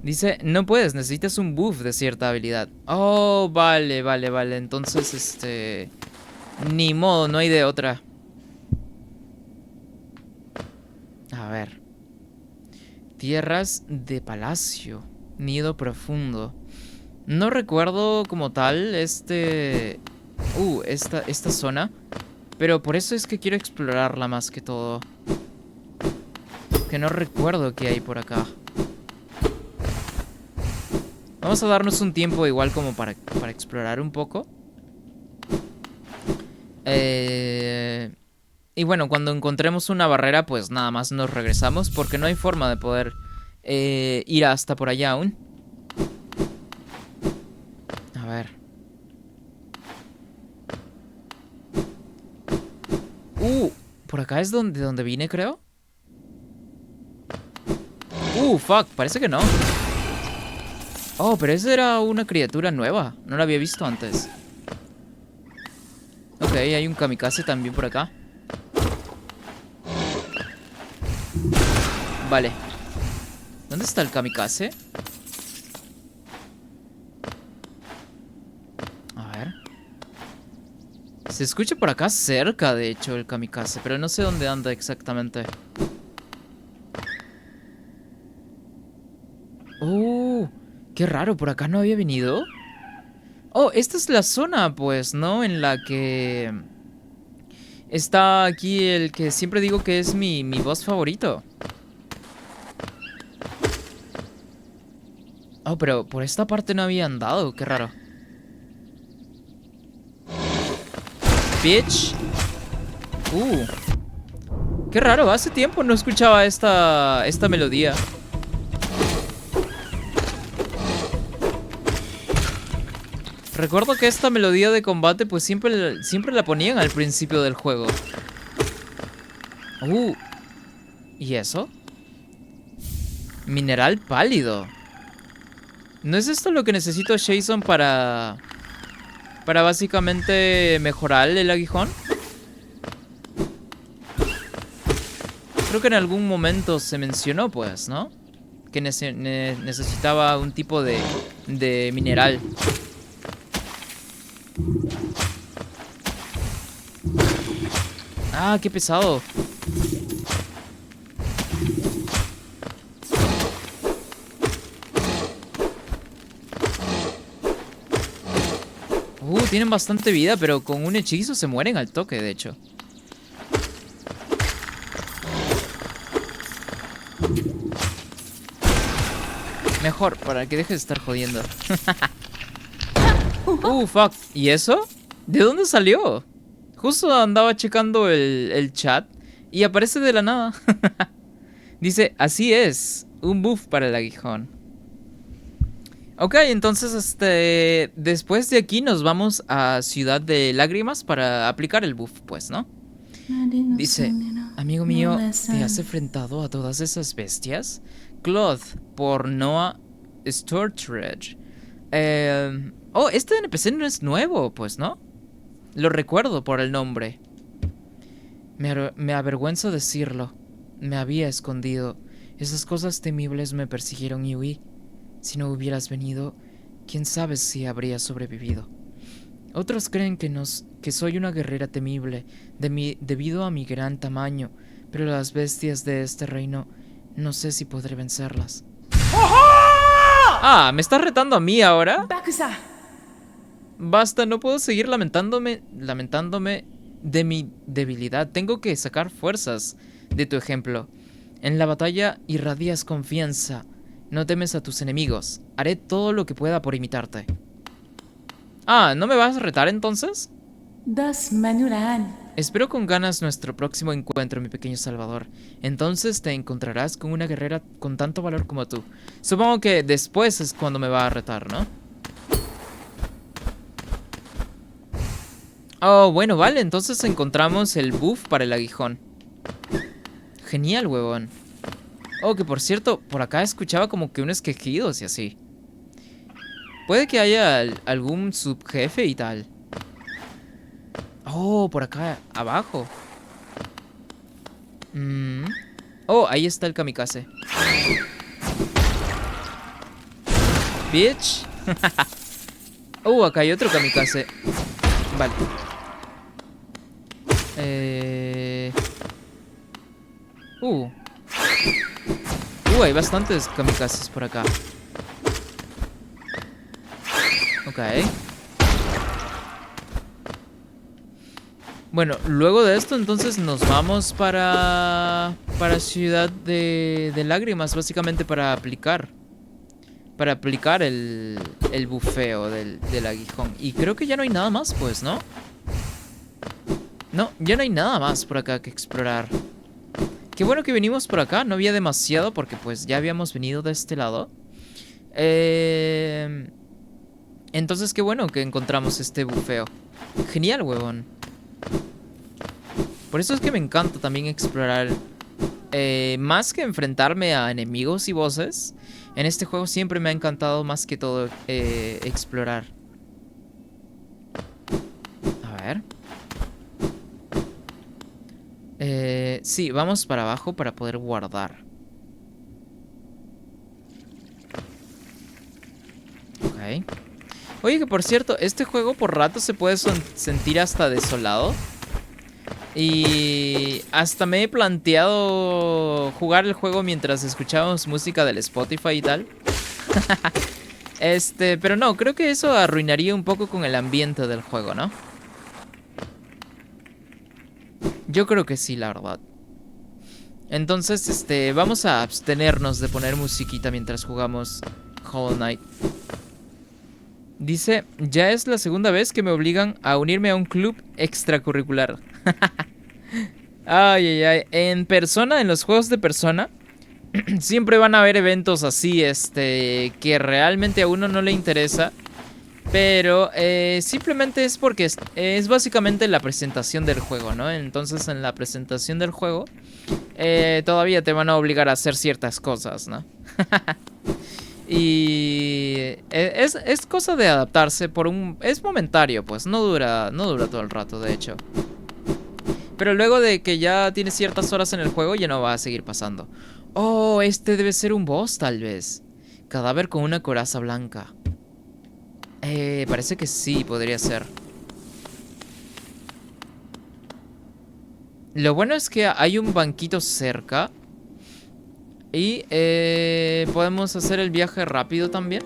Dice, no puedes, necesitas un buff de cierta habilidad. Oh, vale, vale, vale. Entonces, ni modo, no hay de otra. A ver. Tierras de palacio. Nido profundo. No recuerdo como tal esta zona. Pero por eso es que quiero explorarla más que todo. Que no recuerdo qué hay por acá. Vamos a darnos un tiempo igual como para explorar un poco. Y bueno, cuando encontremos una barrera, pues nada más nos regresamos. Porque no hay forma de poder ir hasta por allá aún. A ver. Por acá es donde vine, creo. Fuck, parece que no. Oh, pero esa era una criatura nueva. No la había visto antes. Ok, hay un kamikaze también por acá. Vale. ¿Dónde está el kamikaze? A ver. Se escucha por acá cerca, de hecho, el kamikaze. Pero no sé dónde anda exactamente. Qué raro, por acá no había venido. Oh, esta es la zona, pues, ¿no? En la que está aquí el que siempre digo que es mi boss favorito. Oh, pero por esta parte no había andado, qué raro. Bitch. Qué raro, hace tiempo no escuchaba esta melodía. Recuerdo que esta melodía de combate pues siempre la ponían al principio del juego. ¿Y eso? Mineral pálido. ¿No es esto lo que necesito Jason para básicamente mejorar el aguijón? Creo que en algún momento se mencionó, pues, ¿no? Que necesitaba un tipo de mineral. Ah, qué pesado. Tienen bastante vida, pero con un hechizo se mueren al toque, de hecho. Mejor, para que deje de estar jodiendo. Fuck. ¿Y eso? ¿De dónde salió? Justo andaba checando el chat y aparece de la nada. Dice, así es, un buff para el aguijón. Ok, entonces después de aquí nos vamos a Ciudad de Lágrimas para aplicar el buff, pues, ¿no? Dice, amigo mío, ¿te has enfrentado a todas esas bestias? Cloth, por Noah Stortridge. Este NPC no es nuevo, pues, ¿no? Lo recuerdo por el nombre. Me avergüenzo decirlo. Me había escondido. Esas cosas temibles me persiguieron y huí. Si no hubieras venido, quién sabe si habría sobrevivido. Otros creen que soy una guerrera temible debido a mi gran tamaño, pero las bestias de este reino no sé si podré vencerlas. Ah, ¿me estás retando a mí ahora? Basta, no puedo seguir lamentándome de mi debilidad. Tengo que sacar fuerzas de tu ejemplo. En la batalla irradias confianza. No temes a tus enemigos. Haré todo lo que pueda por imitarte. Ah, ¿no me vas a retar entonces? Espero con ganas nuestro próximo encuentro, mi pequeño salvador. Entonces te encontrarás con una guerrera con tanto valor como tú. Supongo que después es cuando me va a retar, ¿no? Oh, bueno, vale, entonces encontramos el buff para el aguijón. Genial, huevón. Oh, que por cierto, por acá escuchaba como que unos quejidos y así. Puede que haya algún subjefe y tal. Oh, por acá, abajo. Oh, ahí está el kamikaze. Bitch. Oh, acá hay otro kamikaze. Vale. Hay bastantes kamikazes por acá. Ok. Bueno, luego de esto entonces nos vamos para Ciudad de Lágrimas, básicamente para aplicar el bufeo del aguijón. Y creo que ya no hay nada más, pues, ¿no? No, ya no hay nada más por acá que explorar. Qué bueno que venimos por acá, no había demasiado porque pues ya habíamos venido de este lado. Entonces qué bueno que encontramos este bufeo. Genial, huevón. Por eso es que me encanta también explorar. Más que enfrentarme a enemigos y bosses, en este juego siempre me ha encantado más que todo explorar. A ver. Sí, vamos para abajo para poder guardar. Ok. Oye, que por cierto, este juego por rato se puede sentir hasta desolado. Y hasta me he planteado jugar el juego mientras escuchábamos música del Spotify y tal. Pero no, creo que eso arruinaría un poco con el ambiente del juego, ¿no? Yo creo que sí, la verdad. Entonces, vamos a abstenernos de poner musiquita mientras jugamos Hollow Knight. Dice, ya es la segunda vez que me obligan a unirme a un club extracurricular. Ay, ay, ay. En Persona, en los juegos de Persona, siempre van a haber eventos así, que realmente a uno no le interesa. Pero simplemente es porque es básicamente la presentación del juego, ¿no? Entonces en la presentación del juego todavía te van a obligar a hacer ciertas cosas, ¿no? Y es cosa de adaptarse es momentario, pues, no dura todo el rato, de hecho. Pero luego de que ya tienes ciertas horas en el juego, ya no va a seguir pasando. Oh, este debe ser un boss, tal vez. Cadáver con una coraza blanca. Parece que sí, podría ser. Lo bueno es que hay un banquito cerca. Y podemos hacer el viaje rápido también.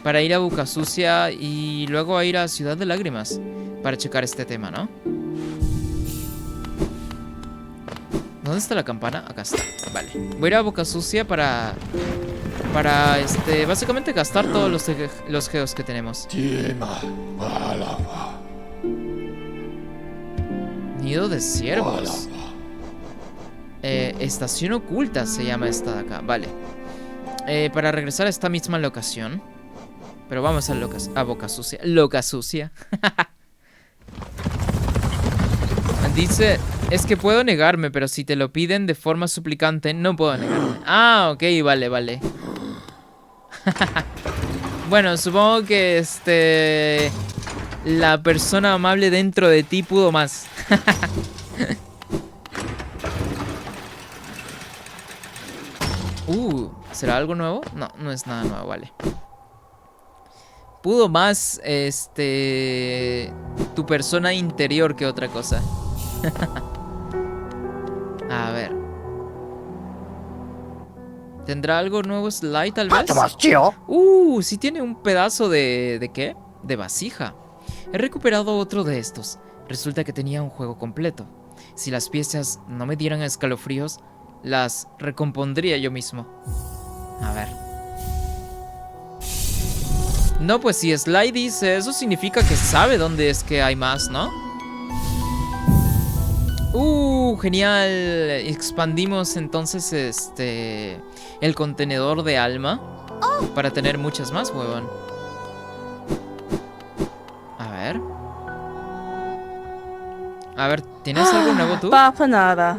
Para ir a Boca Sucia y luego a ir a Ciudad de Lágrimas. Para checar este tema, ¿no? ¿Dónde está la campana? Acá está, vale. Voy a ir a Boca Sucia para básicamente gastar todos los geos que tenemos. Nido de ciervos. Estación oculta se llama esta de acá, vale. Para regresar a esta misma locación. Pero vamos a Boca Sucia. Loca Sucia. Dice, es que puedo negarme, pero si te lo piden de forma suplicante, no puedo negarme. Ah, ok, vale, vale. Bueno, supongo que la persona amable dentro de ti pudo más. ¿Será algo nuevo? No, no es nada nuevo, vale. Pudo más, tu persona interior que otra cosa. A ver. ¿Tendrá algo nuevo Sly, tal vez? Sí tiene un pedazo ¿de qué? De vasija. He recuperado otro de estos. Resulta que tenía un juego completo. Si las piezas no me dieran escalofríos, las recompondría yo mismo. A ver. No, pues si Sly dice, eso significa que sabe dónde es que hay más, ¿no? Genial. Expandimos entonces el contenedor de alma para tener muchas más, huevón. A ver, ¿tienes algo nuevo tú? Papa nada.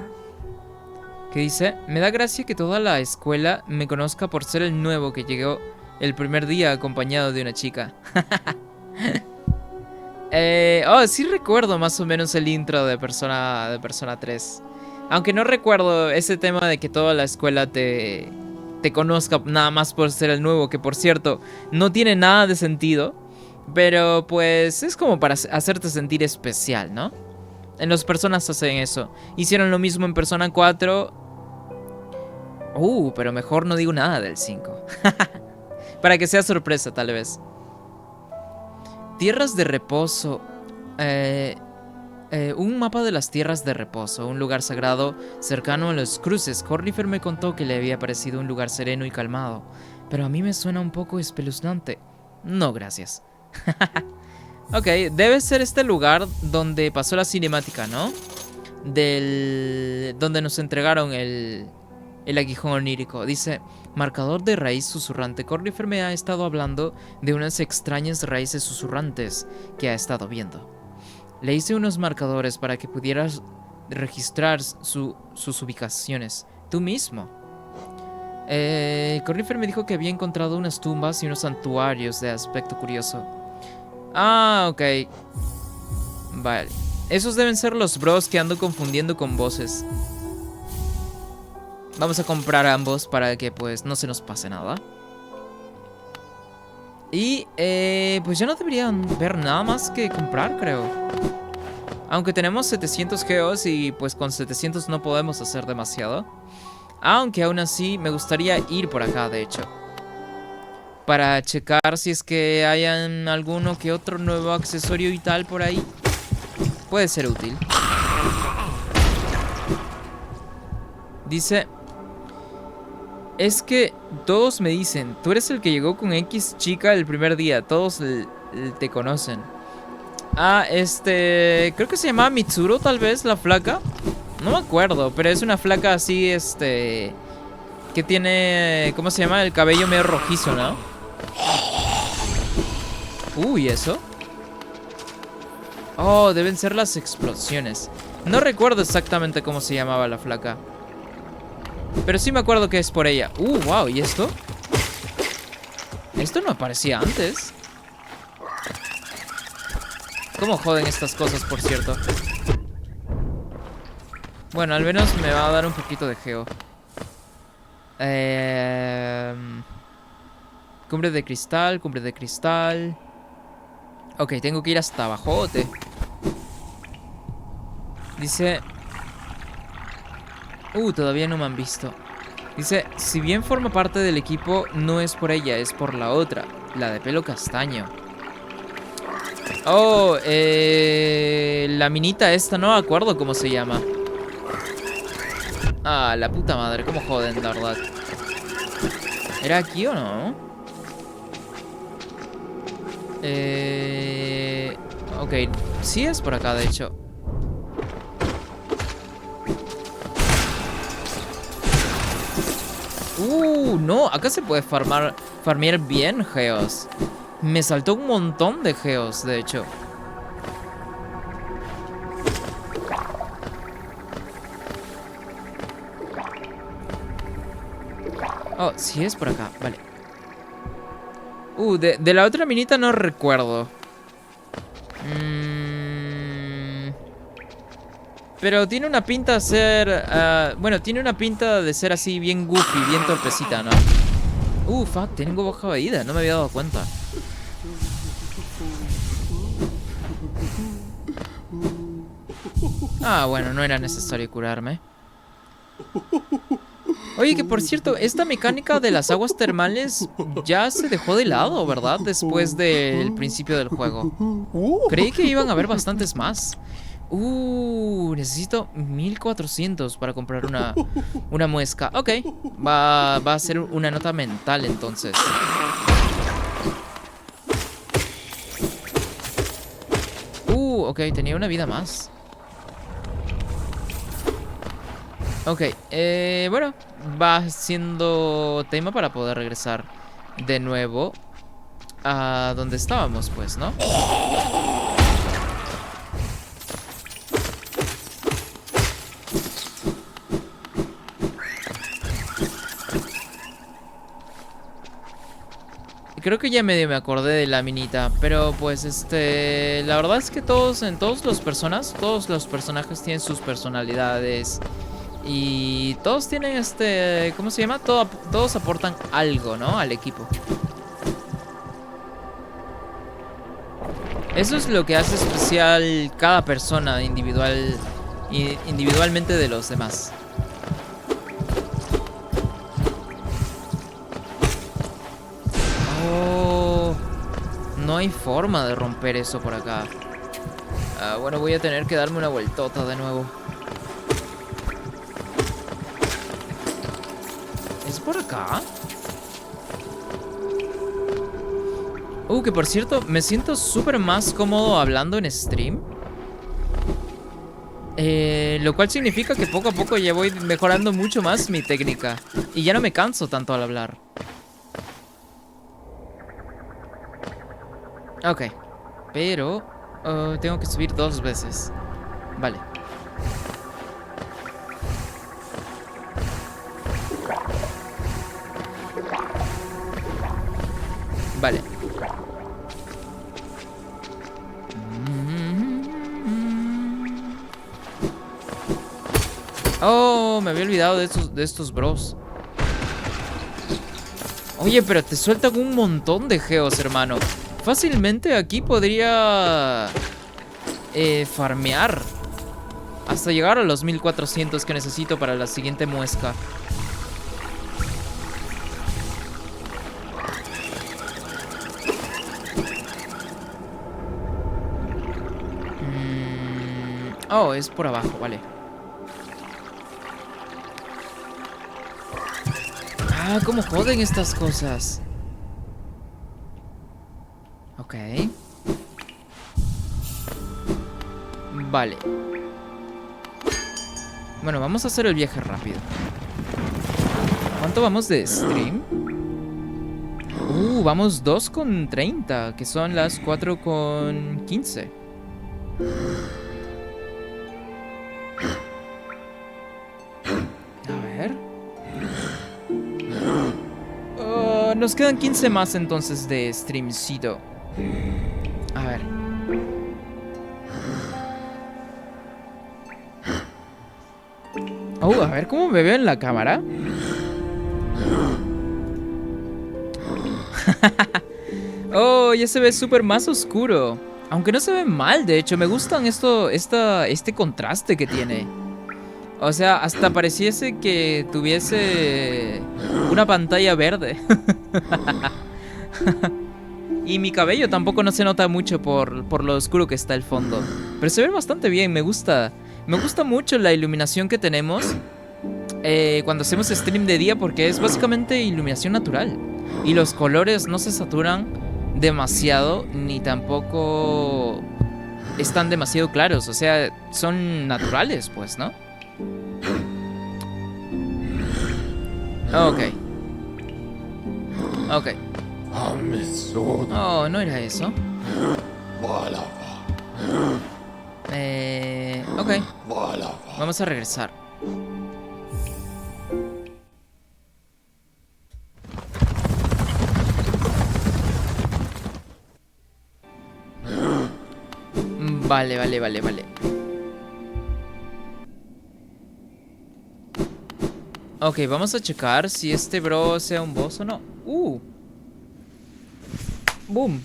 ¿Qué dice? Me da gracia que toda la escuela me conozca por ser el nuevo que llegó el primer día acompañado de una chica. Sí recuerdo más o menos el intro de Persona 3. Aunque no recuerdo ese tema de que toda la escuela te conozca nada más por ser el nuevo, que por cierto, no tiene nada de sentido. Pero pues es como para hacerte sentir especial, ¿no? En los Personas hacen eso. Hicieron lo mismo en Persona 4. Pero mejor no digo nada del 5. Para que sea sorpresa, tal vez. Tierras de reposo. Un mapa de las tierras de reposo. Un lugar sagrado cercano a los cruces. Cornifer me contó que le había parecido un lugar sereno y calmado. Pero a mí me suena un poco espeluznante. No, gracias. Ok, debe ser este lugar donde pasó la cinemática, ¿no? Donde nos entregaron el aguijón onírico. Dice, marcador de raíz susurrante. Cornifer me ha estado hablando de unas extrañas raíces susurrantes que ha estado viendo. Le hice unos marcadores para que pudieras registrar sus ubicaciones. Tú mismo. Cornifer me dijo que había encontrado unas tumbas y unos santuarios de aspecto curioso. Ok. Vale. Esos deben ser los bros que ando confundiendo con voces. Vamos a comprar ambos para que pues no se nos pase nada. Y pues ya no deberían ver nada más que comprar, creo. Aunque tenemos 700 geos y pues con 700 no podemos hacer demasiado. Aunque aún así me gustaría ir por acá, de hecho. para checar si es que hayan alguno que otro nuevo accesorio y tal por ahí. Puede ser útil. Dice... Es que todos me dicen, tú eres el que llegó con X chica el primer día. Todos te conocen. Ah, creo que se llamaba Mitsuru, tal vez, la flaca. No me acuerdo, pero es una flaca así, que tiene... ¿Cómo se llama? El cabello medio rojizo, ¿no? Uy, ¿eso? Oh, deben ser las explosiones. No recuerdo exactamente cómo se llamaba la flaca. Pero sí me acuerdo que es por ella. Wow, ¿y esto? Esto no aparecía antes. ¿Cómo joden estas cosas, por cierto? Bueno, al menos me va a dar un poquito de geo. Cumbre de cristal, cumbre de cristal. Ok, tengo que ir hasta abajote. Dice... todavía no me han visto. Dice, si bien forma parte del equipo, no es por ella, es por la otra. La de pelo castaño. Oh, la minita esta, no me acuerdo cómo se llama. Ah, la puta madre, cómo joden, la verdad. ¿Era aquí o no? Ok, sí es por acá, de hecho. No, acá se puede farmear bien geos. Me saltó un montón de geos, de hecho. Oh, sí es por acá, vale. De la otra minita no recuerdo. Pero tiene una pinta de ser... bueno, tiene una pinta de ser así bien goofy, bien torpecita, ¿no? Fuck, tengo baja vida, no me había dado cuenta. Ah, bueno, no era necesario curarme. Oye, que por cierto, esta mecánica de las aguas termales ya se dejó de lado, ¿verdad? Después del principio del juego. Creí que iban a haber bastantes más. Necesito 1400 para comprar una muesca. Ok, va a ser una nota mental entonces. Ok, tenía una vida más. Ok, bueno, va siendo tema para poder regresar de nuevo a donde estábamos, pues, ¿no? Creo que ya medio me acordé de la minita, pero pues la verdad es que todos los personajes tienen sus personalidades y todos tienen ¿cómo se llama? Todos aportan algo, ¿no? Al equipo. Eso es lo que hace especial cada persona individualmente de los demás. No hay forma de romper eso por acá. Bueno, voy a tener que darme una vueltota de nuevo. ¿Es por acá? Que por cierto, me siento súper más cómodo hablando en stream. Lo cual significa que poco a poco ya voy mejorando mucho más mi técnica. Y ya no me canso tanto al hablar. Ok, pero tengo que subir 2 veces. Vale. Vale. Oh, me había olvidado de estos bros. Oye, pero te sueltan un montón de geos, hermano. Fácilmente aquí podría farmear hasta llegar a los 1400 que necesito para la siguiente muesca. Oh, es por abajo, vale. Ah, cómo joden estas cosas. Ok. Vale. Bueno, vamos a hacer el viaje rápido. ¿Cuánto vamos de stream? Vamos 2:30, que son las 4:15. A ver. Nos quedan 15 más entonces de streamcito. A ver. A ver cómo me veo en la cámara. Ya se ve súper más oscuro. Aunque no se ve mal, de hecho. Me gustan este contraste que tiene. O sea, hasta pareciese que tuviese una pantalla verde. Y mi cabello tampoco no se nota mucho por lo oscuro que está el fondo. Pero se ve bastante bien, me gusta. Me gusta mucho la iluminación que tenemos cuando hacemos stream de día, porque es básicamente iluminación natural. Y los colores no se saturan demasiado, ni tampoco están demasiado claros. O sea, son naturales, pues, ¿no? Ok. Ok. Oh, no era eso. Ok. Vamos a regresar. Vale. Ok, vamos a checar si este bro sea un boss o no. Boom.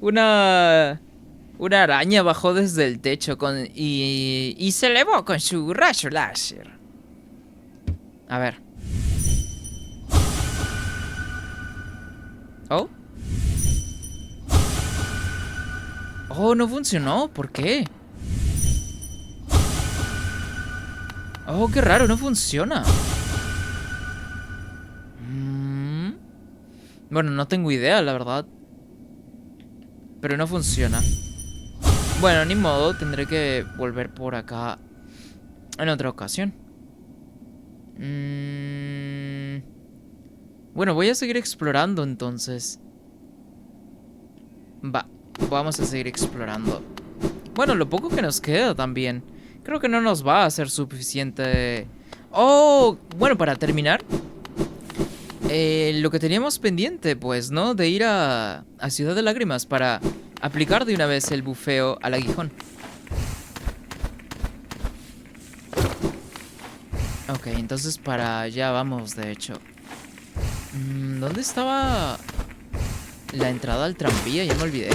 Una araña bajó desde el techo y se elevó con su rayo láser. A ver. Oh. Oh, no funcionó. ¿Por qué? Oh, qué raro, no funciona. Bueno, no tengo idea, la verdad. Pero no funciona. Bueno, ni modo, tendré que volver por acá en otra ocasión. Bueno, voy a seguir explorando entonces. Vamos a seguir explorando. Bueno, lo poco que nos queda también. Creo que no nos va a ser suficiente. Oh, bueno, para terminar. Lo que teníamos pendiente, pues, ¿no? De ir a Ciudad de Lágrimas para aplicar de una vez el bufeo al aguijón. Ok, entonces para allá vamos, de hecho. ¿Dónde estaba la entrada al tranvía? Ya me olvidé.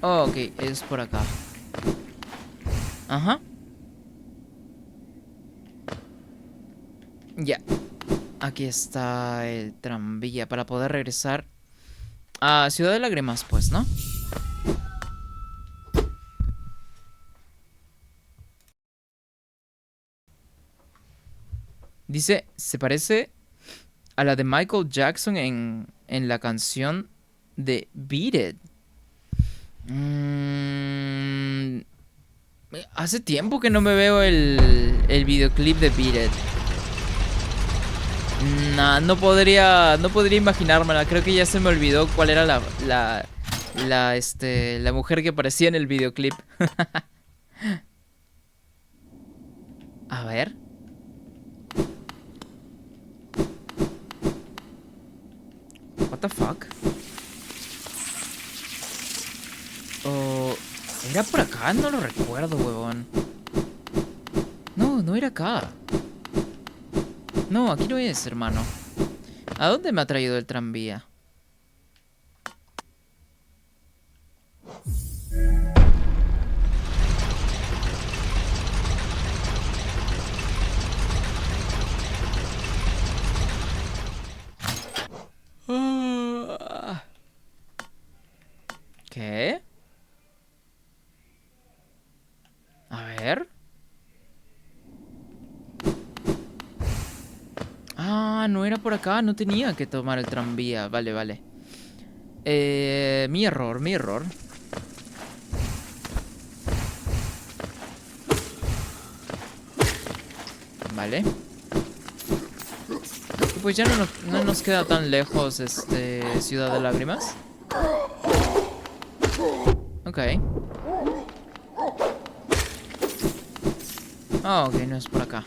Oh, ok, es por acá. Ajá. Ya. Aquí está el tranvía para poder regresar a Ciudad de Lágrimas, pues, ¿no? Dice, se parece a la de Michael Jackson en la canción de Beat It. Hace tiempo que no me veo el videoclip de Beat It. Nah, no podría imaginármela. Creo que ya se me olvidó cuál era la mujer que aparecía en el videoclip. A ver. What the fuck? ¿Era por acá? No lo recuerdo, huevón. No, no era acá. No, aquí no es, hermano. ¿A dónde me ha traído el tranvía? Ah, no era por acá, no tenía que tomar el tranvía. Vale, vale. Mi error, mi error. Vale. Y pues ya no nos queda tan lejos Ciudad de Lágrimas. Ok. Ah, ok, no es por acá.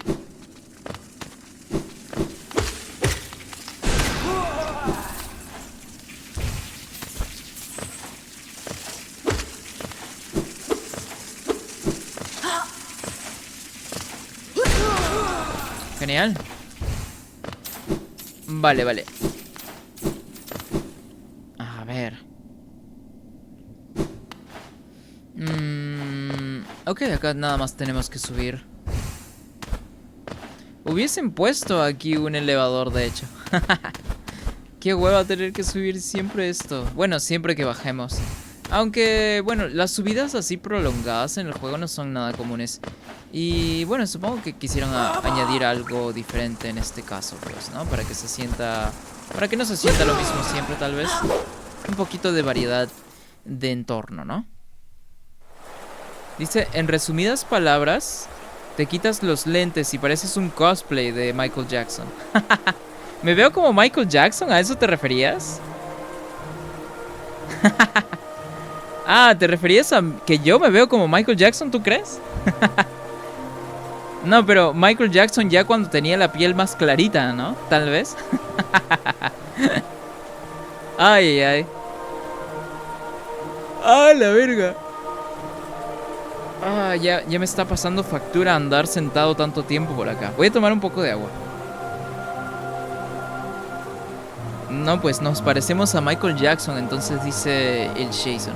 Genial. Vale, vale. A ver. Ok, acá nada más tenemos que subir. Hubiesen puesto aquí un elevador, de hecho. Qué hueva tener que subir siempre esto. Bueno, siempre que bajemos. Aunque, bueno, las subidas así prolongadas en el juego no son nada comunes. Y bueno, supongo que quisieron añadir algo diferente en este caso, pues, ¿no? Para que se sienta... Para que no se sienta lo mismo siempre, tal vez. Un poquito de variedad de entorno, ¿no? Dice, en resumidas palabras, te quitas los lentes y pareces un cosplay de Michael Jackson. ¿Me veo como Michael Jackson? ¿A eso te referías? Ah, ¿te referías a que yo me veo como Michael Jackson, tú crees? No, pero Michael Jackson ya cuando tenía la piel más clarita, ¿no? Tal vez. Ay, ay. ¡Ah, la verga! Ah, ya me está pasando factura andar sentado tanto tiempo por acá. Voy a tomar un poco de agua. No, pues nos parecemos a Michael Jackson, entonces dice el Jason.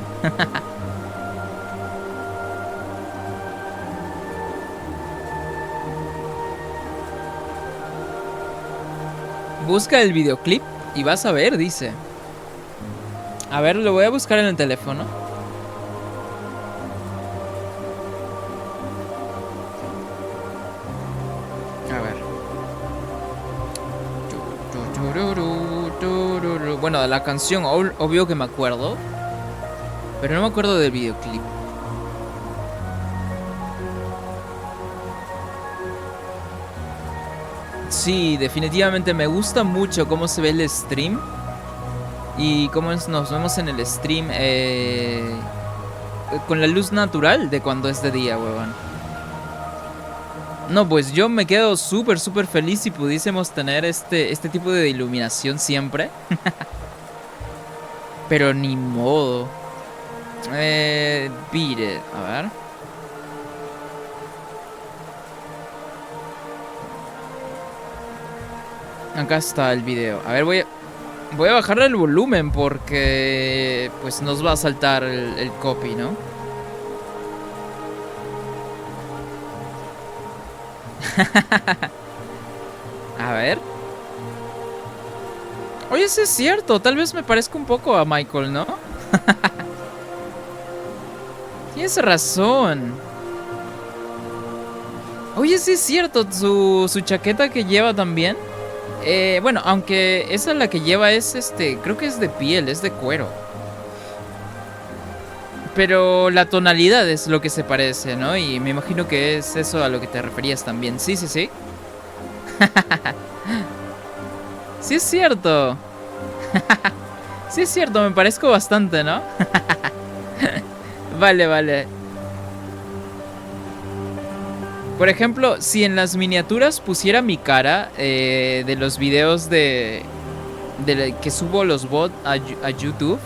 Busca el videoclip y vas a ver, dice. A ver, lo voy a buscar en el teléfono. A ver. Bueno, de la canción, obvio que me acuerdo. Pero no me acuerdo del videoclip. Sí, definitivamente me gusta mucho cómo se ve el stream. Y cómo nos vemos en el stream con la luz natural de cuando es de día, huevón. No, pues yo me quedo súper feliz si pudiésemos tener este tipo de iluminación siempre. Pero ni modo. Beat it. A ver. Acá está el video. A ver, voy a bajarle el volumen porque pues nos va a saltar el copy, ¿no? A ver. Oye, sí es cierto. Tal vez me parezca un poco a Michael, ¿no? Tienes razón. Oye, sí es cierto. Su chaqueta que lleva también. Bueno, aunque esa la que lleva es creo que es de piel, es de cuero. Pero la tonalidad es lo que se parece, ¿no? Y me imagino que es eso a lo que te referías también. Sí, sí, sí. Sí es cierto. Sí es cierto, me parezco bastante, ¿no? Vale, vale. Por ejemplo, si en las miniaturas pusiera mi cara de los videos de que subo los bots a YouTube,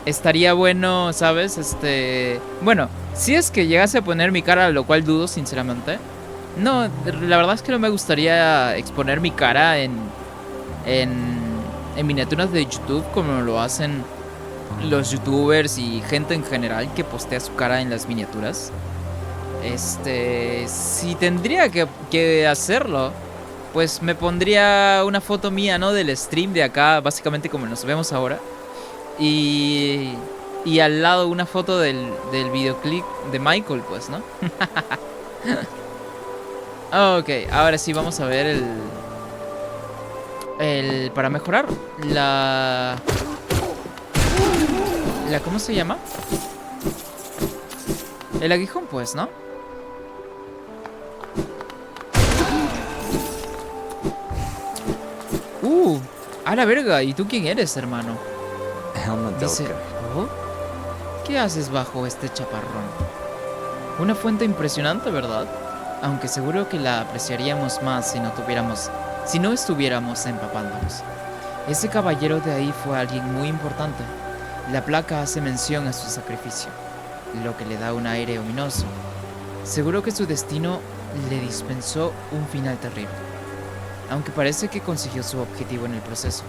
estaría bueno, ¿sabes? Bueno, si es que llegase a poner mi cara, lo cual dudo sinceramente. No, la verdad es que no me gustaría exponer mi cara en miniaturas de YouTube como lo hacen los youtubers y gente en general que postea su cara en las miniaturas. Si tendría que hacerlo, pues me pondría una foto mía, ¿no? Del stream de acá, básicamente como nos vemos ahora. Y al lado una foto del videoclip de Michael, pues, ¿no? Ok, ahora sí vamos a ver Para mejorar ¿cómo se llama? El aguijón, pues, ¿no? A la verga, ¿y tú quién eres, hermano? Dice, ¿oh? ¿Qué haces bajo este chaparrón? Una fuente impresionante, ¿verdad? Aunque seguro que la apreciaríamos más si no estuviéramos empapándonos. Ese caballero de ahí fue alguien muy importante. La placa hace mención a su sacrificio, lo que le da un aire ominoso. Seguro que su destino le dispensó un final terrible, aunque parece que consiguió su objetivo en el proceso.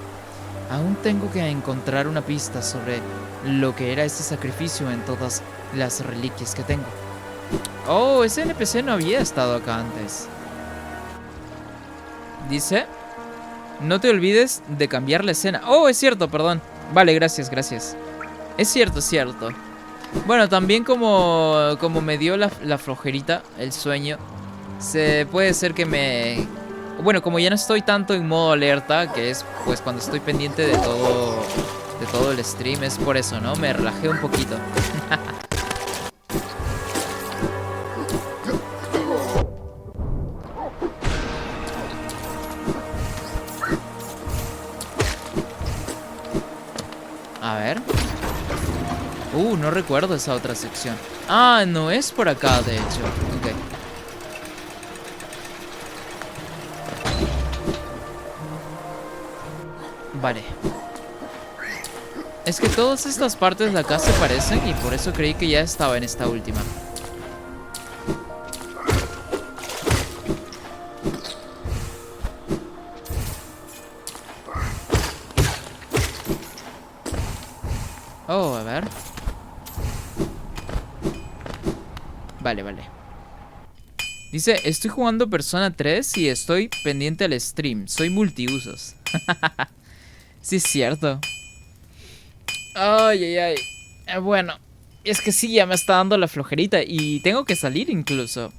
Aún tengo que encontrar una pista sobre lo que era este sacrificio en todas las reliquias que tengo. Oh, ese NPC no había estado acá antes. Dice, no te olvides de cambiar la escena. Oh, es cierto, perdón. Vale, gracias, gracias. Es cierto, es cierto. Bueno, también como me dio la flojerita, el sueño, puede ser que me... Bueno, como ya no estoy tanto en modo alerta, que es pues cuando estoy pendiente de todo el stream, es por eso, ¿no? Me relajé un poquito. A ver. No recuerdo esa otra sección. Ah, no es por acá, de hecho. Ok. Vale. Es que todas estas partes de acá se parecen y por eso creí que ya estaba en esta última. Oh, a ver. Vale, vale. Dice, estoy jugando Persona 3 y estoy pendiente al stream. Soy multiusos. Sí, es cierto. Ay, ay, ay. Bueno, es que sí, ya me está dando la flojerita y tengo que salir incluso.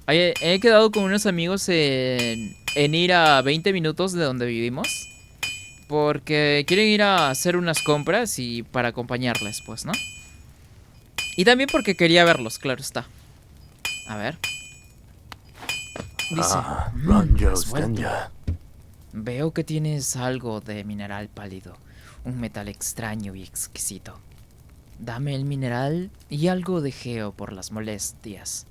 He quedado con unos amigos en ir a 20 minutos de donde vivimos. Porque quieren ir a hacer unas compras y para acompañarles, pues, ¿no? Y también porque quería verlos, claro está. A ver. Dice, ¿has vuelto? Veo que tienes algo de mineral pálido, un metal extraño y exquisito. Dame el mineral y algo de geo por las molestias,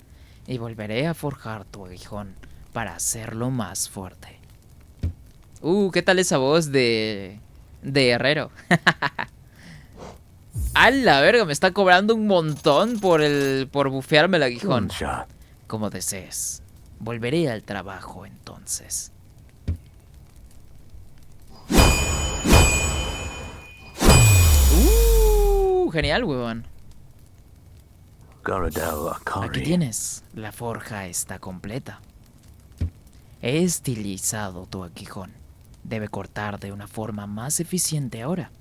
y volveré a forjar tu aguijón para hacerlo más fuerte. ¿Qué tal esa voz de herrero? ¡A la verga! Me está cobrando un montón por bufearme el aguijón. Como desees. Volveré al trabajo entonces. Genial, huevón. Aquí tienes. La forja está completa. He estilizado tu aguijón. Debe cortar de una forma más eficiente ahora.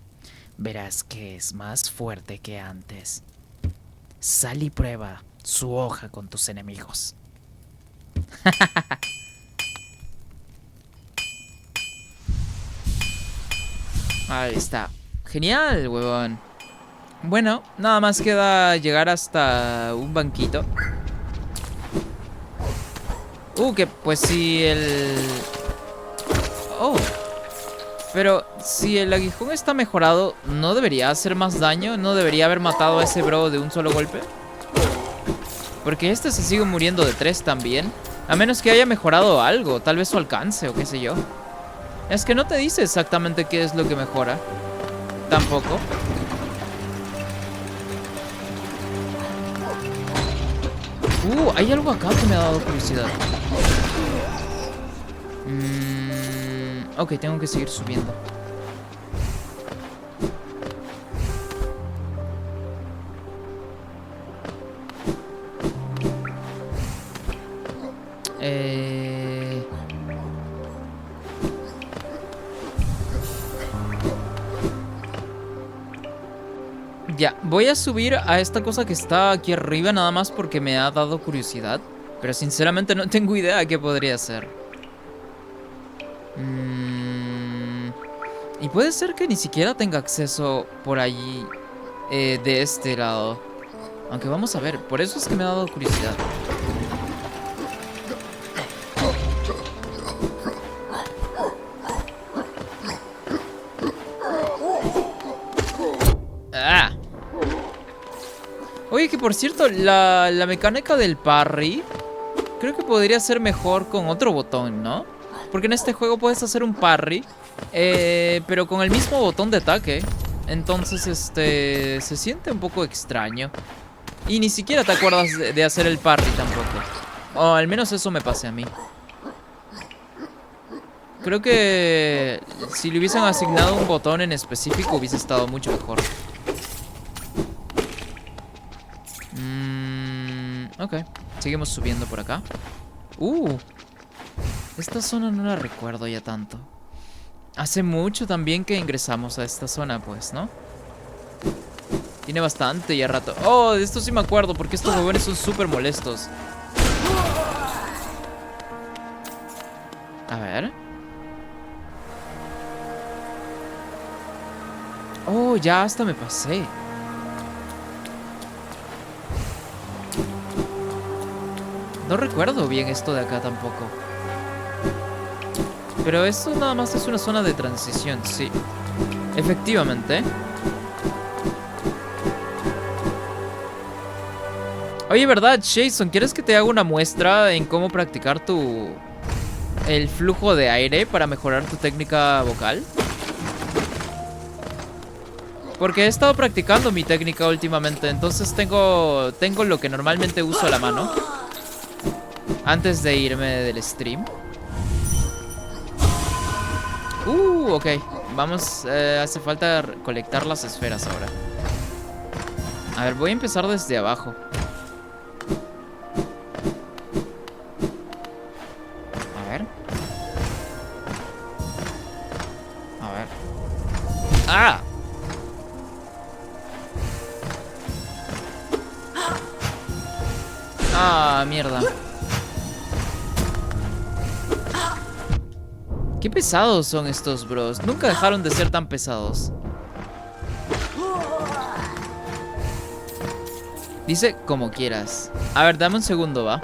Verás que es más fuerte que antes. Sal y prueba su hoja con tus enemigos. Ahí está. Genial, huevón. Bueno, nada más queda llegar hasta un banquito. Que pues si Oh. Pero si el aguijón está mejorado, ¿no debería hacer más daño? ¿No debería haber matado a ese bro de un solo golpe? Porque este se sigue muriendo de 3 también. A menos que haya mejorado algo, tal vez su alcance o qué sé yo. Es que no te dice exactamente qué es lo que mejora. Tampoco. Hay algo acá que me ha dado curiosidad. Ok, tengo que seguir subiendo. Ya, voy a subir a esta cosa que está aquí arriba nada más porque me ha dado curiosidad. Pero sinceramente no tengo idea de qué podría ser. Y puede ser que ni siquiera tenga acceso por allí, de este lado. Aunque vamos a ver, por eso es que me ha dado curiosidad. ¡Ah! Oye, que por cierto, la mecánica del parry creo que podría ser mejor con otro botón, ¿no? Porque en este juego puedes hacer un parry, pero con el mismo botón de ataque. Entonces, se siente un poco extraño. Y ni siquiera te acuerdas de hacer el parry tampoco. O al menos eso me pase a mí. Creo que si le hubiesen asignado un botón en específico hubiese estado mucho mejor. Ok, seguimos subiendo por acá. Esta zona no la recuerdo ya tanto. Hace mucho también que ingresamos a esta zona, pues, ¿no? Tiene bastante ya rato. Oh, de esto sí me acuerdo, porque estos huevones son súper molestos. A ver. Oh, ya hasta me pasé. No recuerdo bien esto de acá tampoco. Pero esto nada más es una zona de transición, sí. Efectivamente. Oye, ¿verdad, Jason? ¿Quieres que te haga una muestra en cómo practicar el flujo de aire para mejorar tu técnica vocal? Porque he estado practicando mi técnica últimamente, entonces tengo lo que normalmente uso a la mano antes de irme del stream. Ok. Vamos, hace falta colectar las esferas ahora. A ver, voy a empezar desde abajo. A ver. A ver. ¡Ah! ¡Ah, mierda! Qué pesados son estos bros. Nunca dejaron de ser tan pesados. Dice como quieras. A ver, dame un segundo, ¿va?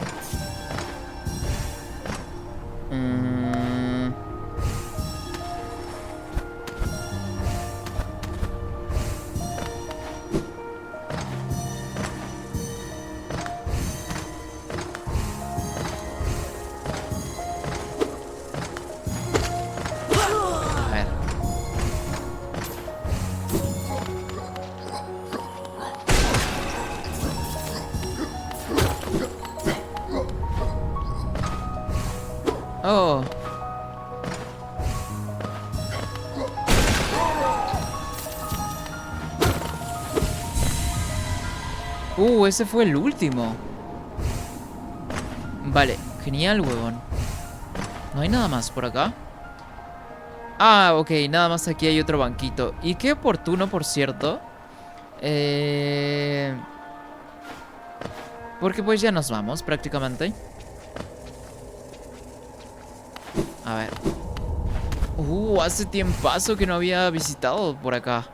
A ver. Oh. Ese fue el último. Vale, genial, huevón. ¿No hay nada más por acá? Ah, ok, nada más aquí hay otro banquito. Y qué oportuno, por cierto. Porque pues ya nos vamos, prácticamente. A ver. Hace tiempazo que no había visitado por acá.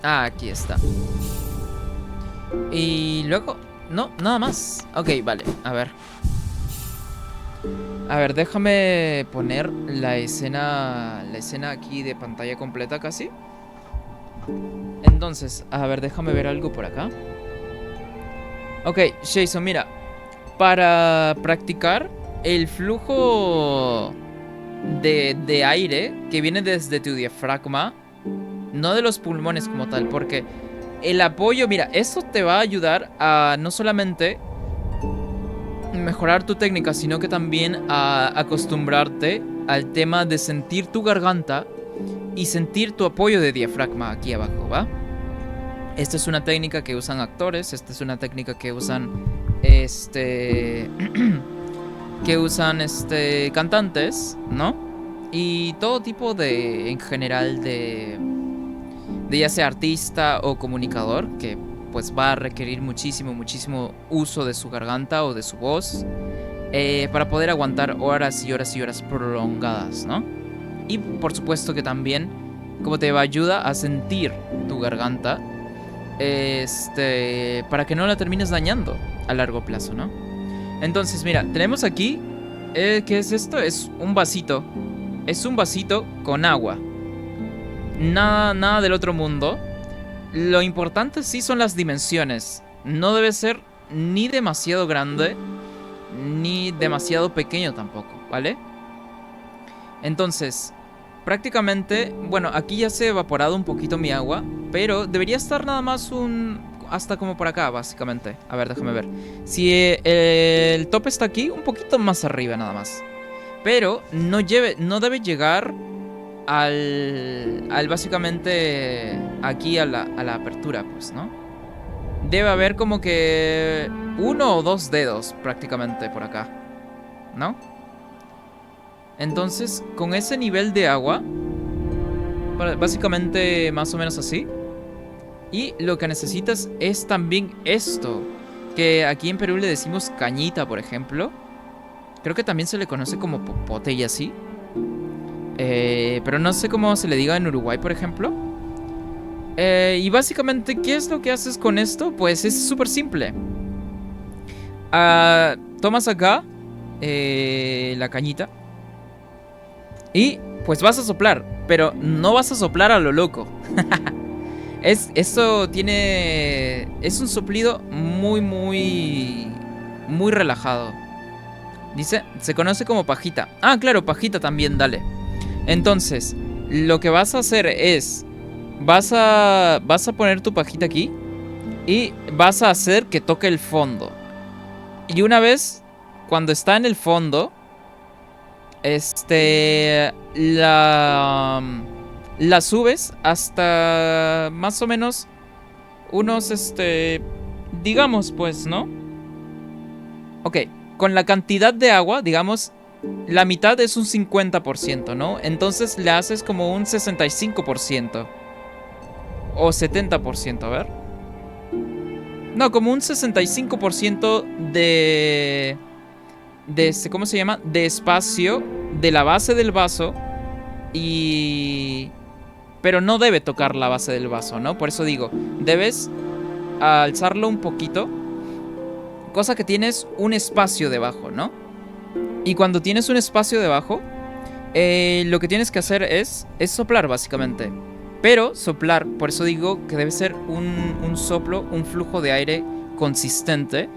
Ah, aquí está. Y luego... No, nada más. Ok, vale, a ver. A ver, déjame poner la escena aquí de pantalla completa casi. Entonces, a ver, déjame ver algo por acá. Ok, Jason, mira. Para practicar el flujo de aire que viene desde tu diafragma, no de los pulmones como tal, porque el apoyo, mira, esto te va a ayudar a no solamente mejorar tu técnica, sino que también a acostumbrarte al tema de sentir tu garganta y sentir tu apoyo de diafragma aquí abajo, ¿va? Esta es una técnica que usan actores, esta es una técnica que usan cantantes, ¿no? Y todo tipo de, en general, de ya sea artista o comunicador, que pues va a requerir muchísimo uso de su garganta o de su voz. para poder aguantar horas y horas y horas prolongadas, ¿no? Y por supuesto que también, como te ayuda a sentir tu garganta, para que no la termines dañando a largo plazo, ¿no? Entonces, mira, tenemos aquí, ¿qué es esto? Es un vasito. Es un vasito con agua. Nada del otro mundo. Lo importante sí son las dimensiones. No debe ser ni demasiado grande, ni demasiado pequeño tampoco, ¿vale? Entonces, prácticamente, bueno, aquí ya se ha evaporado un poquito mi agua, pero debería estar nada más hasta como por acá, básicamente. A ver, déjame ver. Si el tope está aquí, un poquito más arriba nada más. Pero no debe llegar al básicamente aquí a la apertura, pues, ¿no? Debe haber como que 1 o 2 dedos prácticamente por acá, ¿no? Entonces, con ese nivel de agua, básicamente más o menos así. Y lo que necesitas es también esto, que aquí en Perú le decimos cañita, por ejemplo. Creo que también se le conoce como popote y así. Pero no sé cómo se le diga en Uruguay, por ejemplo. Y básicamente, ¿qué es lo que haces con esto? Pues es súper simple. Tomas acá la cañita y pues vas a soplar, pero no vas a soplar a lo loco. Es un soplido muy relajado. Dice, se conoce como pajita. Ah, claro, pajita también, dale. Entonces, lo que vas a hacer es, vas a poner tu pajita aquí y vas a hacer que toque el fondo. Y una vez, cuando está en el fondo, la subes hasta más o menos unos, digamos pues, ¿no? Ok, con la cantidad de agua, digamos, la mitad es un 50%, ¿no? Entonces le haces como un 65% o 70%, a ver. No, como un 65% ¿cómo se llama? De espacio de la base del vaso pero no debe tocar la base del vaso, ¿no? Por eso digo, debes alzarlo un poquito, cosa que tienes un espacio debajo, ¿no? Y cuando tienes un espacio debajo, lo que tienes que hacer es soplar, básicamente. Pero soplar, por eso digo que debe ser un soplo, un flujo de aire consistente,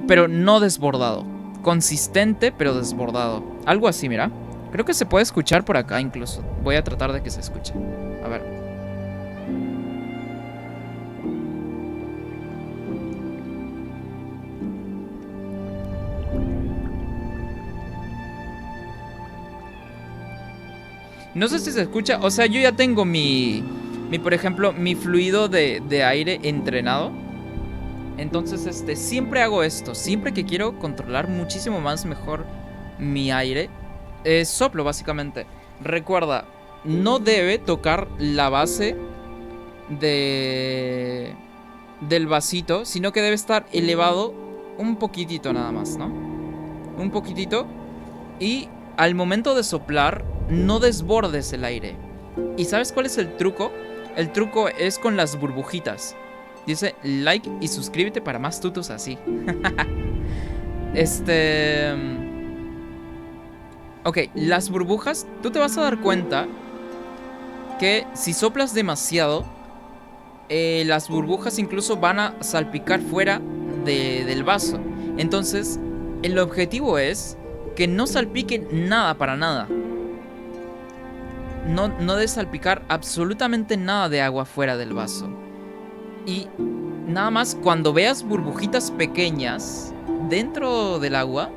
pero no desbordado. Consistente, pero desbordado. Algo así, mira. Creo que se puede escuchar por acá incluso. Voy a tratar de que se escuche. A ver. No sé si se escucha. O sea, yo ya tengo por ejemplo, mi fluido de aire entrenado. Entonces, siempre hago esto. Siempre que quiero controlar muchísimo más mejor mi aire, soplo, básicamente. Recuerda, no debe tocar la base del vasito, sino que debe estar elevado un poquitito nada más, ¿no? Un poquitito. Y al momento de soplar, no desbordes el aire. ¿Y sabes cuál es el truco? El truco es con las burbujitas. Dice like y suscríbete para más tutos así. Ok, las burbujas, tú te vas a dar cuenta que si soplas demasiado, las burbujas incluso van a salpicar fuera del vaso. Entonces, el objetivo es que no salpique nada para nada. No de salpicar absolutamente nada de agua fuera del vaso. Y nada más cuando veas burbujitas pequeñas dentro del agua,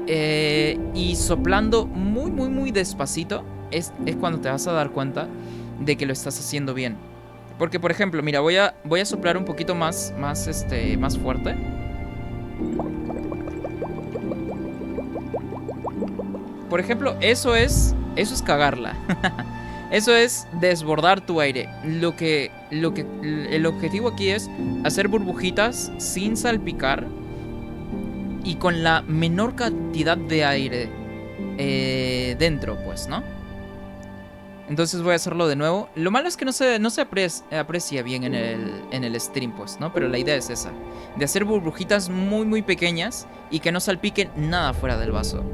y soplando muy despacito, es cuando te vas a dar cuenta de que lo estás haciendo bien. Porque, por ejemplo, mira, voy a soplar un poquito más fuerte. Por ejemplo, eso es cagarla. Eso es desbordar tu aire. Lo que el objetivo aquí es hacer burbujitas sin salpicar y con la menor cantidad de aire dentro, pues, ¿no? Entonces voy a hacerlo de nuevo. Lo malo es que no se aprecia bien en el stream, pues, ¿no? Pero la idea es esa. De hacer burbujitas muy, muy pequeñas y que no salpiquen nada fuera del vaso.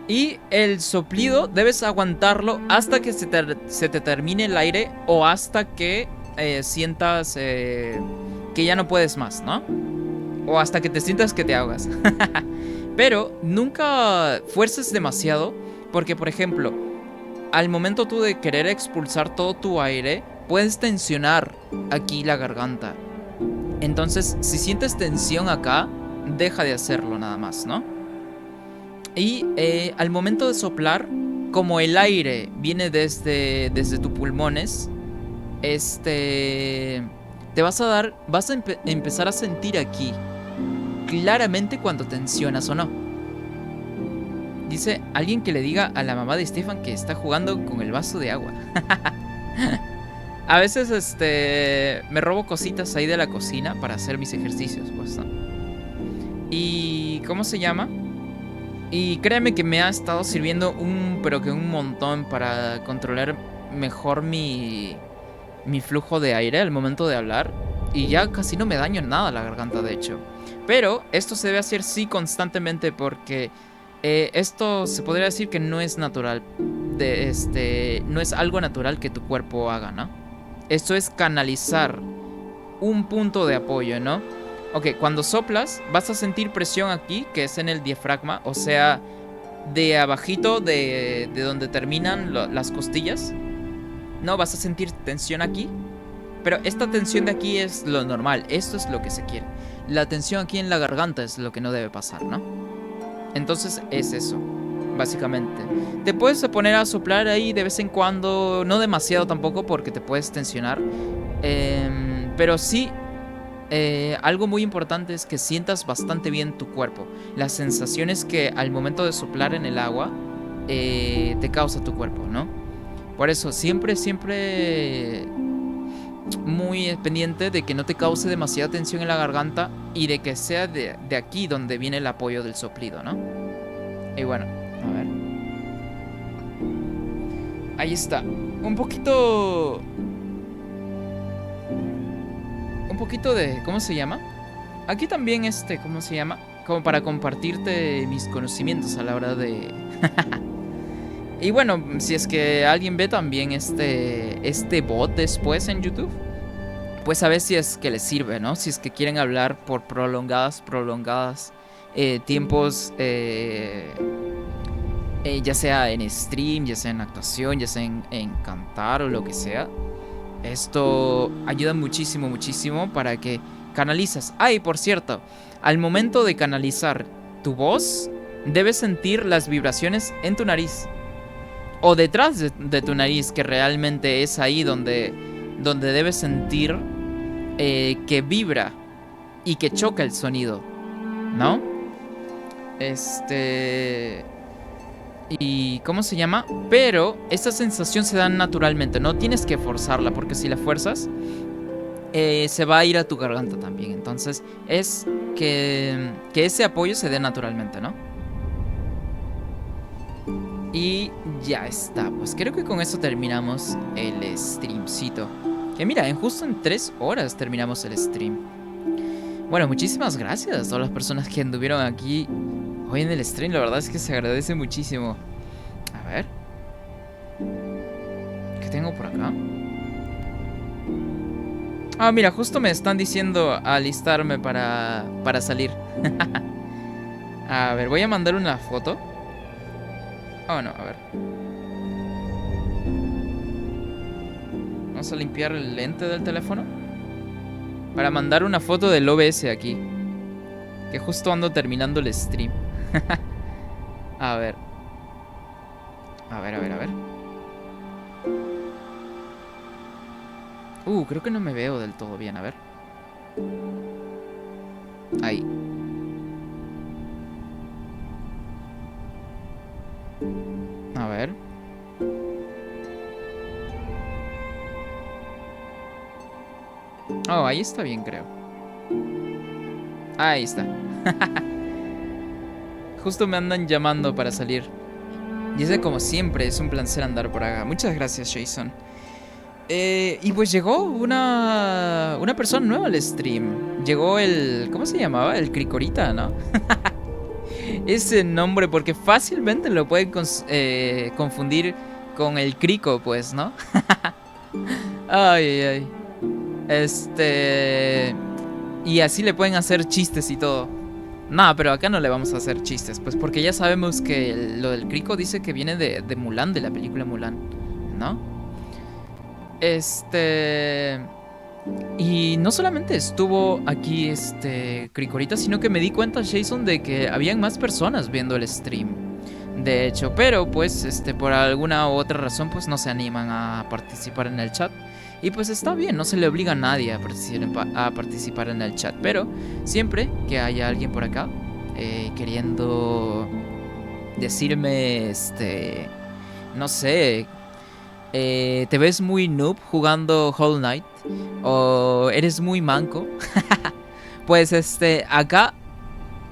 Y el soplido debes aguantarlo hasta que se te termine el aire o hasta que sientas que ya no puedes más, ¿no? O hasta que te sientas que te ahogas. Pero nunca fuerces demasiado porque, por ejemplo, al momento tú de querer expulsar todo tu aire, puedes tensionar aquí la garganta. Entonces, si sientes tensión acá, deja de hacerlo nada más, ¿no? Y al momento de soplar, como el aire viene desde tus pulmones, te vas a empezar a sentir aquí claramente cuando tensionas o no. Dice alguien que le diga a la mamá de Stefan que está jugando con el vaso de agua. A veces me robo cositas ahí de la cocina para hacer mis ejercicios, pues, ¿no? Y ¿cómo se llama? Y créeme que me ha estado sirviendo pero que un montón para controlar mejor mi flujo de aire al momento de hablar. Y ya casi no me daño nada la garganta, de hecho. Pero esto se debe hacer sí constantemente porque esto se podría decir que no es natural. No es algo natural que tu cuerpo haga, ¿no? Esto es canalizar un punto de apoyo, ¿no? Ok, cuando soplas vas a sentir presión aquí, que es en el diafragma, o sea, de abajito de donde terminan las costillas. No, vas a sentir tensión aquí. Pero esta tensión de aquí es lo normal, esto es lo que se quiere. La tensión aquí en la garganta es lo que no debe pasar, ¿no? Entonces es eso, básicamente. Te puedes poner a soplar ahí de vez en cuando, no demasiado tampoco porque te puedes tensionar. Pero sí, algo muy importante es que sientas bastante bien tu cuerpo. Las sensaciones que al momento de soplar en el agua te causa tu cuerpo, ¿no? Por eso, siempre muy pendiente de que no te cause demasiada tensión en la garganta y de que sea de aquí donde viene el apoyo del soplido, ¿no? Y bueno, a ver. Ahí está. Un poquito de... ¿Cómo se llama? Aquí también ¿cómo se llama? Como para compartirte mis conocimientos a la hora de... Y bueno, si es que alguien ve también este bot después en YouTube, pues a ver si es que les sirve, ¿no? Si es que quieren hablar por prolongadas tiempos, ya sea en stream, ya sea en actuación, ya sea en cantar o lo que sea. Esto ayuda muchísimo para que canalizas. Ah, y por cierto, al momento de canalizar tu voz, debes sentir las vibraciones en tu nariz. O detrás de tu nariz, que realmente es ahí donde debes sentir que vibra y que choca el sonido, ¿no? ¿Y cómo se llama? Pero esta sensación se da naturalmente, no tienes que forzarla, porque si la fuerzas, se va a ir a tu garganta también. Entonces es que ese apoyo se dé naturalmente, ¿no? Y ya está, pues creo que con eso terminamos el streamcito. Que mira, justo en 3 horas terminamos el stream. Bueno, muchísimas gracias a todas las personas que anduvieron aquí hoy en el stream. La verdad es que se agradece muchísimo. A ver, ¿qué tengo por acá? Ah, mira, justo me están diciendo alistarme para salir. A ver, voy a mandar una foto. Oh, no, a ver. Vamos a limpiar el lente del teléfono para mandar una foto del OBS aquí, que justo ando terminando el stream. A ver. A ver. Creo que no me veo del todo bien, a ver. Ahí. A ver. Oh, ahí está bien, creo. Ahí está. Justo me andan llamando para salir. Dice como siempre, es un placer andar por acá. Muchas gracias, Jason. Y pues llegó una persona nueva al stream. Llegó el... ¿Cómo se llamaba? El Cricorita, ¿no? Ese nombre, porque fácilmente lo pueden confundir con el Crico, pues, ¿no? Ay, ay, ay. Y así le pueden hacer chistes y todo. No, pero acá no le vamos a hacer chistes, pues porque ya sabemos que lo del Crico dice que viene de Mulan, de la película Mulan, ¿no? Y no solamente estuvo aquí Cricorita, sino que me di cuenta, Jason, de que habían más personas viendo el stream. De hecho, pero pues por alguna u otra razón pues no se animan a participar en el chat. Y pues está bien, no se le obliga a nadie a participar en el chat. Pero siempre que haya alguien por acá queriendo decirme, no sé, te ves muy noob jugando Hollow Knight o eres muy manco, pues acá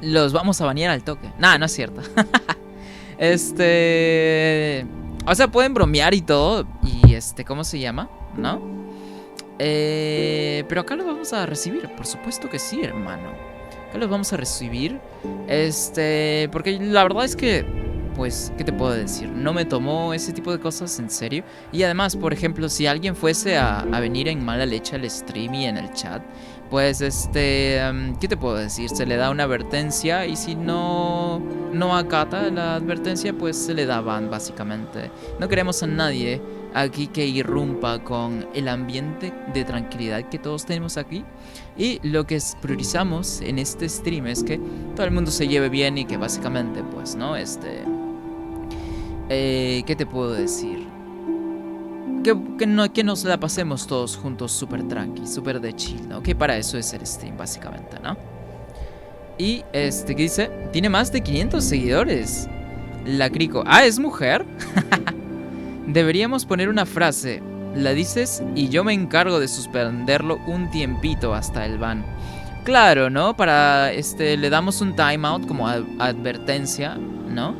los vamos a banear al toque. Nah, no es cierto. O sea, pueden bromear y todo. Y ¿cómo se llama? ¿No? Pero acá los vamos a recibir. Por supuesto que sí, hermano. Acá los vamos a recibir. Porque la verdad es que, pues, ¿qué te puedo decir? No me tomó ese tipo de cosas en serio. Y además, por ejemplo, si alguien fuese a venir en mala leche al stream y en el chat, pues ¿qué te puedo decir? Se le da una advertencia y si no acata la advertencia, pues se le da ban, básicamente. No queremos a nadie aquí que irrumpa con el ambiente de tranquilidad que todos tenemos aquí. Y lo que priorizamos en este stream es que todo el mundo se lleve bien y que básicamente, pues, ¿no? ¿Qué te puedo decir? Que nos la pasemos todos juntos súper tranqui, súper de chill, ¿no? Que para eso es el stream, básicamente, ¿no? Y ¿qué dice? Tiene más de 500 seguidores. La Crico. Ah, ¿es mujer? Deberíamos poner una frase. La dices y yo me encargo de suspenderlo un tiempito hasta el ban. Claro, ¿no? Para le damos un timeout como advertencia, ¿no?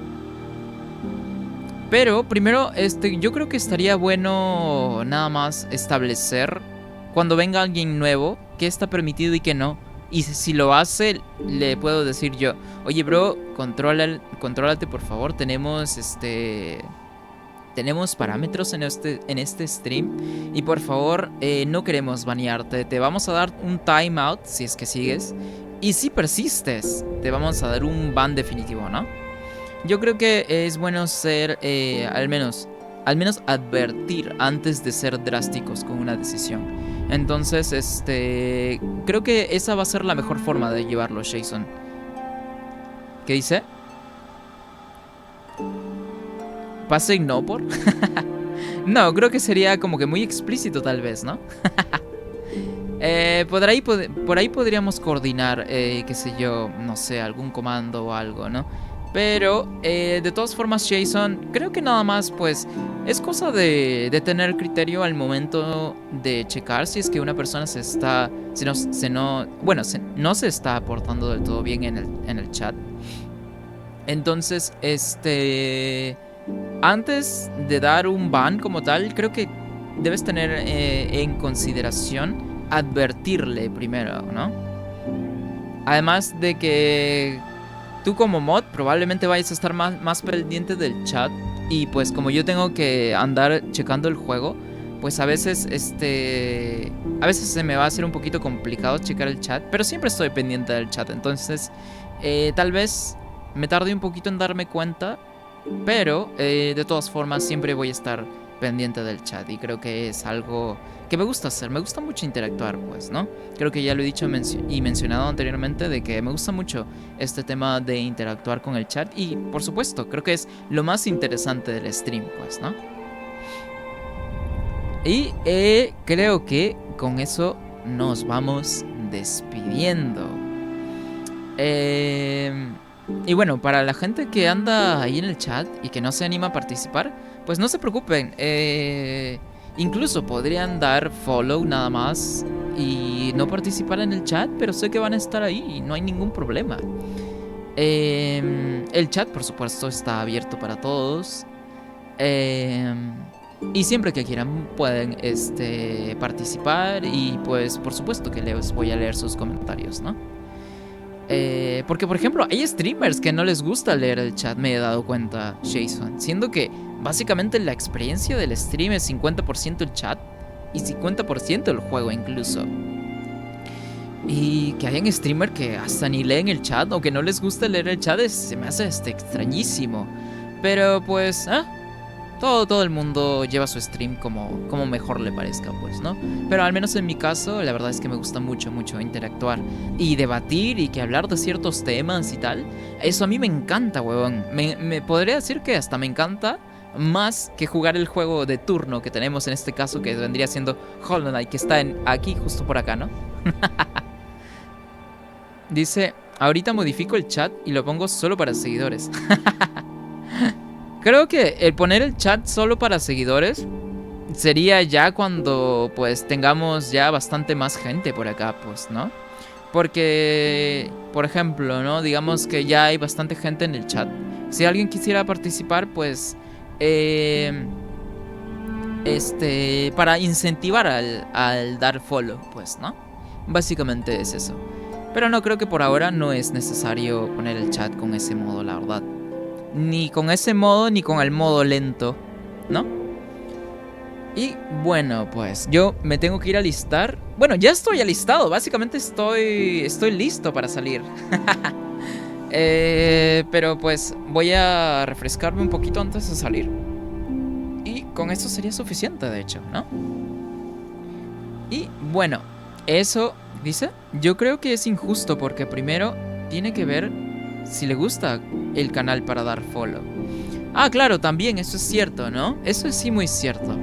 Pero primero, yo creo que estaría bueno nada más establecer cuando venga alguien nuevo qué está permitido y qué no. Y si lo hace, le puedo decir yo, oye bro, contrólate por favor, tenemos parámetros en este stream y por favor no queremos banearte, te vamos a dar un timeout si es que sigues y si persistes, te vamos a dar un ban definitivo, ¿no? Yo creo que es bueno ser, al menos advertir antes de ser drásticos con una decisión. Entonces, creo que esa va a ser la mejor forma de llevarlo, Jason. ¿Qué dice? ¿Pase y no por? No, creo que sería como que muy explícito tal vez, ¿no? Por ahí podríamos coordinar, qué sé yo, no sé, algún comando o algo, ¿no? Pero, de todas formas, Jason, creo que nada más, pues, es cosa de tener criterio al momento de checar si es que una persona no se está aportando del todo bien en el chat. Entonces, antes de dar un ban como tal, creo que debes tener en consideración advertirle primero, ¿no? Además de que tú como mod probablemente vayas a estar más pendiente del chat. Y pues como yo tengo que andar checando el juego, pues a veces se me va a hacer un poquito complicado checar el chat. Pero siempre estoy pendiente del chat. Entonces tal vez me tarde un poquito en darme cuenta. Pero de todas formas siempre voy a estar pendiente del chat. Y creo que es algo que me gusta hacer. Me gusta mucho interactuar, pues, ¿no? Creo que ya lo he dicho y mencionado anteriormente de que me gusta mucho este tema de interactuar con el chat. Y por supuesto, creo que es lo más interesante del stream, pues, ¿no? Y creo que con eso nos vamos despidiendo. Y bueno, para la gente que anda ahí en el chat y que no se anima a participar, pues no se preocupen. Incluso podrían dar follow nada más y no participar en el chat, pero sé que van a estar ahí y no hay ningún problema. El chat, por supuesto, está abierto para todos. Y siempre que quieran pueden participar y pues por supuesto que les voy a leer sus comentarios, ¿no? Porque por ejemplo hay streamers que no les gusta leer el chat, me he dado cuenta, Jason, siendo que básicamente la experiencia del stream es 50% el chat y 50% el juego incluso. Y que hayan streamers que hasta ni leen el chat o que no les gusta leer el chat se me hace extrañísimo. Pero pues, todo el mundo lleva su stream como mejor le parezca, pues, ¿no? Pero al menos en mi caso, la verdad es que me gusta mucho interactuar y debatir y que hablar de ciertos temas y tal. Eso a mí me encanta, huevón. Me podría decir que hasta me encanta más que jugar el juego de turno que tenemos en este caso, que vendría siendo Hollow Knight, que está aquí, justo por acá, ¿no? Dice, ahorita modifico el chat y lo pongo solo para seguidores. Creo que el poner el chat solo para seguidores sería ya cuando pues tengamos ya bastante más gente por acá, pues, ¿no? Porque, por ejemplo, ¿no? Digamos que ya hay bastante gente en el chat. Si alguien quisiera participar, pues, para incentivar al dar follow, pues, ¿no? Básicamente es eso. Pero no, creo que por ahora no es necesario poner el chat con ese modo, la verdad. Ni con ese modo, ni con el modo lento, ¿no? Y bueno, pues yo me tengo que ir a alistar. Bueno, ya estoy alistado, básicamente estoy listo para salir. Pero pues voy a refrescarme un poquito antes de salir. Y con eso sería suficiente, de hecho, ¿no? Y bueno, eso dice, yo creo que es injusto porque primero tiene que ver si le gusta el canal para dar follow. Ah, claro, también, eso es cierto, ¿no? Eso es sí muy cierto.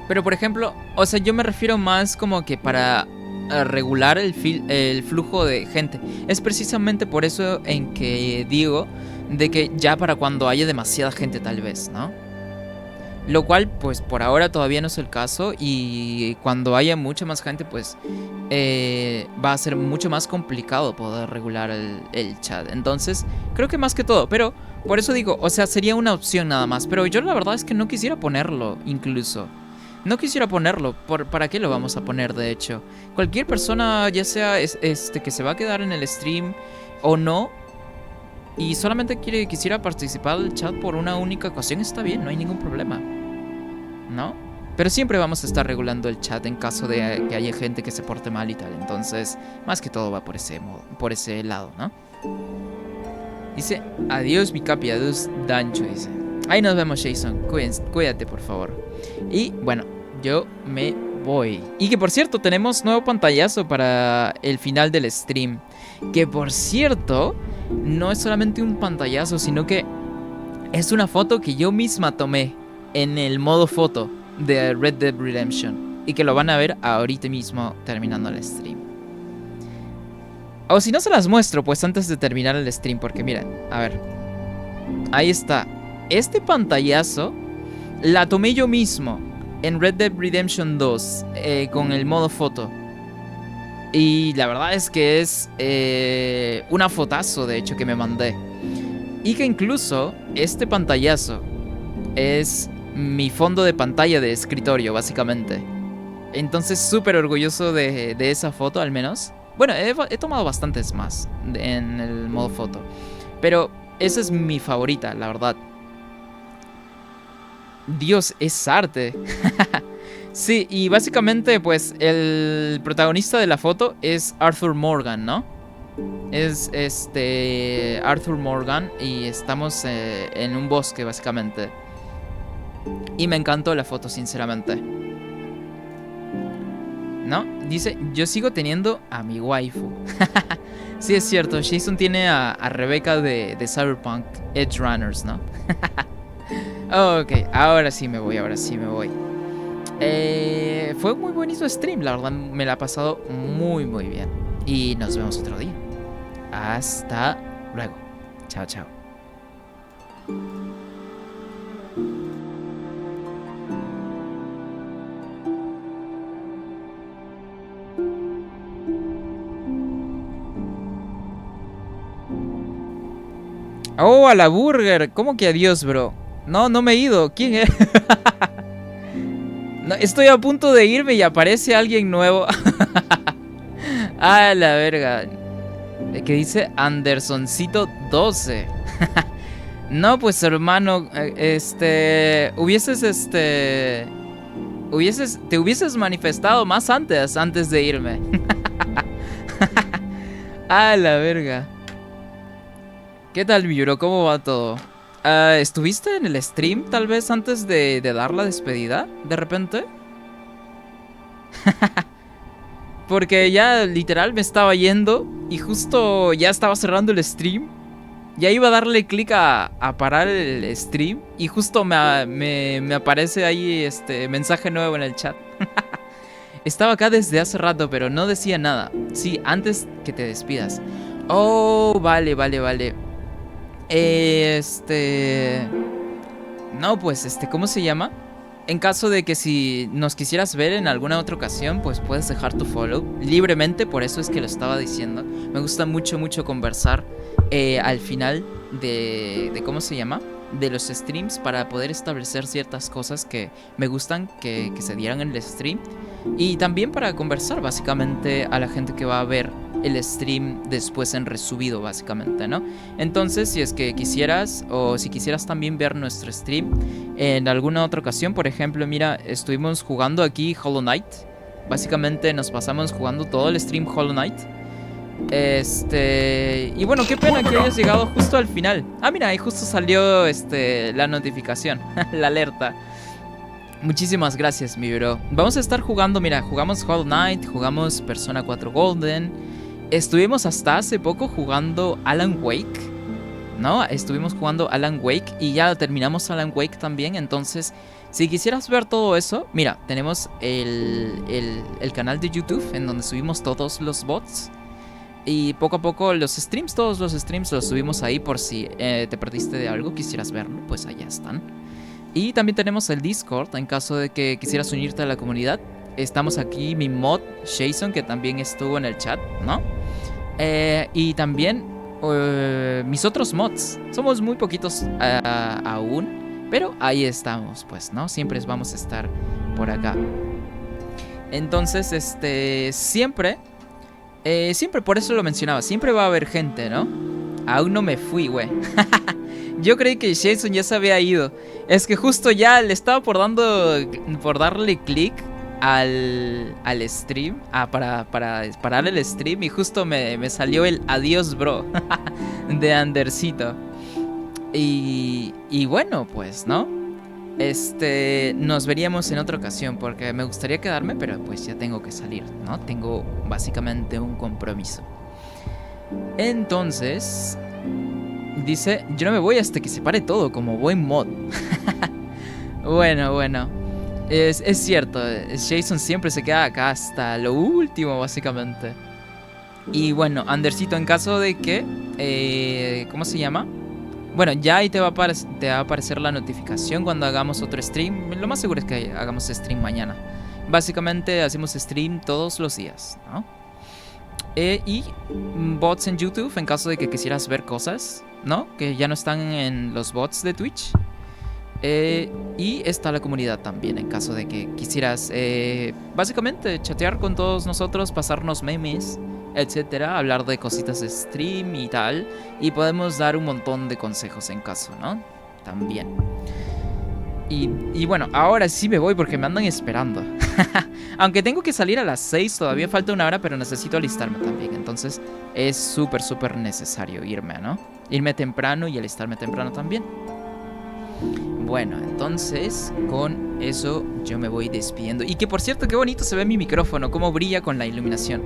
Pero por ejemplo, o sea, yo me refiero más como que para regular el flujo de gente. Es precisamente por eso en que digo de que ya para cuando haya demasiada gente tal vez, ¿no? Lo cual, pues por ahora todavía no es el caso. Y cuando haya mucha más gente, pues va a ser mucho más complicado poder regular el chat. Entonces, creo que más que todo. Pero por eso digo, o sea, sería una opción nada más. Pero yo la verdad es que no quisiera ponerlo, incluso. No quisiera ponerlo. ¿Para qué lo vamos a poner, de hecho? Cualquier persona, ya sea que se va a quedar en el stream o no, y solamente quisiera participar del chat por una única ocasión, está bien, no hay ningún problema, ¿no? Pero siempre vamos a estar regulando el chat en caso de que haya gente que se porte mal y tal. Entonces, más que todo va por ese lado, ¿no? Dice, adiós mi capi, adiós Dancho, dice. Ahí nos vemos, Jason, cuídate por favor. Y bueno, yo me voy. Y que por cierto, tenemos nuevo pantallazo para el final del stream. Que por cierto, no es solamente un pantallazo, sino que es una foto que yo misma tomé en el modo foto de Red Dead Redemption. Y que lo van a ver ahorita mismo terminando el stream. O si no se las muestro, pues antes de terminar el stream. Porque miren, a ver. Ahí está. Este pantallazo la tomé yo mismo en Red Dead Redemption 2 con el modo foto. Y la verdad es que es una fotazo, de hecho, que me mandé. Y que incluso este pantallazo es mi fondo de pantalla de escritorio, básicamente. Entonces súper orgulloso de esa foto, al menos. Bueno, he tomado bastantes más en el modo foto. Pero esa es mi favorita, la verdad. Dios, es arte. Sí, y básicamente pues el protagonista de la foto es Arthur Morgan, ¿no? Es Arthur Morgan y estamos en un bosque básicamente. Y me encantó la foto, sinceramente. ¿No? Dice, yo sigo teniendo a mi waifu. Sí, es cierto, Jason tiene a Rebecca de Cyberpunk Edge Runners, ¿no? Ok, ahora sí me voy, ahora sí me voy. Fue muy bonito stream, la verdad me la ha pasado muy muy bien. Y nos vemos otro día. Hasta luego. Chao, chao. Oh, a la burger. ¿Cómo que adiós, bro? No, no me he ido. ¿Quién es? No, estoy a punto de irme y aparece alguien nuevo. Ah, la verga. Que dice Andersoncito 12. No, pues hermano, te hubieses manifestado más antes de irme. Ah, la verga. ¿Qué tal, mi bro? ¿Cómo va todo? ¿Estuviste en el stream tal vez antes de dar la despedida? ¿De repente? Porque ya literal me estaba yendo y justo ya estaba cerrando el stream. Ya iba a darle clic a parar el stream y justo me aparece ahí este mensaje nuevo en el chat. Estaba acá desde hace rato, pero no decía nada. Sí, antes que te despidas. Oh, vale, vale, vale. No, pues, ¿cómo se llama? En caso de que si nos quisieras ver en alguna otra ocasión, pues puedes dejar tu follow libremente, por eso es que lo estaba diciendo. Me gusta mucho, mucho conversar al final de ¿cómo se llama? De los streams para poder establecer ciertas cosas que me gustan que se dieran en el stream. Y también para conversar básicamente a la gente que va a ver el stream después en resubido básicamente, ¿no? Entonces si es que quisieras o si quisieras también ver nuestro stream en alguna otra ocasión, por ejemplo, mira, estuvimos jugando aquí Hollow Knight. Básicamente nos pasamos jugando todo el stream Hollow Knight. Y bueno, qué pena que hayas llegado justo al final. Ah, mira, ahí justo salió la notificación, la alerta. Muchísimas gracias, mi bro. Vamos a estar jugando, mira, jugamos Hollow Knight, jugamos Persona 4 Golden. Estuvimos hasta hace poco jugando Alan Wake, ¿no? Estuvimos jugando Alan Wake y ya terminamos Alan Wake también. Entonces, si quisieras ver todo eso, mira, tenemos el canal de YouTube en donde subimos todos los bots. Y poco a poco los streams, todos los streams los subimos ahí por si te perdiste de algo, quisieras verlo, pues allá están. Y también tenemos el Discord en caso de que quisieras unirte a la comunidad. Estamos aquí, mi mod Jason, que también estuvo en el chat, ¿no? Y también mis otros mods. Somos muy poquitos aún, pero ahí estamos, pues, ¿no? Siempre vamos a estar por acá. Entonces, siempre por eso lo mencionaba, siempre va a haber gente, ¿no? Aún no me fui, güey. Yo creí que Jason ya se había ido. Es que justo ya le estaba por darle clic al stream. Para parar el stream. Y justo me salió el adiós, bro. De Andersito. Y bueno, pues, ¿no? Nos veríamos en otra ocasión. Porque me gustaría quedarme, pero pues ya tengo que salir, ¿no? Tengo básicamente un compromiso. Entonces... dice, yo no me voy hasta que se pare todo, como buen mod. Bueno. Es cierto, Jason siempre se queda acá hasta lo último, básicamente. Y bueno, Andersito, en caso de que... ¿cómo se llama? Bueno, ya ahí te va a aparecer la notificación cuando hagamos otro stream. Lo más seguro es que hagamos stream mañana. Básicamente hacemos stream todos los días, ¿no? Y bots en YouTube en caso de que quisieras ver cosas, ¿no? Que ya no están en los bots de Twitch. Y está la comunidad también en caso de que quisieras básicamente chatear con todos nosotros, pasarnos memes, etcétera, hablar de cositas de stream y tal. Y podemos dar un montón de consejos en caso, ¿no? También. Y bueno, ahora sí me voy porque me andan esperando. Aunque tengo que salir a las 6, todavía falta una hora, pero necesito alistarme también. Entonces es súper necesario irme, ¿no? Irme temprano y alistarme temprano también. Bueno, entonces con eso yo me voy despidiendo. Y que por cierto, qué bonito se ve mi micrófono, cómo brilla con la iluminación.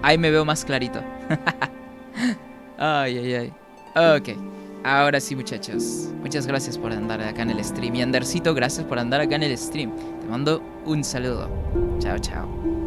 Ahí me veo más clarito. Ay. Ok. Ahora sí, muchachos. Muchas gracias por andar acá en el stream. Y Andercito, gracias por andar acá en el stream. Te mando un saludo. Chao, chao.